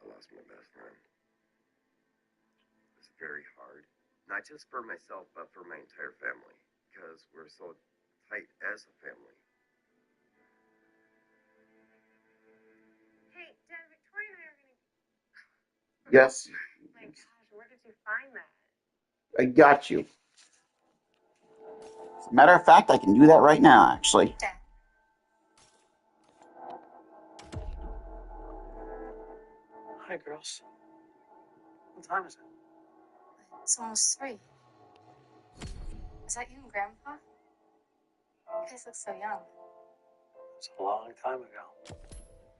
I lost my best friend. It was very hard. Not just for myself, but for my entire family. Because we're so tight as a family. Hey, Dad, Victoria and I are gonna... Yes. Oh my gosh, where did you find that? I got you. As a matter of fact, I can do that right now, actually. Dad. Hi, girls. What time is it? It's almost 3. Is that you and Grandpa? You guys look so young. It's a long time ago.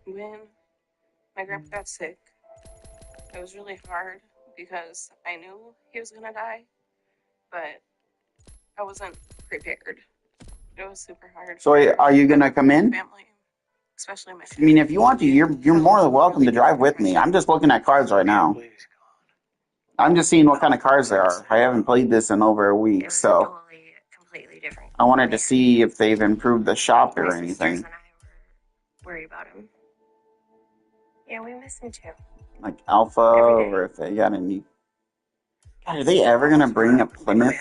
When my grandpa got sick, it was really hard because I knew he was gonna die, but I wasn't prepared. It was super hard. So are you gonna come in? Family, especially my I family. mean, if you want to, you're more than welcome to drive with me. I'm just looking at cars right now. I'm just seeing what kind of cars there are. I haven't played this in over a week, so Completely different. I wanted to see if they've improved the shop or anything. And I were worried about him. Yeah, we miss him too. Like Alpha, or if they got any. God, are they ever gonna bring a Plymouth?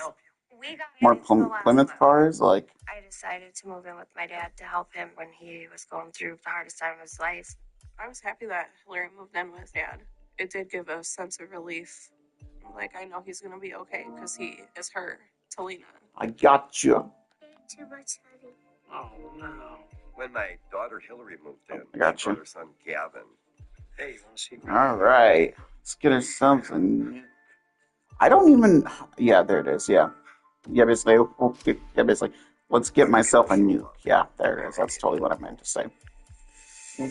More Plymouth cars? Like. I decided to move in with my dad to help him when he was going through the hardest time of his life. I was happy that Hillary moved in with Dad. It did give a sense of relief. Like, I know he's gonna be okay because he is her to lean on. I got you. Too much, honey. Oh, no. When my daughter Hillary moved in, I got she you. brought her son Gavin. Hey, you want to see? All right, let's get ourselves a. I don't even. Yeah, there it is. Yeah, basically. Yeah, basically. Let's get myself a nuke. Yeah, there it is. That's totally what I meant to say.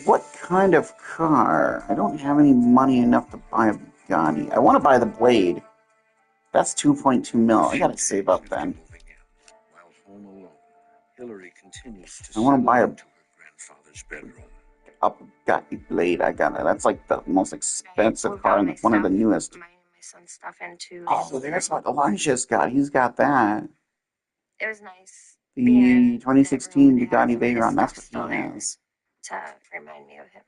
What kind of car? I don't have any money enough to buy a Bugatti. I want to buy the Blade. That's 2.2 mil. I gotta save up then. While home alone, Hillary continues to I want to buy a her grandfather's bedroom. Bugatti Blade. I got it. That's like the most expensive car and one of the newest. My my son's stuff into. Oh, there's what Elijah's got. He's got that. It was nice. The 2016 Bugatti Veyron. That's what he has. To remind me of him.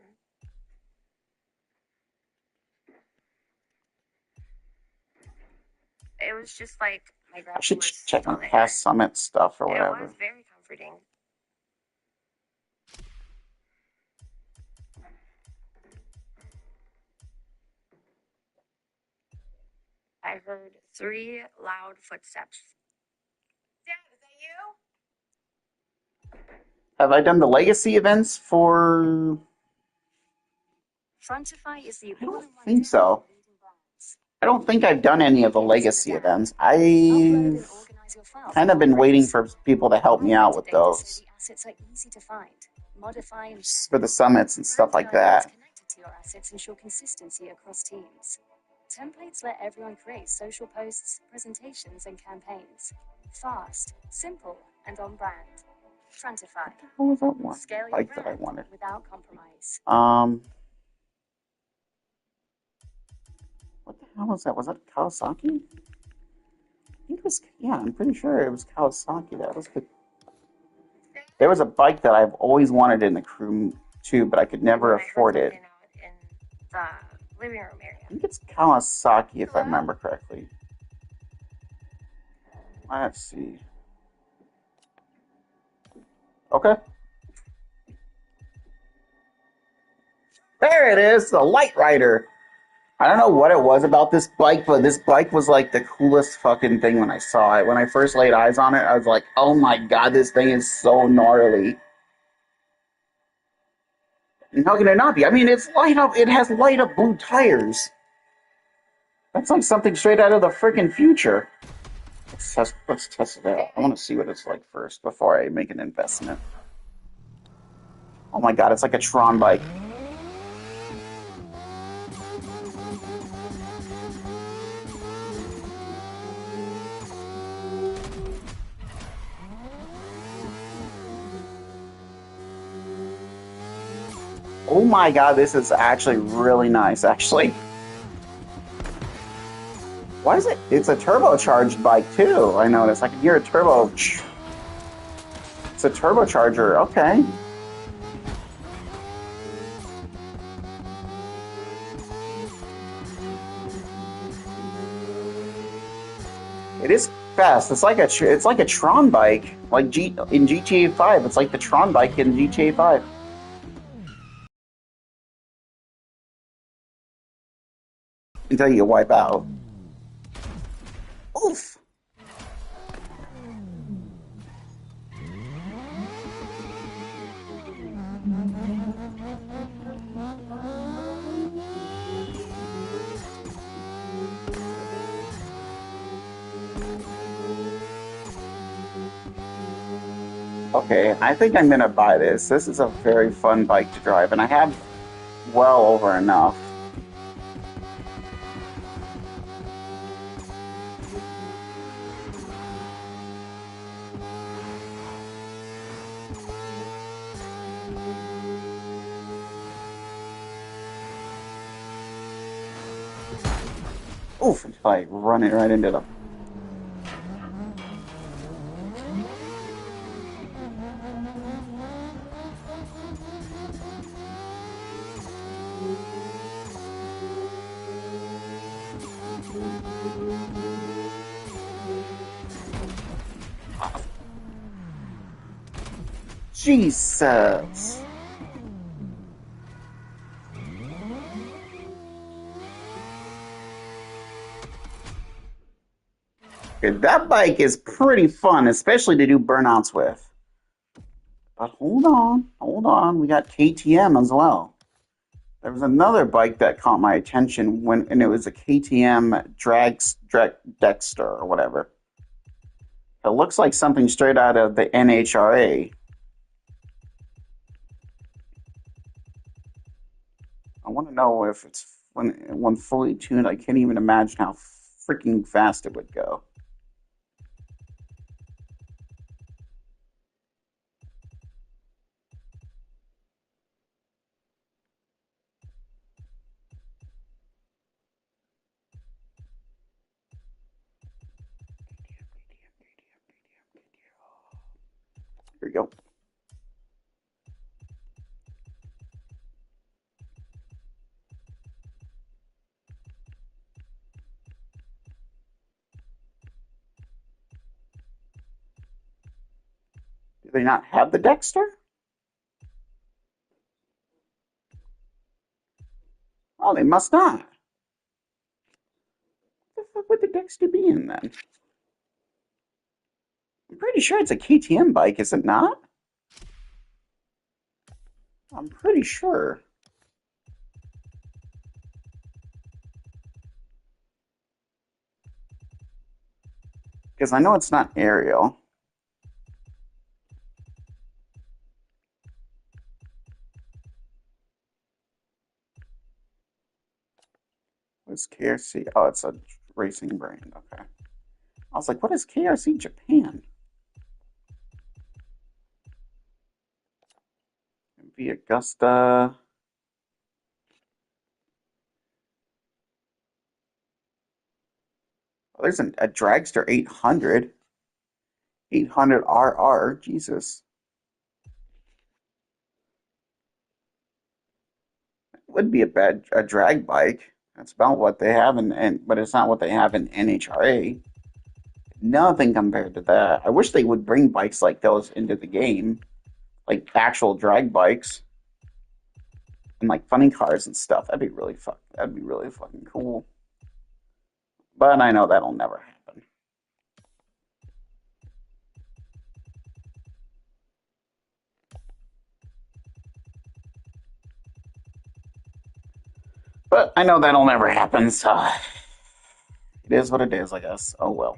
It was just like my grandpa I should was check still on there. past Summit stuff or whatever. It was very comforting. I heard 3 loud footsteps. Dad, is that you? Have I done the legacy events for? Frontify is the I don't think so. I don't think I've done any of the legacy events. I've kind of been waiting for people to help me out with those. assets are easy to find, modify, and For the summits and stuff like that. connected to your assets ensure consistency across teams. Templates let everyone create social posts, presentations, and campaigns. Fast, simple, and on brand. Frontify. What was that one Scale your bike that I brand wanted? without compromise. What the hell was that? Was that Kawasaki? I think it was, yeah, I'm pretty sure it was Kawasaki. That was the. There was a bike that I've always wanted in the Crew too, but I could never afford it. In the living room area. I think it's Kawasaki if I remember correctly. Let's see. Okay. There it is, the Light Rider. I don't know what it was about this bike, but this bike was like the coolest fucking thing when I saw it. When I first laid eyes on it, I was like, oh my god, this thing is so gnarly. And how can it not be? I mean, it's light up, it has light up blue tires. That's like something straight out of the freaking future. Let's test it out. I want to see what it's like first before I make an investment. Oh my god, it's like a Tron bike. Oh my god, this is actually really nice, actually. Why is it? It's a turbocharged bike, too, I noticed. I can hear a turbo. It's a turbocharger, okay. It is fast. It's like a Tron bike, like in GTA 5. It's like the Tron bike in GTA 5. Until you wipe out. Oof. Okay, I think I'm gonna buy this. This is a very fun bike to drive, and I have well over enough. Oof, if I run it right into the... Jesus! Okay, that bike is pretty fun, especially to do burnouts with. But hold on. We got KTM as well. There was another bike that caught my attention and it was a KTM Dexter or whatever. It looks like something straight out of the NHRA. I want to know if it's when fully tuned. I can't even imagine how freaking fast it would go. Here we go. Do they not have the Dexter? Oh, they must not. What the fuck would the Dexter be in then? I'm pretty sure it's a KTM bike, is it not? I'm pretty sure. Because I know it's not Ariel. What's KRC? Oh, it's a racing brand. Okay. I was like, what is KRC Japan? V Augusta. Oh, there's a Dragster 800. 800RR. Jesus. It would be a drag bike. That's about what they have but it's not what they have in NHRA. Nothing compared to that. I wish they would bring bikes like those into the game, like actual drag bikes and like funny cars and stuff. That'd be really fucking cool. But I know that'll never happen. But I know that'll never happen, so it is what it is, I guess. Oh well.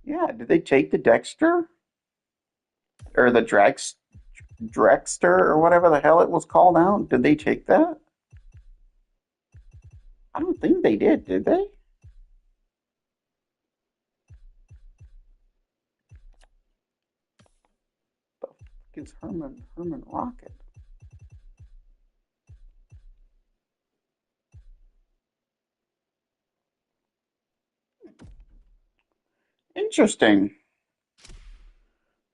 Yeah, did they take the Dexter? Or the Drexter or whatever the hell it was called out? Did they take that? I don't think they did they? The fuck is Herman Rocket? Interesting.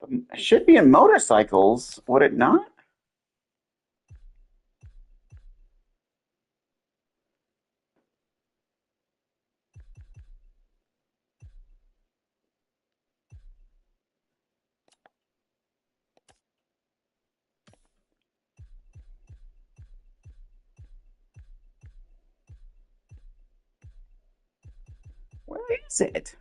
It should be in motorcycles, would it not? Where is it?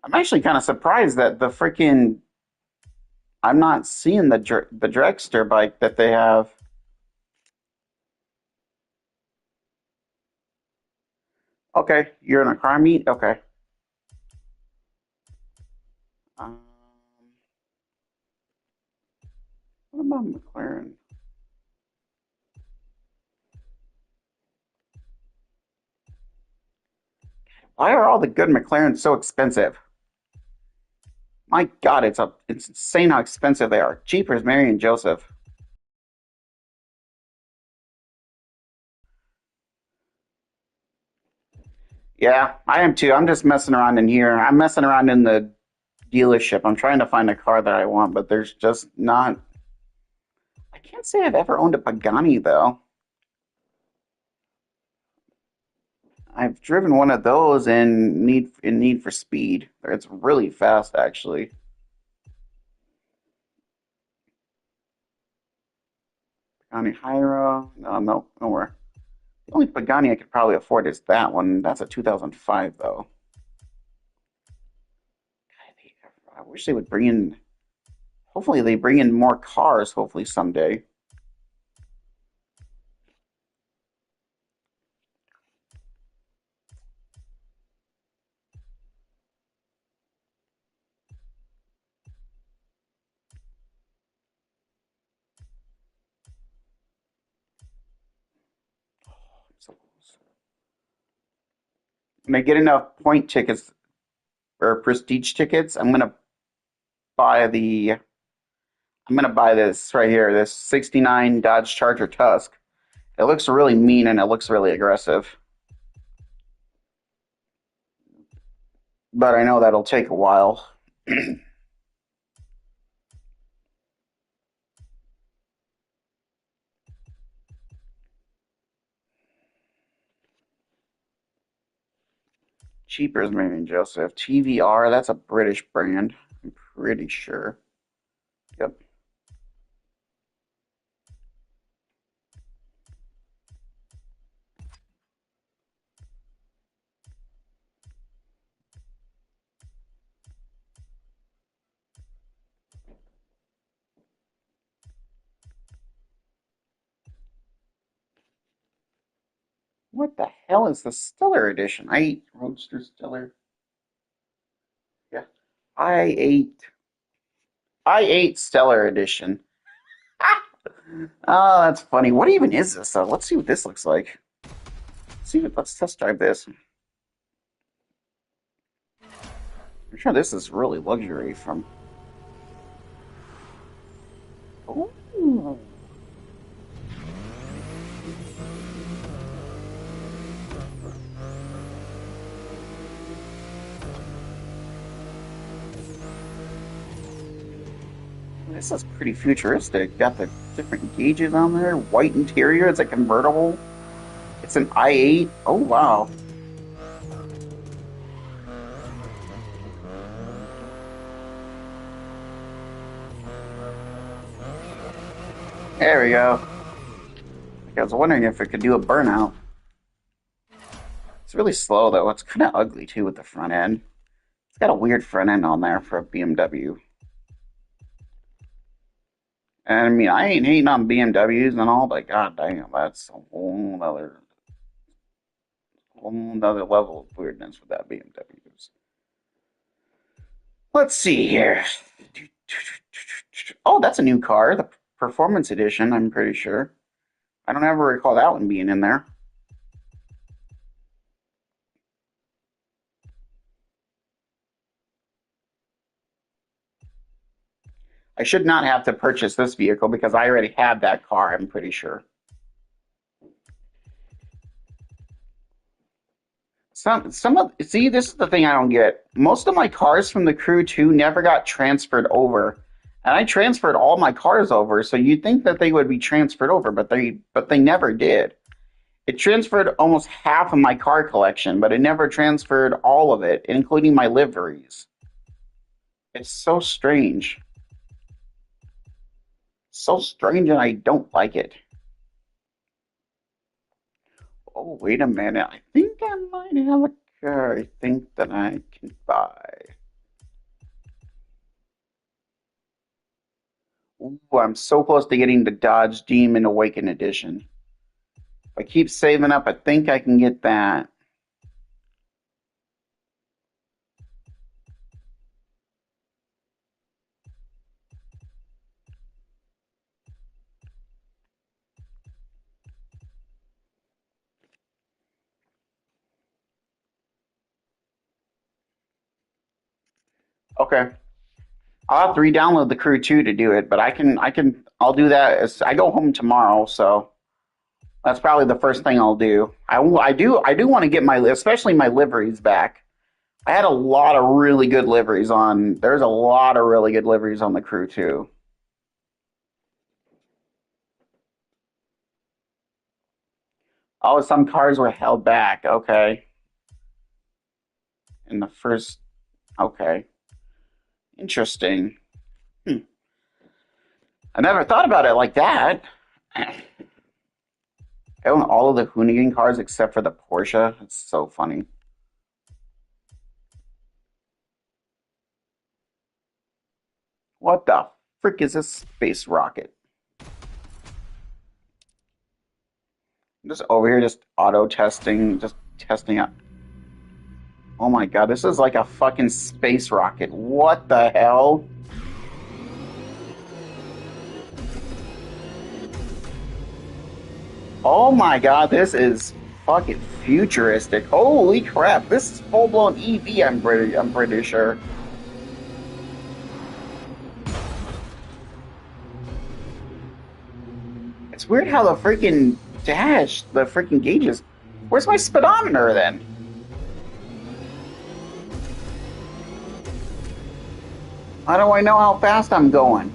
I'm actually kind of surprised that I'm not seeing the Dragster bike that they have. Okay, you're in a car meet? Okay. Um, what about McLaren? Why are all the good McLarens so expensive? My God, it's insane how expensive they are. Jeepers, Mary and Joseph. Yeah, I am too. I'm just messing around in here. I'm messing around in the dealership. I'm trying to find a car that I want, but there's just not. I can't say I've ever owned a Pagani though. I've driven one of those in Need for Speed. It's really fast, actually. Pagani Hyra. No, nowhere. The only Pagani I could probably afford is that one. That's a 2005 though. I wish they would bring in. Hopefully, they bring in more cars. Hopefully someday. When I get enough point tickets or prestige tickets, I'm gonna buy the. I'm gonna buy this right here, this 69 Dodge Charger Tusk. It looks really mean and it looks really aggressive. But I know that'll take a while. Cheapers, maybe, Joseph. TVR, that's a British brand. I'm pretty sure. Yep. What the hell is the Stellar Edition? I8 Roadster Stellar. Yeah. I8 Stellar Edition. Oh, that's funny. What even is this though? Let's see what this looks like. Let's test drive this. I'm sure this is really luxury from. Ooh. This is pretty futuristic. Got the different gauges on there. White interior. It's a convertible. It's an i8. Oh, wow. There we go. I was wondering if it could do a burnout. It's really slow, though. It's kind of ugly, too, with the front end. It's got a weird front end on there for a BMW. And I mean, I ain't hating on BMWs and all, but god damn, that's a whole nother level of weirdness with that BMWs. Let's see here. Oh, that's a new car, the Performance Edition, I'm pretty sure. I don't ever recall that one being in there. I should not have to purchase this vehicle because I already have that car, I'm pretty sure. See, this is the thing I don't get. Most of my cars from the Crew 2 never got transferred over. And I transferred all my cars over, so you'd think that they would be transferred over, but they never did. It transferred almost half of my car collection, but it never transferred all of it, including my liveries. It's so strange. So strange, and I don't like it. Oh, wait a minute. I think I might have a car I think that I can buy. Ooh, I'm so close to getting the Dodge Demon Awaken Edition. If I keep saving up, I think I can get that. Okay. I'll have to re-download the Crew 2 to do it, but I'll do that as I go home tomorrow, so that's probably the first thing I'll do. I do want to get especially my liveries back. I had a lot of really good liveries on. There's a lot of really good liveries on the Crew 2. Oh, some cars were held back. Okay. In the first. Okay. Interesting. I never thought about it like that. I own all of the Hoonigan cars except for the Porsche. It's so funny. What the frick is this space rocket? I'm just over here just auto testing, just testing out. Oh my god, this is like a fucking space rocket. What the hell? Oh my god, this is fucking futuristic. Holy crap, this is full-blown EV, I'm pretty sure. It's weird how the freaking the freaking gauges. Where's my speedometer then? How do I know how fast I'm going?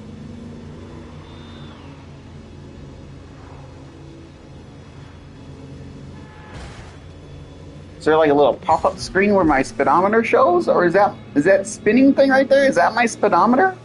Is there like a little pop-up screen where my speedometer shows? Or is that spinning thing right there? Is that my speedometer?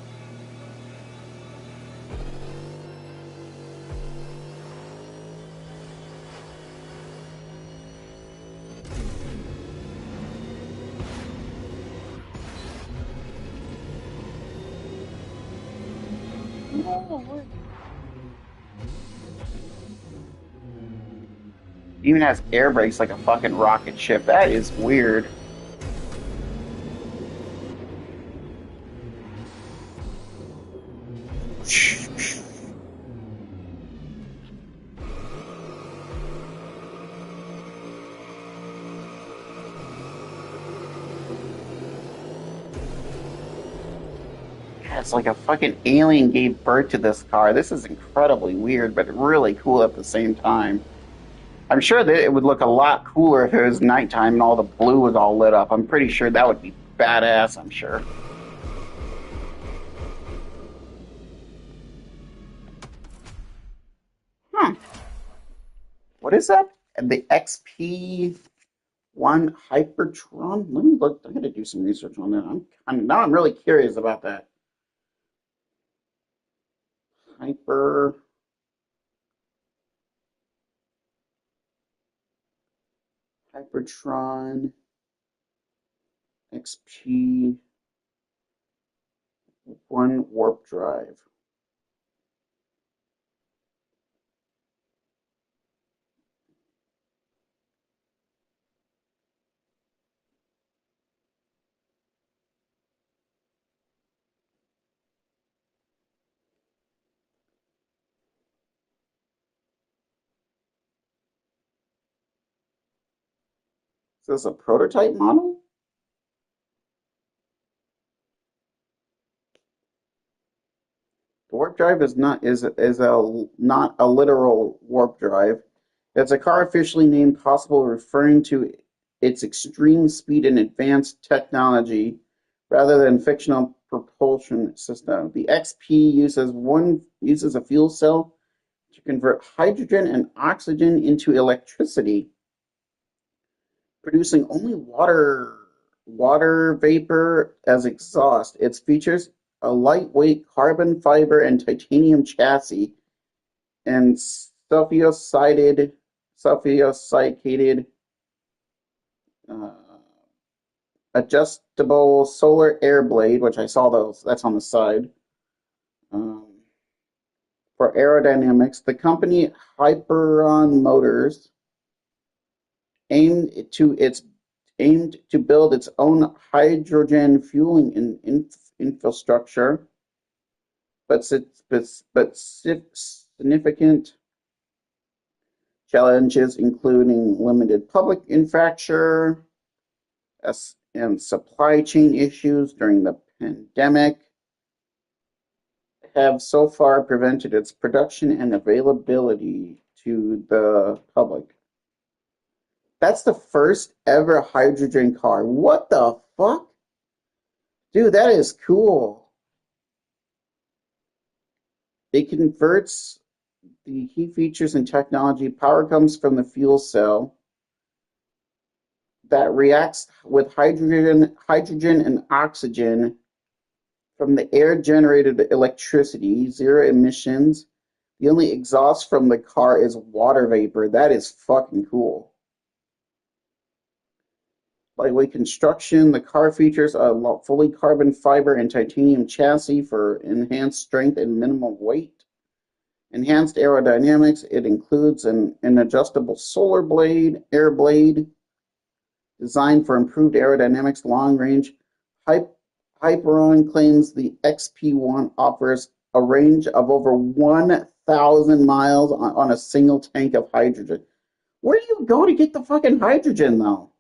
Even has air brakes like a fucking rocket ship. That is weird. It's like a fucking alien gave birth to this car. This is incredibly weird, but really cool at the same time. I'm sure that it would look a lot cooler if it was nighttime and all the blue was all lit up. I'm pretty sure that would be badass, I'm sure. What is that? The XP1 Hypertron? Let me look. I'm gonna do some research on that. I'm really curious about that. Hypertron XP1 warp drive. Is this a prototype model? The warp drive is not a literal warp drive. It's a car officially named Possible, referring to its extreme speed and advanced technology, rather than fictional propulsion system. The XP uses a fuel cell to convert hydrogen and oxygen into electricity, producing only water vapor as exhaust. It features a lightweight carbon fiber and titanium chassis and sulfosicated adjustable solar air blade, which I saw those. That's on the side. For aerodynamics, the company Hyperon Motors aimed to build its own hydrogen fueling infrastructure, but significant challenges, including limited public infrastructure and supply chain issues during the pandemic, have so far prevented its production and availability to the public. That's the first ever hydrogen car. What the fuck? Dude, that is cool. It converts the key features and technology. Power comes from the fuel cell that reacts with hydrogen and oxygen from the air-generated electricity, zero emissions. The only exhaust from the car is water vapor. That is fucking cool. Lightweight construction. The car features a fully carbon fiber and titanium chassis for enhanced strength and minimal weight. Enhanced aerodynamics. It includes an adjustable solar air blade, designed for improved aerodynamics, long range. Hyperon claims the XP1 offers a range of over 1,000 miles on a single tank of hydrogen. Where do you go to get the fucking hydrogen, though?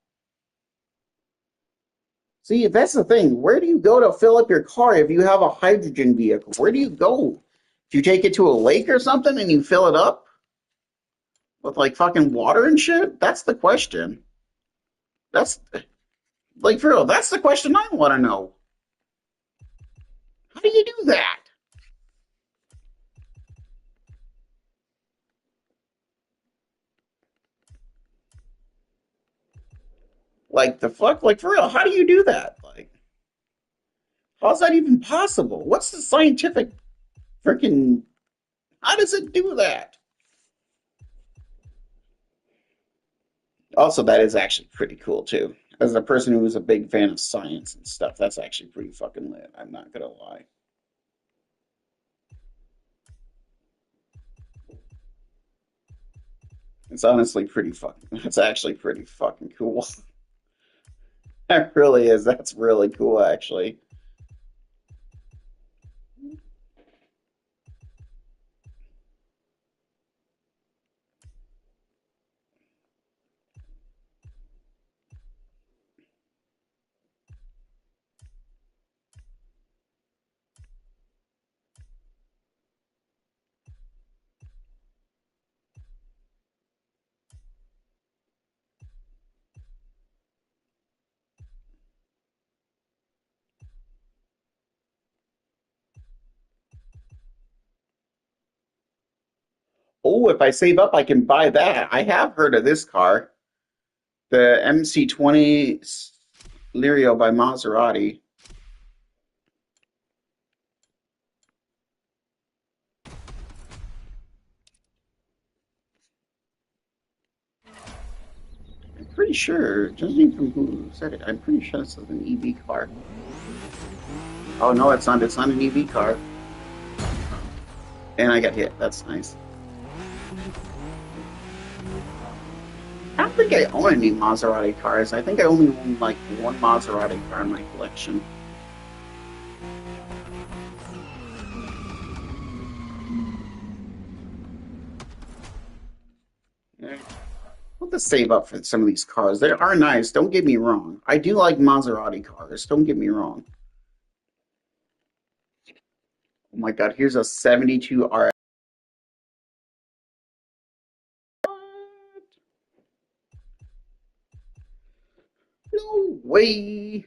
See, that's the thing. Where do you go to fill up your car if you have a hydrogen vehicle? Where do you go? Do you take it to a lake or something and you fill it up? With like fucking water and shit? That's the question. That's like for real, that's the question I want to know. How do you do that? Like the fuck? Like for real, how do you do that? Like, how's that even possible? What's the scientific freaking how does it do that? Also, that is actually pretty cool too. As a person who is a big fan of science and stuff, that's actually pretty fucking lit. I'm not gonna lie. It's honestly pretty fucking. That's actually pretty fucking cool. That really is. That's really cool, actually. Oh, if I save up, I can buy that. I have heard of this car, the MC20 Lirio by Maserati. I'm pretty sure, judging from who said it, I'm pretty sure this is an EV car. Oh no, it's not. It's not an EV car. And I got hit. That's nice. I don't think I own any Maserati cars. I think I only own like one Maserati car in my collection. Yeah. I'll just save up for some of these cars. They are nice, don't get me wrong. I do like Maserati cars, don't get me wrong. Oh my god, here's a 72 RS. No way.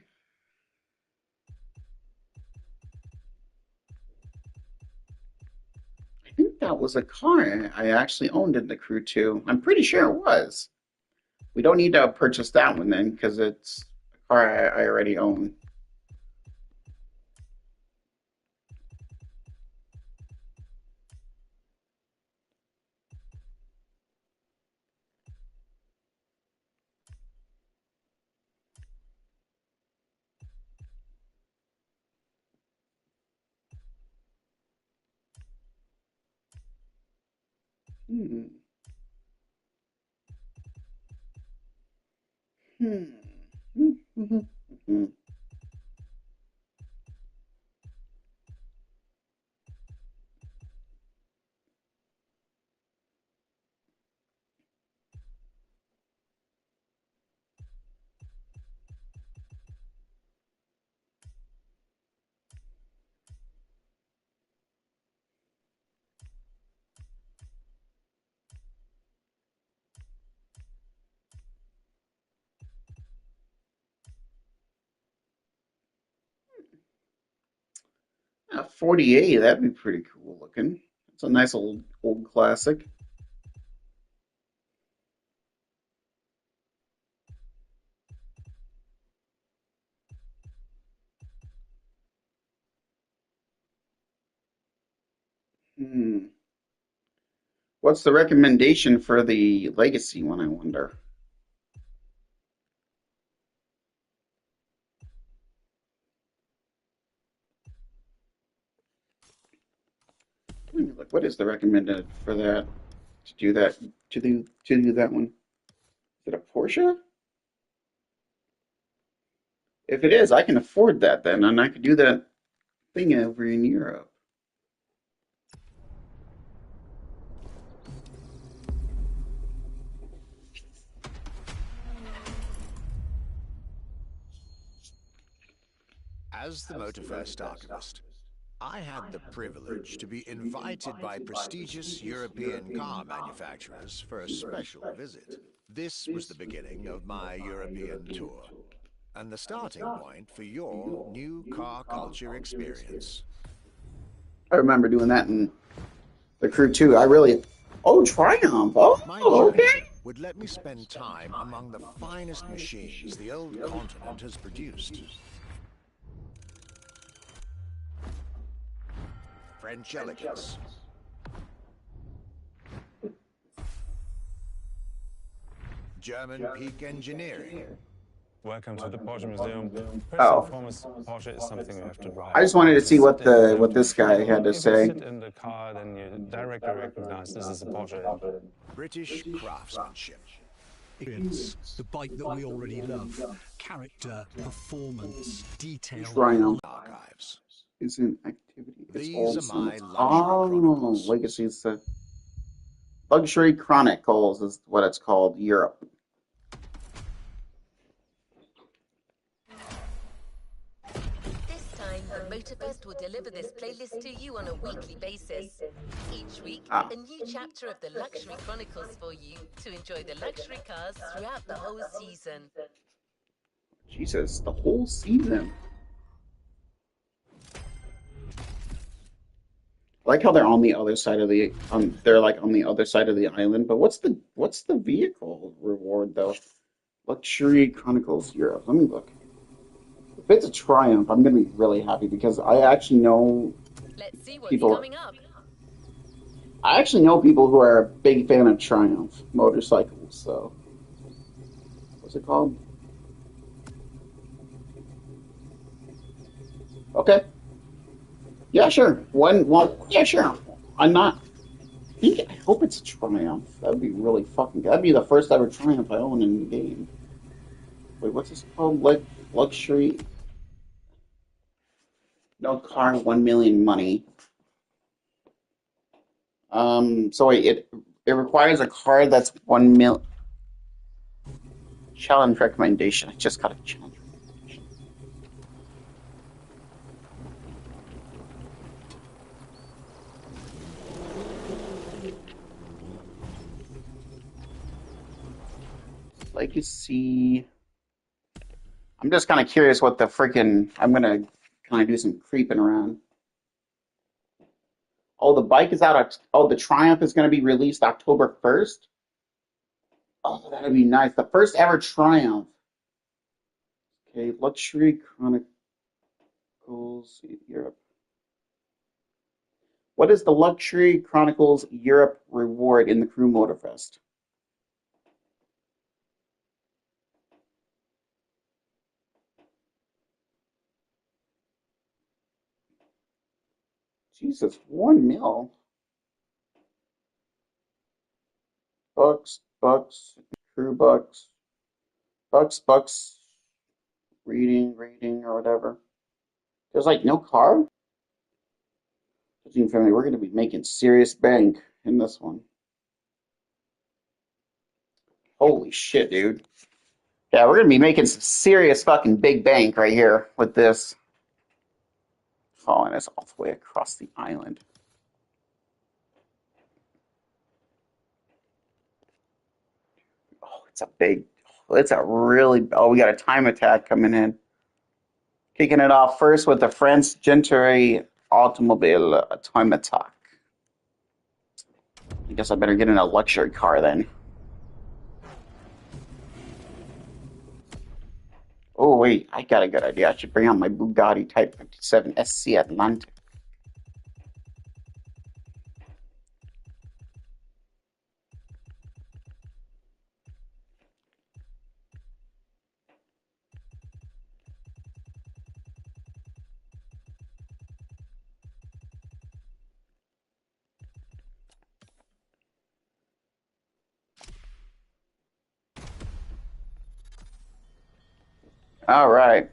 I think that was a car I actually owned in the Crew 2. I'm pretty sure it was. We don't need to purchase that one then, because it's a car I already own. Hmm. Hmm. 48, that'd be pretty cool looking. It's a nice old classic. Hmm. What's the recommendation for the Legacy one, I wonder? Like, what is the recommended for that? To do that, to do that one? Is it a Porsche? If it is, I can afford that then, and I could do that thing over in Europe. As the Motorfest archivist, I had the privilege to be invited by prestigious European car manufacturers for a special visit. This was the beginning of my European tour, and the starting point for your new car culture experience. I remember doing that in the Crew too. I really... Oh, Triumph! My Oh, journey okay! would let me spend time among the finest machines the old continent has produced. French elegance, German peak engineering. Welcome to the Porsche Museum. First Oh. and foremost, Porsche is something you have to drive. I just wanted to see what this guy had to If you say. sit in the car, then you directly recognize this is a Porsche. British craftsmanship. Experience, the bike that we already love. Character, performance, detail. Triumph. Archives. Is in activity. It's These old are my songs. luxury chronicles. Legacies. Luxury Chronicles is what it's called. Europe. This time, the Motorfest will deliver this playlist to you on a weekly basis. Each week, a new chapter of the Luxury Chronicles for you to enjoy the luxury cars throughout the whole season. Jesus, the whole season. I like how they're on the other side of the they're like on the other side of the island. But what's the vehicle reward though? Luxury Chronicles Europe. Let me look. If it's a Triumph, I'm gonna be really happy because I actually know Let's see what's people. coming up. I actually know people who are a big fan of Triumph motorcycles. So, what's it called? Okay. Yeah, sure. Yeah, sure. I'm not. I hope it's a Triumph. That would be really fucking good. That'd be the first ever Triumph I own in the game. Wait, what's this called? Like luxury? No car, 1 million money. So wait, it requires a car that's 1 mil. Challenge recommendation. I just got a challenge. Legacy. I'm just kind of curious what the freaking. I'm gonna kind of do some creeping around. Oh, the bike is out. Oh, the Triumph is going to be released October 1st. Oh, that'd be nice. The first ever Triumph. Okay, Luxury Chronicles Europe. What is the Luxury Chronicles Europe reward in the Crew Motorfest? Jesus, 1 mil. Bucks, crew bucks, reading, or whatever. There's like no car? Family, we're going to be making serious bank in this one. Holy shit, dude. Yeah, we're going to be making some serious fucking big bank right here with this. Following us all the way across the island. Oh, it's a really, we got a time attack coming in. Kicking it off first with the French Gentry Automobile time attack. I guess I better get in a luxury car then. Oh, wait, I got a good idea. I should bring out my Bugatti Type 57 SC Atlantic. All right.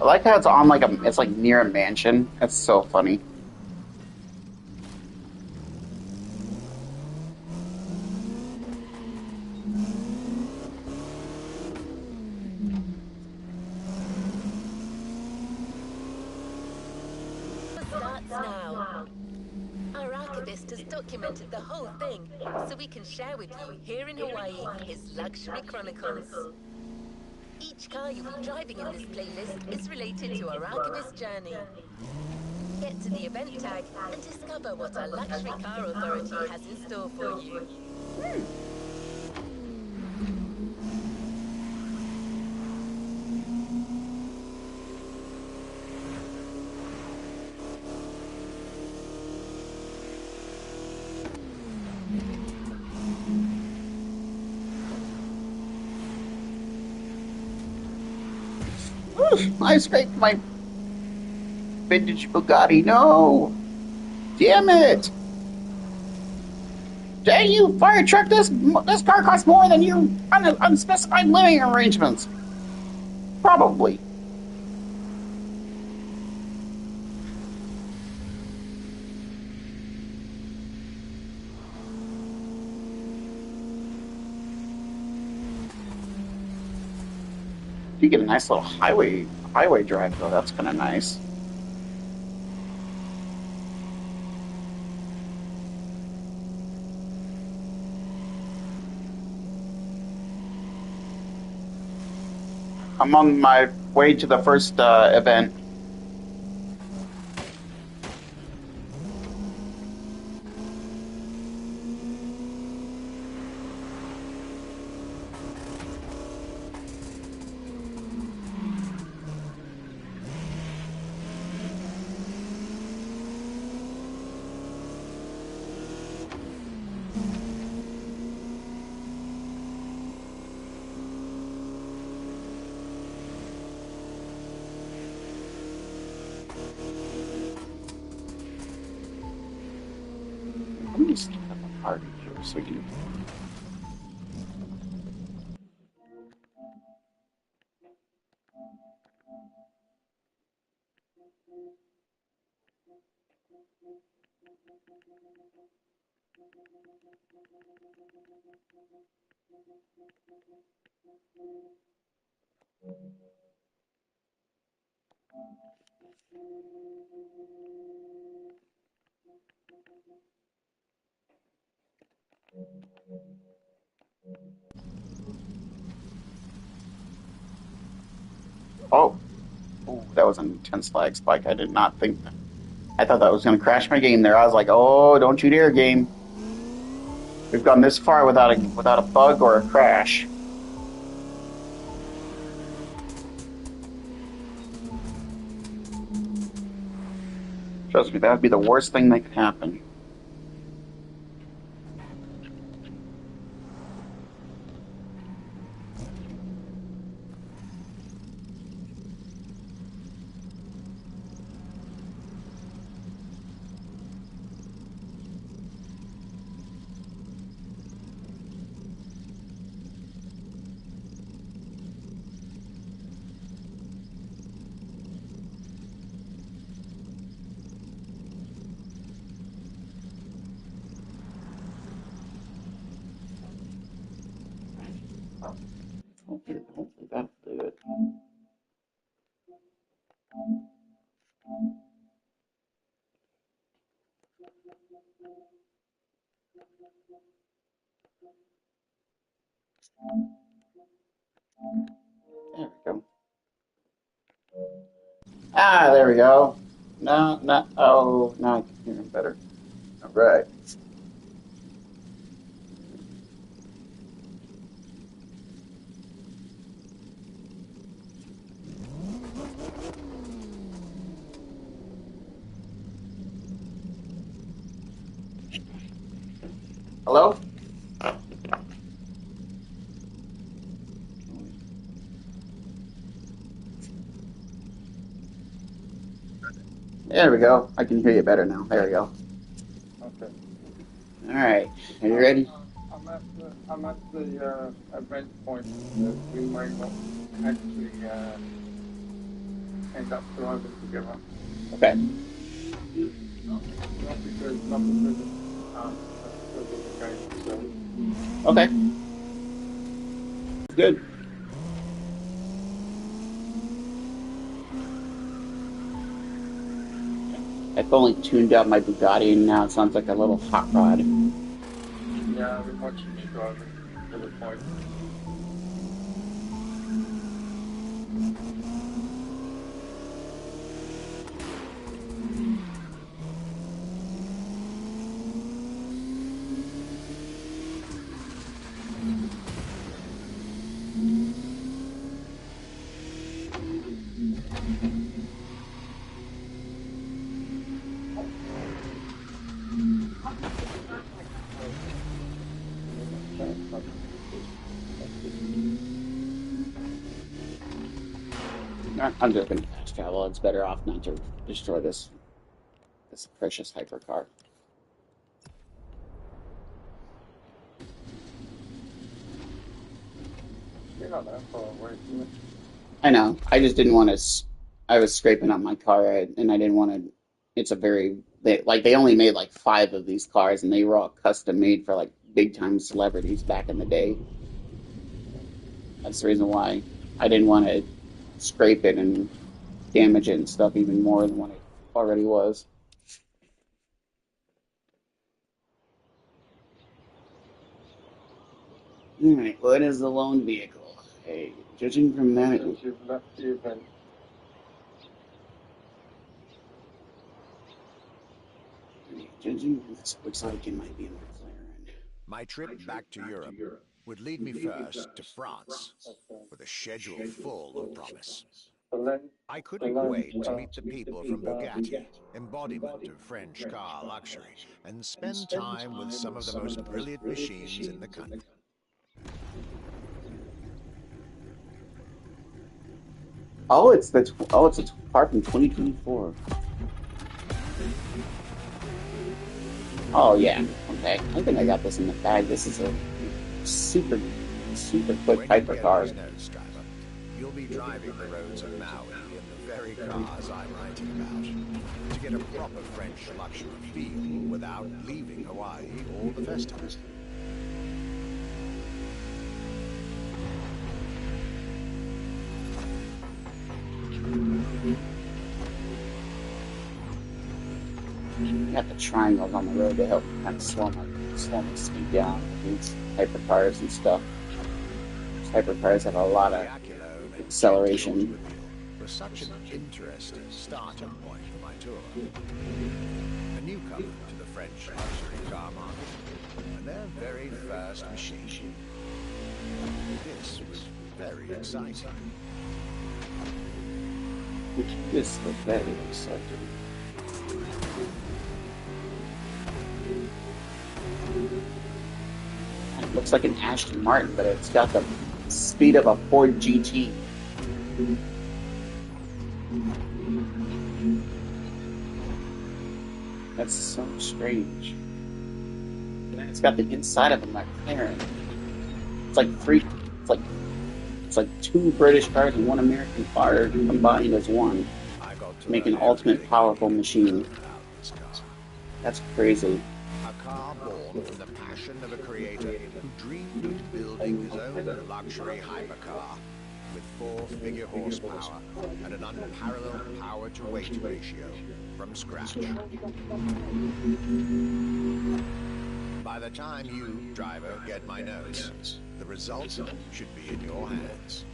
I like how it's on like it's like near a mansion. That's so funny. Starts now. Our archivist has documented the whole thing, so we can share with you here in Hawaii his luxury chronicles. Each car you'll be driving in this playlist is related to our archivist journey. Get to the event tag and discover what our luxury car authority has in store for you. I scraped my vintage Bugatti. No! Damn it! Dang you, fire truck! This car costs more than your unspecified living arrangements. Probably. You get a nice little highway drive though. That's kind of nice. I'm on my way to the first event. Let me just have a party here so you. Oh, ooh, that was an intense lag spike. I did not think that. I thought that was going to crash my game there. I was like, oh, don't you dare, game. We've gone this far without a bug or a crash. Trust me, that would be the worst thing that could happen. Hopefully that'll do it. There we go. Ah, there we go. No, not. Oh, now I can hear him better. All right. Hello? There we go. I can hear you better now. There we go. Okay. All right. Are you ready? I'm at the event point. We might not actually and that's the one to give up. Okay. Not because of the guy himself. Okay. Good. I've only tuned out my Bugatti, and now it sounds like a little hot rod. Yeah, we're watching you driving to the point. I'm just gonna fast travel. It's better off not to destroy this precious hypercar. You're not that far away from it. I know. I just didn't want to. I was scraping up my car, and I didn't want to. It's a very they only made like 5 of these cars, and they were all custom made for like big time celebrities back in the day. That's the reason why I didn't want to scrape it and damage it and stuff even more than what it already was. All right, what is the loan vehicle? Hey, judging from that, Since you've left the event, this looks like it might be a McLaren. My trip back to Europe would lead me first to France, with a schedule full of promise. I couldn't wait to meet the people from Bugatti, embodiment of French car luxury, and spend time with some of the most brilliant machines in the country. Oh, it's a car from 2024. Oh yeah, okay. I think I got this in the bag. This is a super quick hypercar. You'll be driving the roads of Maui in the very cars I'm writing about, to get a proper French luxury feel without leaving Hawaii or the festivals. Got the triangles on the road to help kind of slow my speed down with these hypercars and stuff. These hypercars have a lot of acceleration. Was such an interesting starting point for my tour. A newcomer to the French luxury car market, and their very first machine. This was very exciting. This was very exciting. It looks like an Aston Martin, but it's got the speed of a Ford GT. That's so strange. And it's got the inside of a McLaren. It's like 2 British cars and 1 American car combined as one, to make an ultimate powerful machine. That's crazy. A car born from the passion of a creator who dreamed of building his own luxury hypercar with 4-figure horsepower and an unparalleled power-to-weight ratio from scratch. By the time you, driver, get my notes, the result should be in your hands.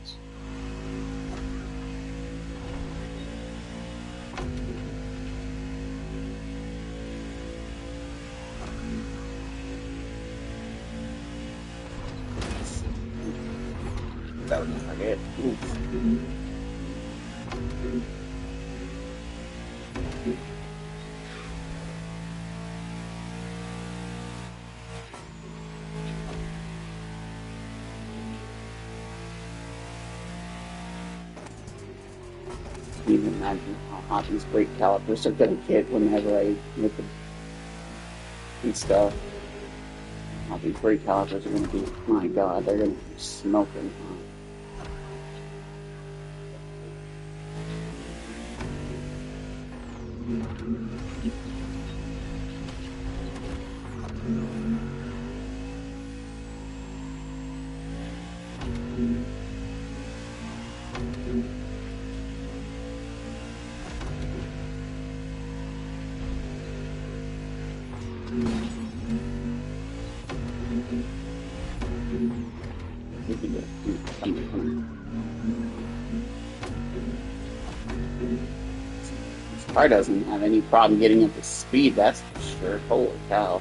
That was not it. Can you imagine how hot these brake calipers are going to get whenever I hit them and stuff? How these brake calipers are going to be, my god, they're going to be smoking hot. This car doesn't have any problem getting up to speed, that's for sure. Holy cow.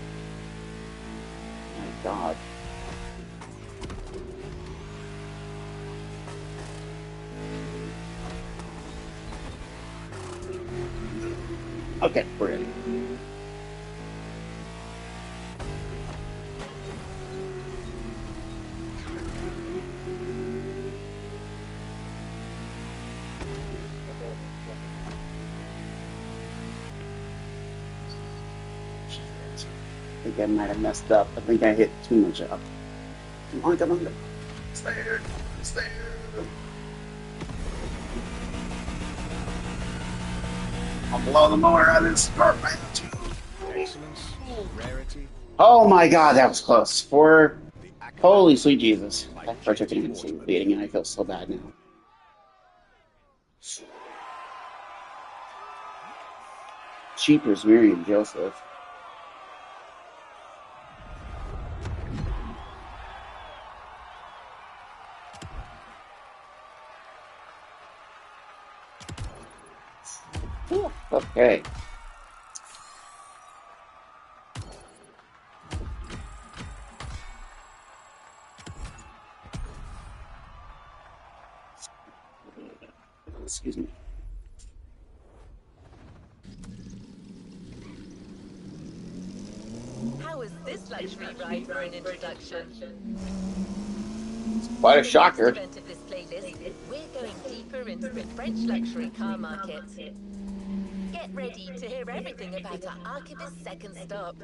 My God. Okay, we're in. I think I might have messed up. I think I hit too much up. Come on, come on, come on. It's there. It's there. I'll blow the motor out of this car right now, too. Excellence, rarity. Oh my God, that was close. Holy sweet Jesus. I partook in an beating and I feel so bad now. Cheapers, Mary and Joseph. Okay. Excuse me. How was this luxury ride for an introduction? Quite a shocker. In the next event of this playlist, we're going deeper into the French luxury car market. Get ready to hear everything about our archivist's second stop.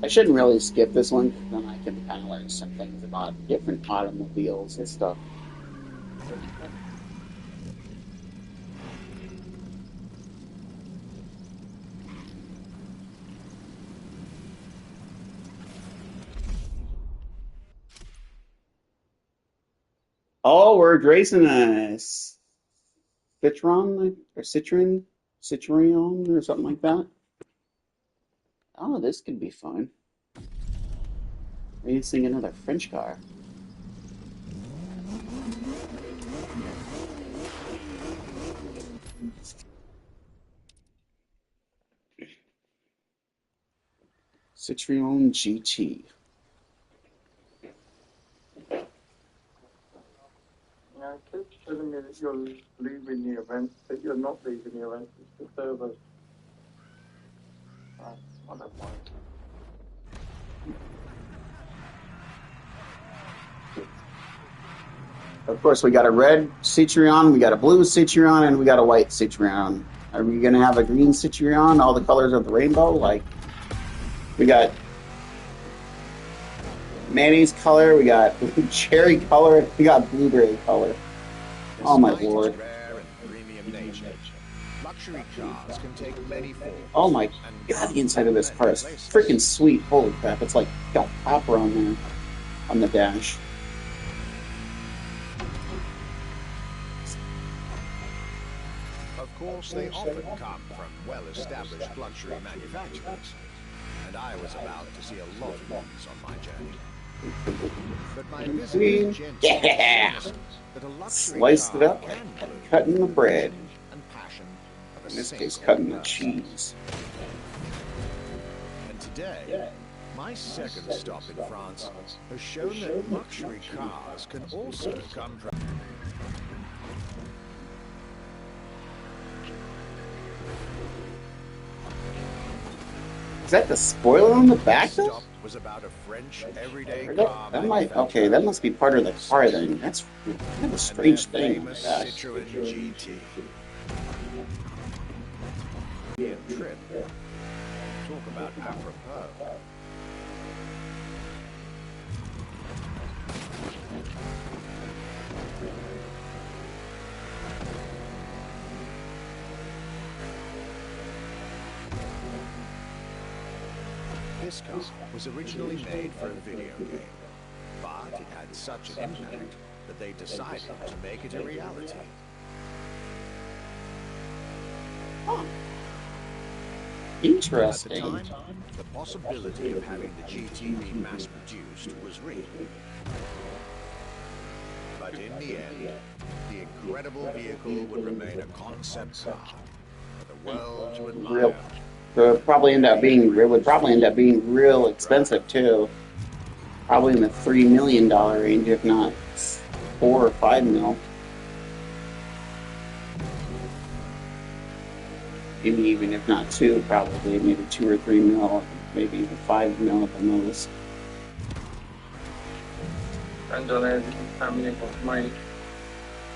I shouldn't really skip this one, because then I can kind of learn some things about different automobiles and stuff. Oh, we're racing a Citroen or Citroen or something like that. Oh, this could be fun. Racing another French car. Citroen GT. Yeah, it keeps telling me that you're leaving the event, but you're not leaving the event. It's the servers. I don't mind. Of course, we got a red Citroen, we got a blue Citroen, and we got a white Citroen. Are we going to have a green Citroen, all the colors of the rainbow? Like, we got mayonnaise color, we got cherry color, we got blueberry color. Oh my lord. Luxury cars can take many forms. Oh my god, the inside of this car is freaking sweet. Holy crap, it's like got copper on there, on the dash. Of course, they often come from well-established luxury manufacturers, and I was about to see a lot of these on my journey. But my visit is gentle, yeah! that a luxury Sliced it car up, can cutting the bread. and passion of a In this case, single cutting the person. cheese. And today, my second stop in France has shown that luxury cars can also come from... Is that the spoiler on the back though? Stop was about a French everyday Or car that might, okay, that must be part of the car then. That's kind of a strange thing. famous Gosh. Citroen GT. Trip. Talk about apropos. This car was originally made for a video game, but it had such an impact that they decided to make it a reality. Huh. Interesting. At the time, the possibility of having the GT be mass-produced was real. But in the end, the incredible vehicle would remain a concept car for the world to admire. So it would probably end up being real expensive too. Probably in the $3 million range, if not 4 or 5 mil. Maybe even if not 2, probably maybe 2 or 3 mil, maybe even 5 mil at the most. Depends on how many of us made.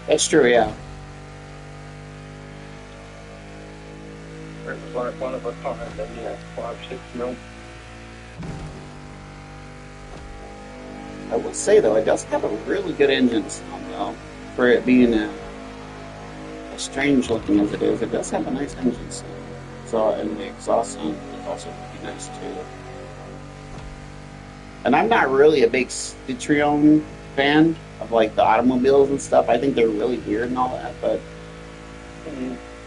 That's true, yeah. It was like one of a kind, then yeah, 5, 6 mil. I will say though, it does have a really good engine sound though. For it being as strange looking as it is, it does have a nice engine sound. So, and the exhaust sound is also pretty nice too. And I'm not really a big Citroen fan of like the automobiles and stuff. I think they're really weird and all that, but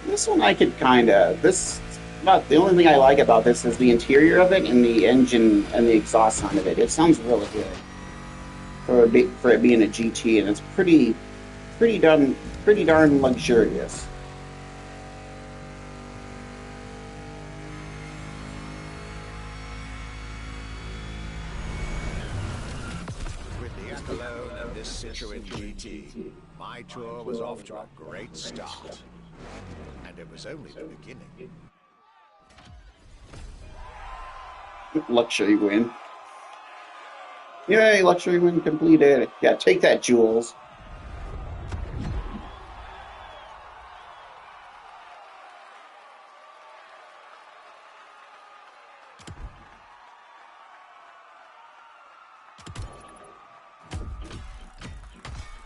this one I could about the only thing I like about this is the interior of it and the engine and the exhaust sound of it. It sounds really good for it being a GT, and it's pretty darn luxurious. With the accolade of this Citroen GT, my tour was off to a great start. And it was only the beginning. Luxury win. Yay, luxury win completed. Yeah, take that, Jules.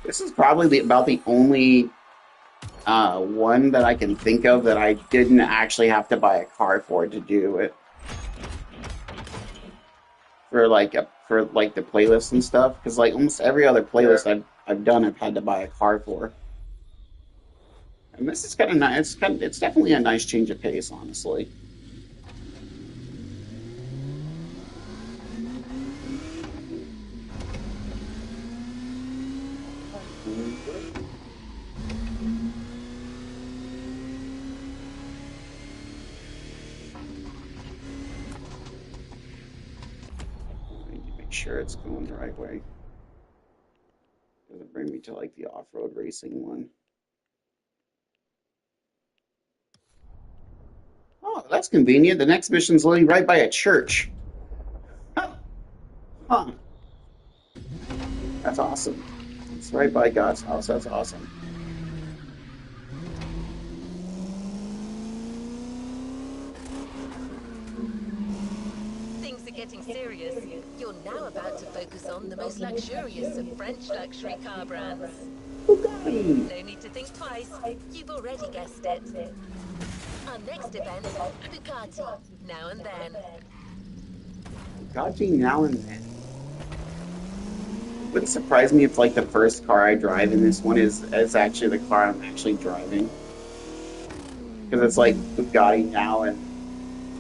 This is probably about the only one that I can think of that I didn't actually have to buy a car for to do it. For like the playlist and stuff, because like almost every other playlist I've done, I've had to buy a car for. And this is kind of nice. It's definitely a nice change of pace, honestly. Sure it's going the right way. Doesn't bring me to like the off-road racing one. Oh, that's convenient. The next mission's literally right by a church. Huh. That's awesome. It's right by God's house. That's awesome. Things are getting serious. You're now about to focus on the most luxurious of French luxury car brands. Bugatti. No need to think twice. You've already guessed it. Our next event, Bugatti, Now and Then. Bugatti Now and Then. It wouldn't surprise me if like the first car I drive in this one is actually the car I'm actually driving. Because it's like Bugatti Now and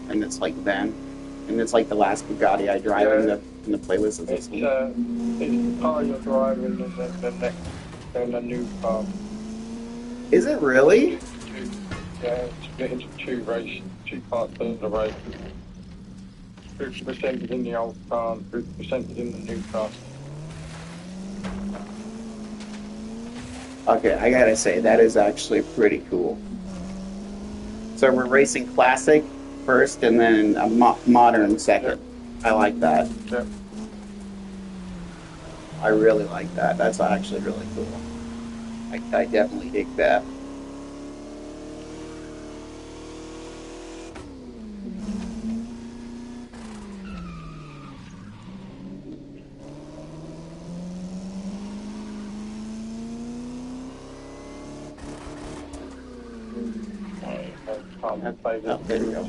it's like Then. And it's like the last Bugatti I drive in the playlist of this one. It's the car you're driving and then the new car. Is it really? Yeah, it's split into two parts of the race. 50% is in the old car and 50% is in the new car. Okay, I gotta say, that is actually pretty cool. So we're racing classic first and then a modern second. I like that. Yeah. I really like that. That's actually really cool. I definitely dig that. Oh, there we go.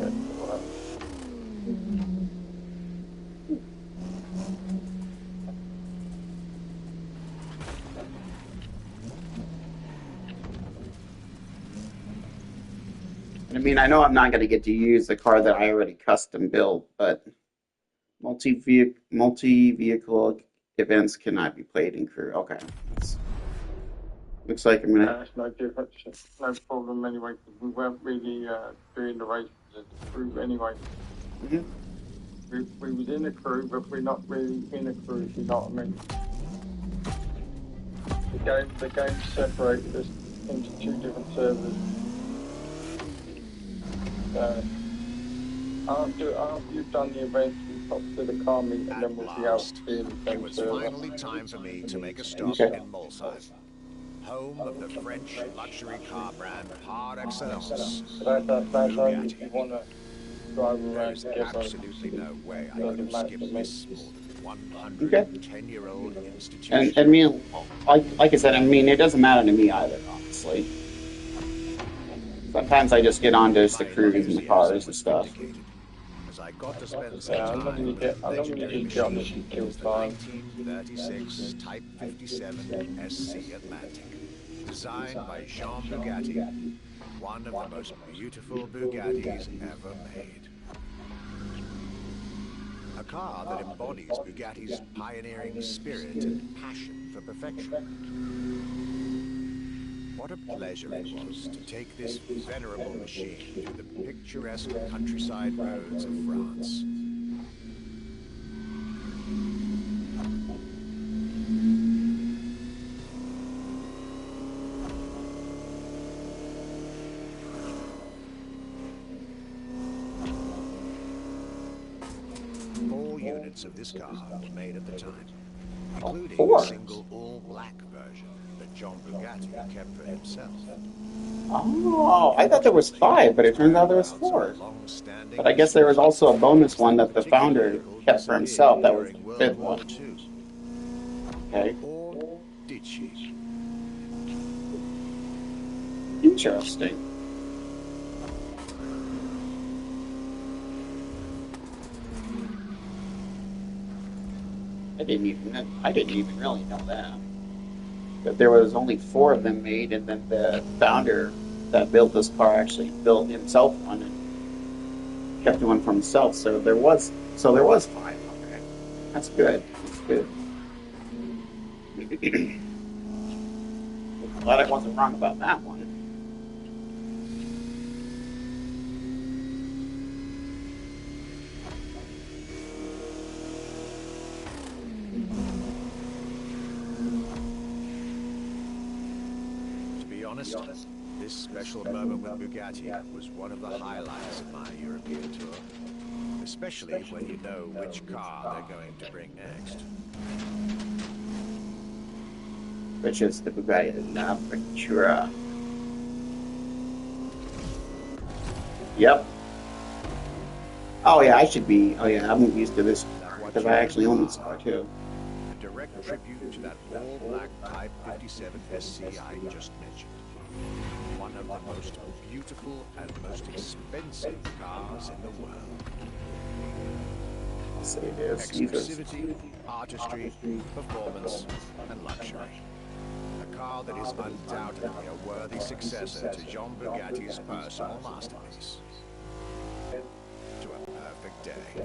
mean, I know I'm not going to get to use the car that I already custom built, but multi-vehicle events cannot be played in crew. Okay. Looks like I'm going to... It's no difference, no problem anyway, because we weren't really doing the races as a crew anyway. Mm-hmm. We was in a crew, but we're not really in a crew, if you know what I mean. The game separated us into two different servers. After you've done the events, we pop to the car meet, and then we'll be out to the It same was server. finally time for me to make a stop in Molsheim, home of the French luxury car brand par excellence, That's only if Bugatti. you want to drive There around is together. absolutely no way I could have skipped this more than 110-year-old institution. And I mean, like I said, I mean, it doesn't matter to me either, honestly. Sometimes I just get on just the crews and the cars and stuff. As I got to spend some Yeah, I time normally with get, a legendary just get on this machine, kill the time. 1936 Type 57 SC Atlantic, designed by Jean Bugatti, one of the most beautiful Bugattis ever made. A car that embodies Bugatti's pioneering spirit and passion for perfection. What a pleasure it was to take this venerable machine through the picturesque countryside roads of France. Four units of this car were made at the time, including a single all-black version that John Bugatti kept for himself. Oh, I thought there was 5, but it turns out there was 4. But I guess there was also a bonus one that the founder kept for himself. That was the 5th one. Okay. Or did she? Interesting. I didn't even really know that there was only 4 of them made, and then the founder that built this car actually built himself one and kept one for himself. So there was 5. Okay, that's good. That's good. Glad I wasn't wrong about that one. Honest, this special moment with Bugatti was one of the highlights of my European tour, especially when you know which car they're going to bring next. Which is the Bugatti Ventura. Yep. Oh yeah, I should be. Oh yeah, I'm used to this because I actually own this car too. A direct tribute to that all-black Type 57 SC I just mentioned. One of the most beautiful and most expensive cars in the world. I'll say it is. Exclusivity, artistry, performance, and luxury. A car that is undoubtedly a worthy successor to Jean Bugatti's personal masterpiece. To a perfect day.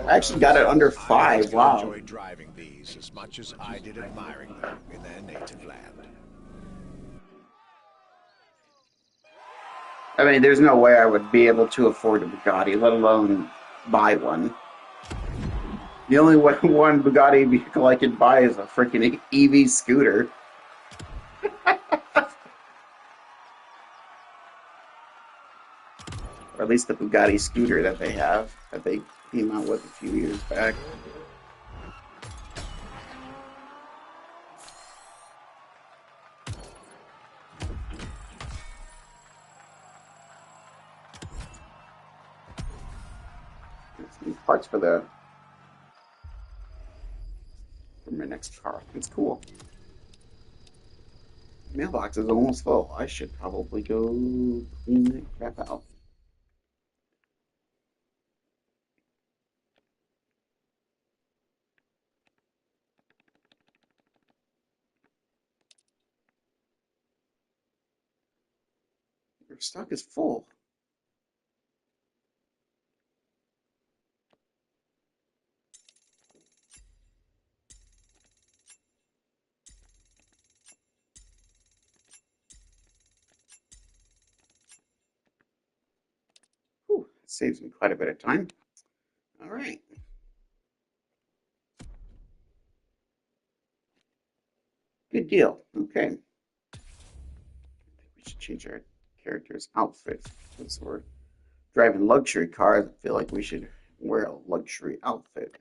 I actually got it under 5. Wow. I enjoyed driving these as much as I did admiring them in their native land. I mean, there's no way I would be able to afford a Bugatti, let alone buy one. The only one Bugatti vehicle I could buy is a freaking EV scooter. Or at least the Bugatti scooter that they have, that they came out with a few years back. Some parts for my next car. It's cool. Mailbox is almost full. I should probably go clean that crap out. Your stock is full. Whew, that saves me quite a bit of time. All right. Good deal. Okay. I think we should change our character's outfit because we're driving luxury cars. I feel like we should wear a luxury outfit.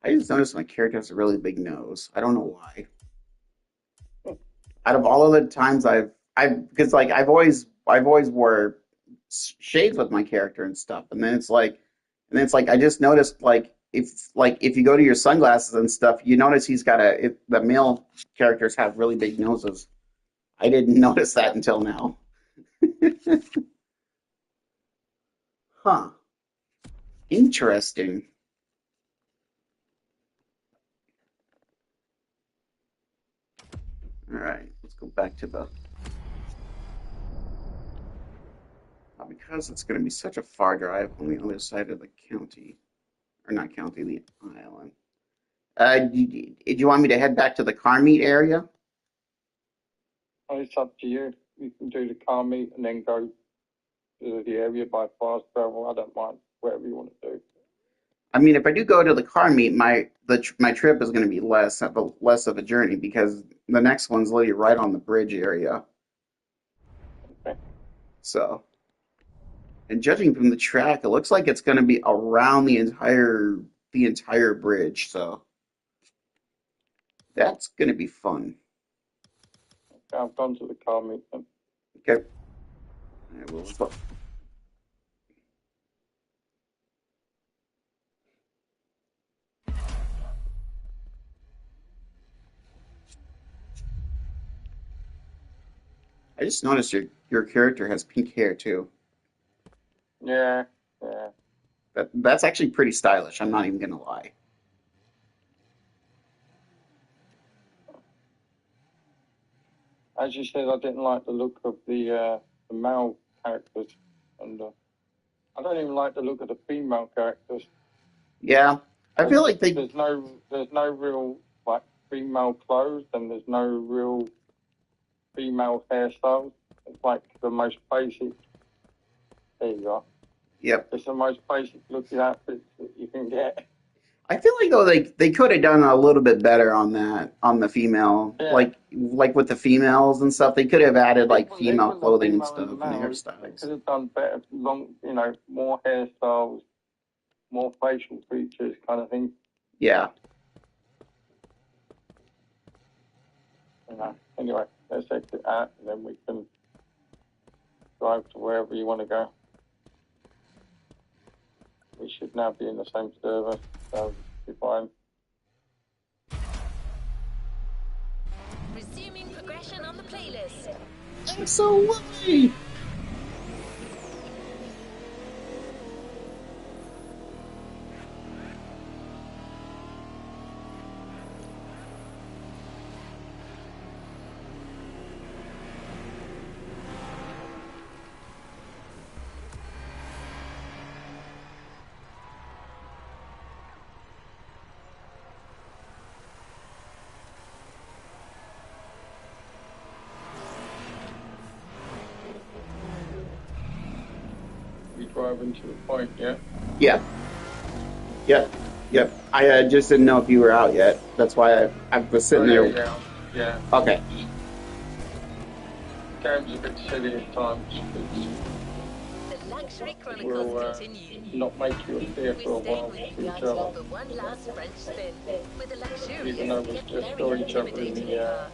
I just noticed my character has a really big nose. I don't know why. Out of all of the times because like I've always wore shades with my character and stuff, and then it's like I just noticed if you go to your sunglasses and stuff, you notice the male characters have really big noses. I didn't notice that until now. Huh. Interesting. All right, let's go back to the. Because it's going to be such a far drive on the other side of the county, or not county, the island. Do you want me to head back to the car meet area? Oh, it's up to you. You can do the car meet and then go to the area by fast travel. I don't mind, whatever you want to do. I mean, if I do go to the car meet, my trip is going to be less of a journey because the next one's literally right on the bridge area. Okay. So, and judging from the track, it looks like it's going to be around the entire bridge. So that's going to be fun. Okay, I've gone to the car meet then. Okay. I will as well. I just noticed your character has pink hair too. Yeah. That's actually pretty stylish. I'm not even gonna lie. As you said, I didn't like the look of the male characters, and I don't even like the look of the female characters. Yeah, I feel like there's no real like female clothes, and there's no real female hairstyles. It's like the most basic. There you go. Yep. It's the most basic looking outfits that you can get. I feel like though they could have done a little bit better on the female, Yeah. like with the females and stuff. They could have added like female Even the clothing and female stuff and the males, hairstyles. they could have done better, more hairstyles, more facial features, kind of thing. Yeah. Anyway, let's exit out, and then we can drive to wherever you want to go. We should now be in the same server, so be fine. Resuming progression on the playlist. Absolutely. driving to the point, yeah? Yeah. Yep. I just didn't know if you were out yet. That's why I was sitting there. Yeah. Okay. Game's a bit silly at times. The Luxury Chronicles We'll continue. not make you appear We for a stayed while with to each Bugatti other. for one last French spin with a Even though luxurious we yet just very saw each other intimidating car.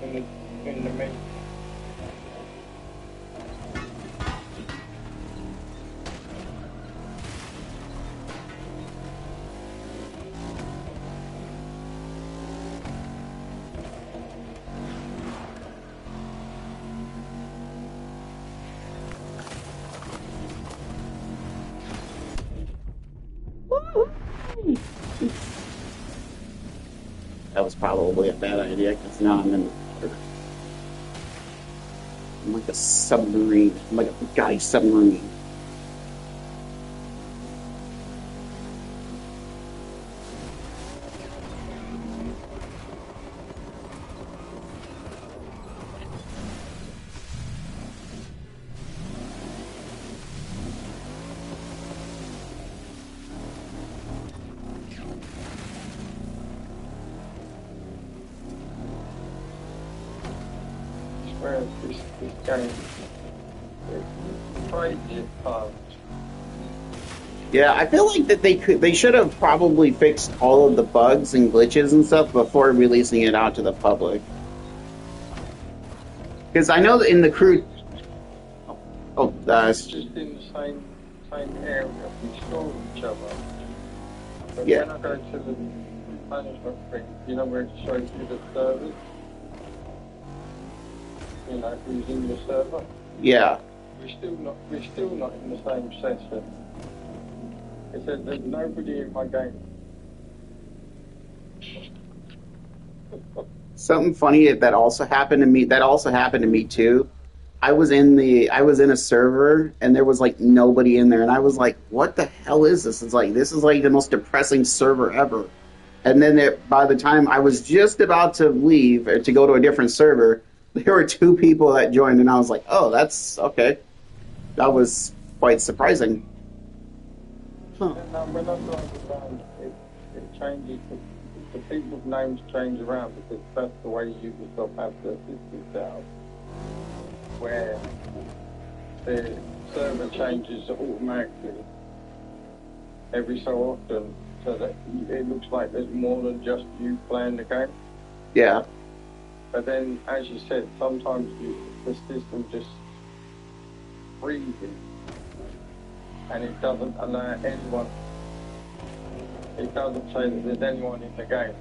in the mid. That was probably a bad idea because now I'm in the water. I'm like a submarine. I'm like a Bugatti submarine. Where this game it's crazy at times. Yeah, I feel like that they should have probably fixed all of the bugs and glitches and stuff before releasing it out to the public. Because I know that in the crew. It's just in the same area. We saw each other. But Yeah. when I go to the management thing, you know where it shows you the servers? You know who's in the server? Yeah. We're still not in the same session. It said there's nobody in my game. Something funny that also happened to me. That also happened to me too. I was in a server and there was like nobody in there, and I was like, "What the hell is this?" It's like this is like the most depressing server ever. And then by the time I was just about to leave or to go to a different server, there were two people that joined, and I was like, "Oh, that's okay." That was quite surprising. Huh. And when I drive around, it changes. The people's names change around because that's the way you yourself have the system set up, where the server changes automatically every so often, so that it looks like there's more than just you playing the game. Yeah. But then, as you said, sometimes the system just freezes, and it doesn't allow anyone. It doesn't say that there's anyone in the game.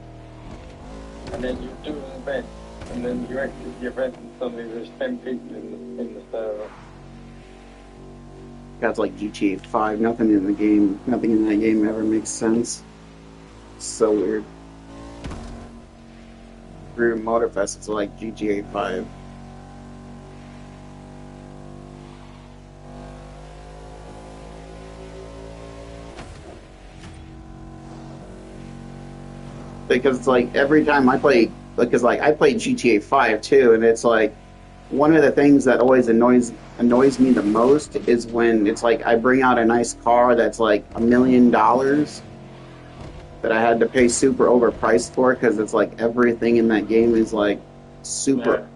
And then you do an event, and then you exit the event, and suddenly there's 10 people in the server. That's like GTA 5. Nothing in that game ever makes sense. It's so weird. Motorfest is like GTA 5. Because it's like every time I play, because like I played GTA 5 too, and it's like one of the things that always annoys me the most is when it's like I bring out a nice car that's like $1 million that I had to pay super overpriced for because it's like everything in that game is like super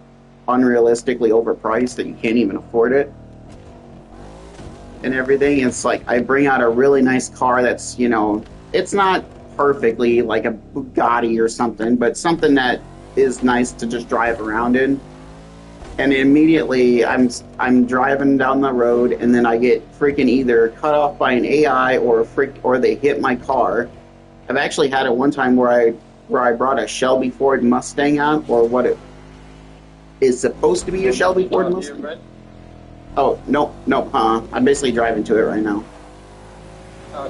unrealistically overpriced that you can't even afford it and everything. It's like I bring out a really nice car that's, it's not perfectly like a Bugatti or something, but something that is nice to just drive around in. And immediately I'm driving down the road, and then I get freaking either cut off by an AI or they hit my car. I've actually had it one time where I brought a Shelby Ford Mustang out, or what it is supposed to be a Shelby Ford Mustang. Oh no, I'm basically driving to it right now.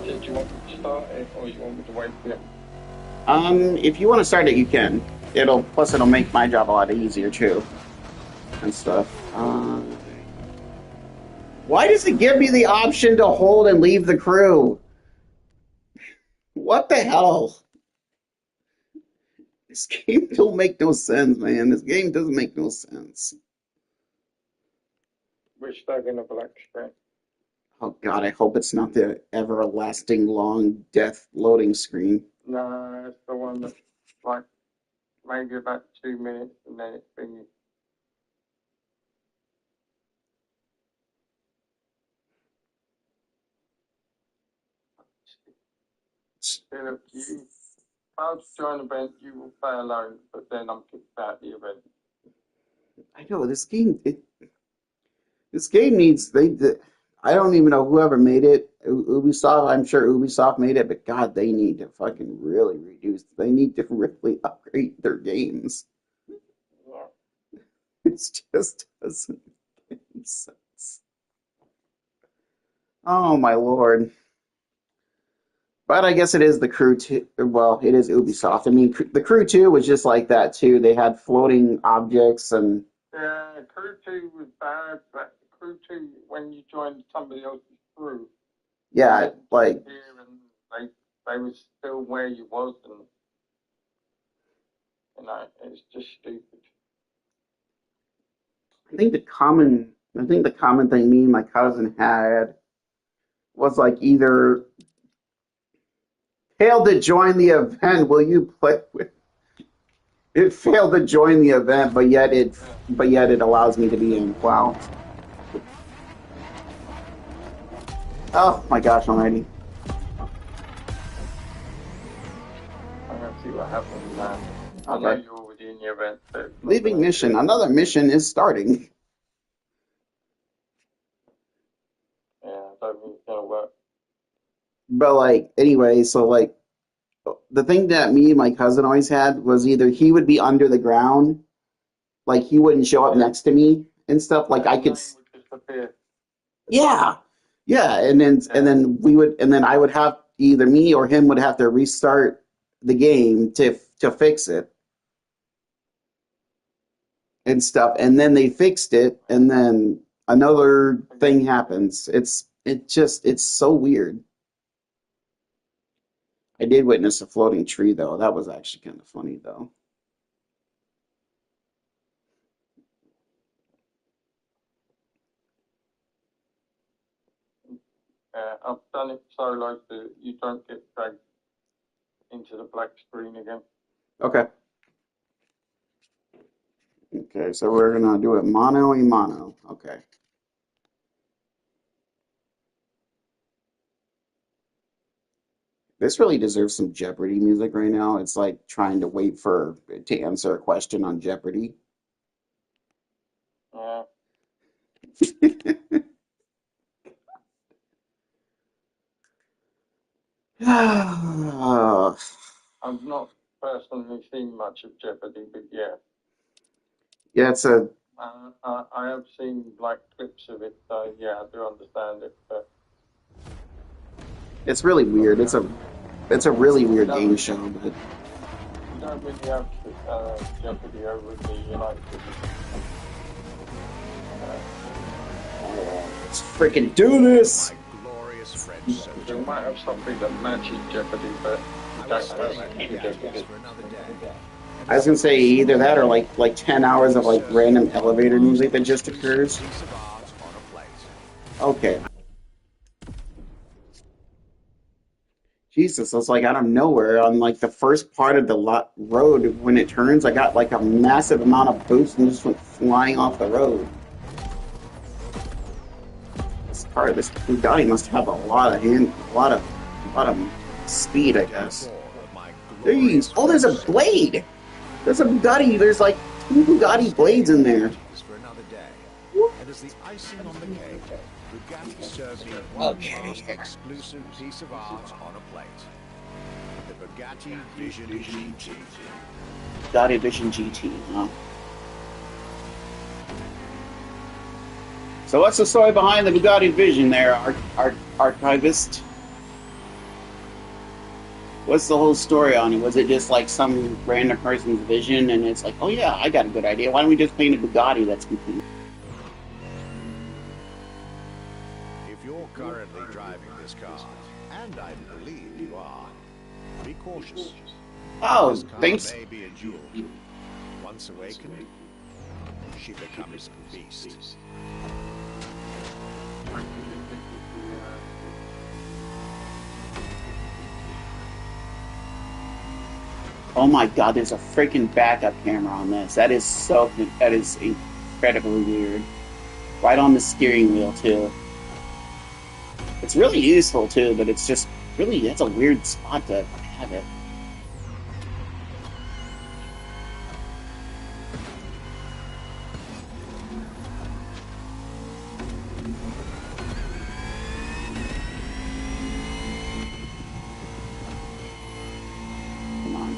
Did you want me to start it, or you want me to wait for you? If you want to start it, you can. It'll make my job a lot easier too, and stuff. Why does it give me the option to hold and leave the crew? What the hell? This game don't make no sense, man. This game doesn't make no sense. We're stuck in a black screen. Oh God, I hope it's not the everlasting long death loading screen. No, it's the one that's like maybe about 2 minutes and then it's finished. Philip, you fail to join the event, you will play alone, but then I'm kicked out the event. I know this game. This game needs I don't even know whoever made it. Ubisoft. I'm sure Ubisoft made it, but God, they need to fucking really reduce. They need to really upgrade their games. Yeah. It just doesn't make any sense. Oh my lord. But I guess it is the Crew 2. Well, it is Ubisoft. I mean, the Crew 2 was just like that too. They had floating objects and. Yeah, Crew 2 was bad, but Crew 2, when you joined somebody else's crew, Yeah, like. and they were still where you was, and you know, it's just stupid. I think the common thing me and my cousin had was like either failed to join the event. Will you play with? It failed to join the event, but yet it allows me to be in. Wow. Oh my gosh almighty. I'm gonna see what happens now. I Okay. know you're already in the event. Leaving mission. Another mission is starting. Yeah, I don't think it's gonna work. But like anyway, so like the thing that me and my cousin always had was either he would be under the ground, like he wouldn't show up next to me and stuff. Like I could. Yeah, yeah, and then I would have either me or him would have to restart the game to fix it and stuff, and then they fixed it, and then another thing happens. It's so weird. I did witness a floating tree though. That was actually kind of funny though. I've done it so like that you don't get dragged into the black screen again. Okay. Okay, so we're gonna do it mono a mono. Okay. This really deserves some Jeopardy music right now. It's like trying to wait to answer a question on Jeopardy. Yeah. I've not personally seen much of Jeopardy, but yeah. Yeah, it's a. I have seen like clips of it, so yeah, I do understand it. But It's really weird. It's a really weird game show, but you don't really have Jeopardy over in the United States. Let's freaking do this! Glorious French sojourn. They might have something that matches Jeopardy, but you don't have Jeopardy. I was gonna say either that or like 10 hours of like random elevator music that just occurs. Okay. Jesus, it's like out of nowhere on like the first part of the road when it turns, I got like a massive amount of boost and just went flying off the road. This Bugatti must have a lot of speed, I guess. Oh, there's a blade. There's a Bugatti. There's like 2 Bugatti blades in there. And as the icing on the cake, Bugatti served me one last exclusive piece of art on a plate. The Bugatti Vision GT. Bugatti Vision GT, huh? So what's the story behind the Bugatti Vision there, archivist? What's the whole story on it? Was it just like some random person's vision and it's like, oh yeah, I got a good idea. Why don't we just paint a Bugatti that's complete? If you're currently driving this car, and I believe you are, be cautious. Oh, this car thanks. may be a jewel. Once awakened, she becomes a beast. Oh my god, there's a freaking backup camera on this. That is incredibly weird. Right on the steering wheel, too. It's really useful, too, but it's just really, that's a weird spot to have it. Come on.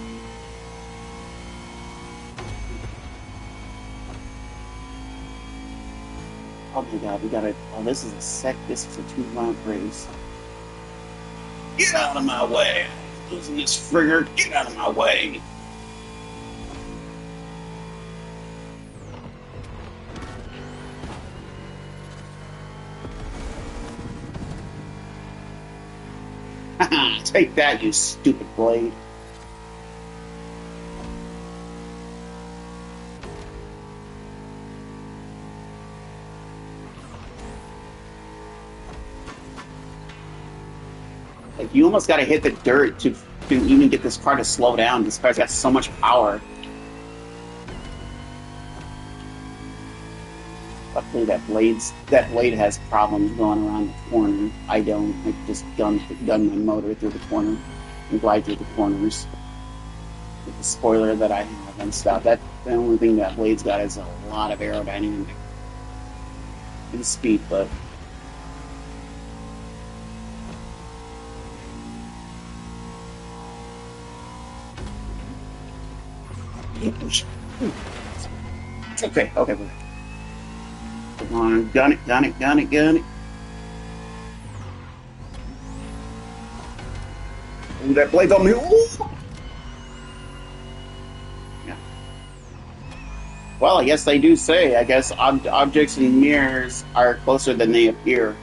Oh my god, we gotta, oh, this is a 2-round race. Get out of my way! Losing this frigger, get out of my way! Haha, take that, you stupid blade. Like, you almost gotta hit the dirt to even get this car to slow down. This car's got so much power. Luckily, that blade has problems going around the corner. I don't. I just gun my motor through the corner and glide through the corners with the spoiler that I have and stuff. That's the only thing that blade's got is a lot of aerodynamic and speed, but. Okay, okay. Come on, gun it. Ooh, that blade's on me. Ooh. Yeah. Well, I guess they do say, I guess objects and mirrors are closer than they appear.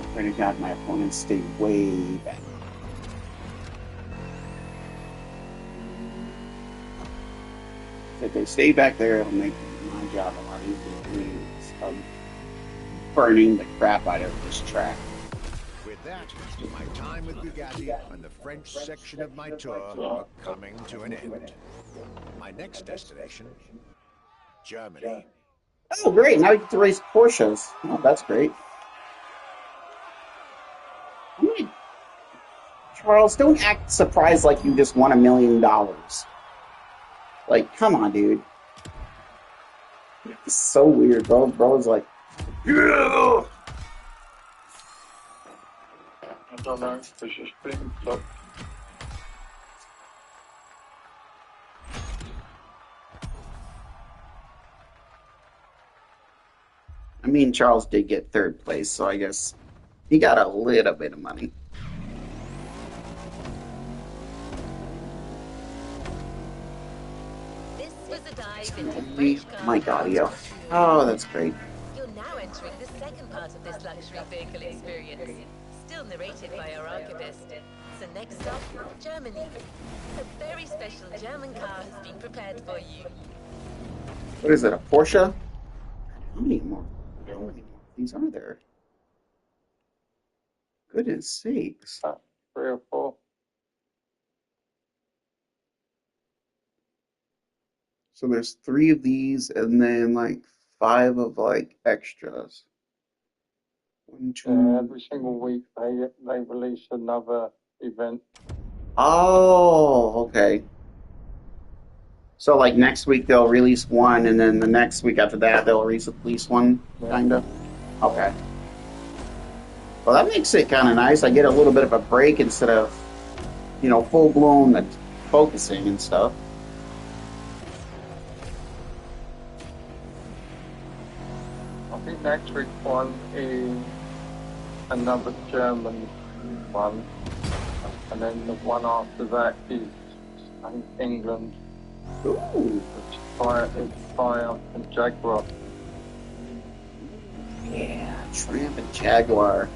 I pray to God my opponents stay way back. If they stay back there, it'll make my job a lot easier of burning the crap out of this track. With that, my time with Bugatti and the French section of my tour are coming to an end. My next destination, Germany. Oh, great! Now we get to race Porsches. Oh, that's great. Charles, don't act surprised like you just won $1 million. Like, come on, dude. It's so weird, bro. Bro's like, yeah! I don't know, it's just been top. I mean, Charles did get 3rd place, so I guess he got a little bit of money. This was a dive into Mic audio. Oh, that's great. You're now entering the second part of this luxury vehicle experience, still narrated by our archivist. So next stop, Germany. A very special German car has been prepared for you. What is it, a Porsche? How many more of these are there? Goodness sakes. 3 or 4. So there's 3 of these and then like 5 of like extras. 1, 2. Yeah, every single week they release another event. Oh, okay. So like next week they'll release one, and then the next week after that they'll release one, kind of. Okay. Well, that makes it kind of nice. I get a little bit of a break instead of, full blown focusing and stuff. I think next week's one is another German one, and then the one after that is, I think, England. Ooh. It's Triumph and Jaguar. Yeah, Triumph and Jaguar.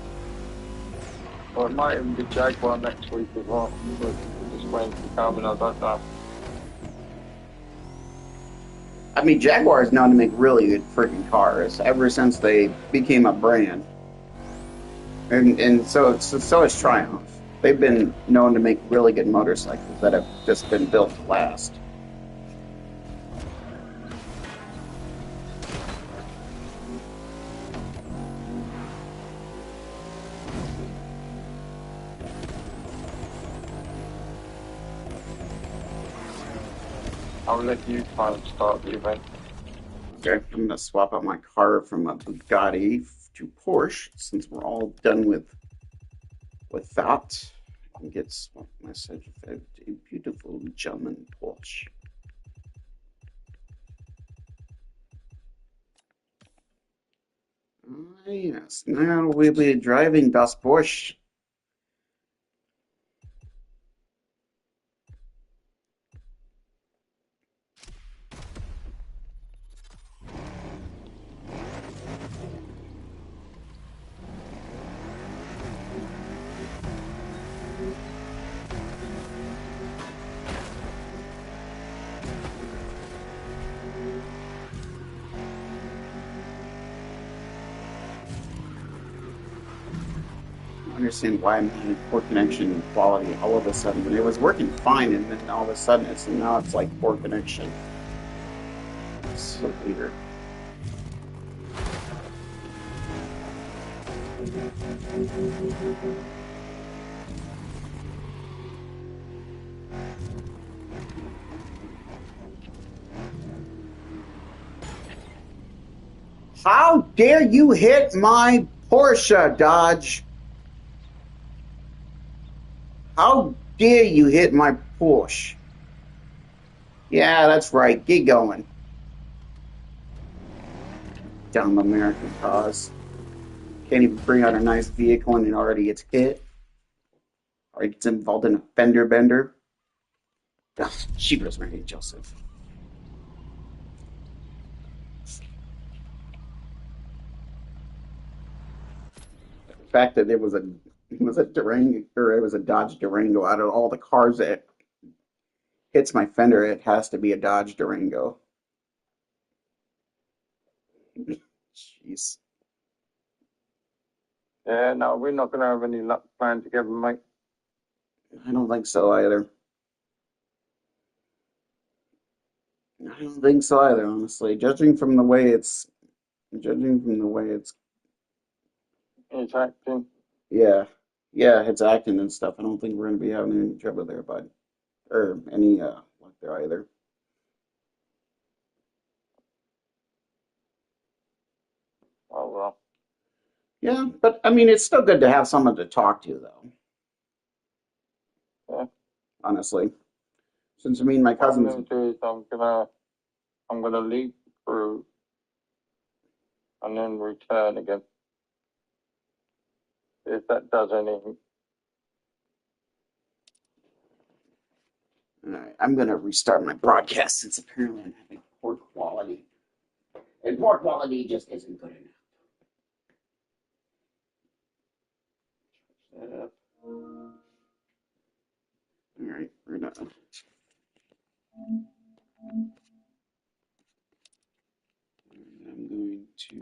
Or it might even be Jaguar next week as well. But just waiting for coming, I don't know. I mean, Jaguar is known to make really good freaking cars ever since they became a brand, and so is Triumph. They've been known to make really good motorcycles that have just been built to last. I'll let you kind of start the event. Okay, I'm going to swap out my car from a Bugatti to Porsche since we're all done with that. I can get swap message of a beautiful German Porsche. Ah, yes, now we'll be driving das Porsche. I understand why I'm having poor connection quality all of a sudden. When it was working fine, and then all of a sudden now it's like poor connection. It's so weird. How dare you hit my Porsche, Dodge? How dare you hit my Porsche? Yeah, that's right. Get going. Dumb American cars. Can't even bring out a nice vehicle and it already gets hit. Already gets involved in a fender bender. Ugh, Jeepers, Mary Joseph. The fact that it was a Durango, or it was a Dodge Durango. Out of all the cars that hits my fender, it has to be a Dodge Durango. Jeez. Yeah, no, we're not going to have any luck playing together, mate. I don't think so either. I don't think so either, honestly. Judging from the way it's It's acting. yeah, it's acting and stuff. I don't think we're gonna be having any trouble there, bud, or any luck there either. Oh, well. Yeah, but I mean, it's still good to have someone to talk to, though. Yeah. Honestly, since I mean, my What I'm cousins. going to do is I'm gonna leave the crew and then return again. If that does anything. All right, I'm gonna restart my broadcast since apparently I'm having poor quality, and poor quality just isn't good enough. That up. All right, we're done. I'm going to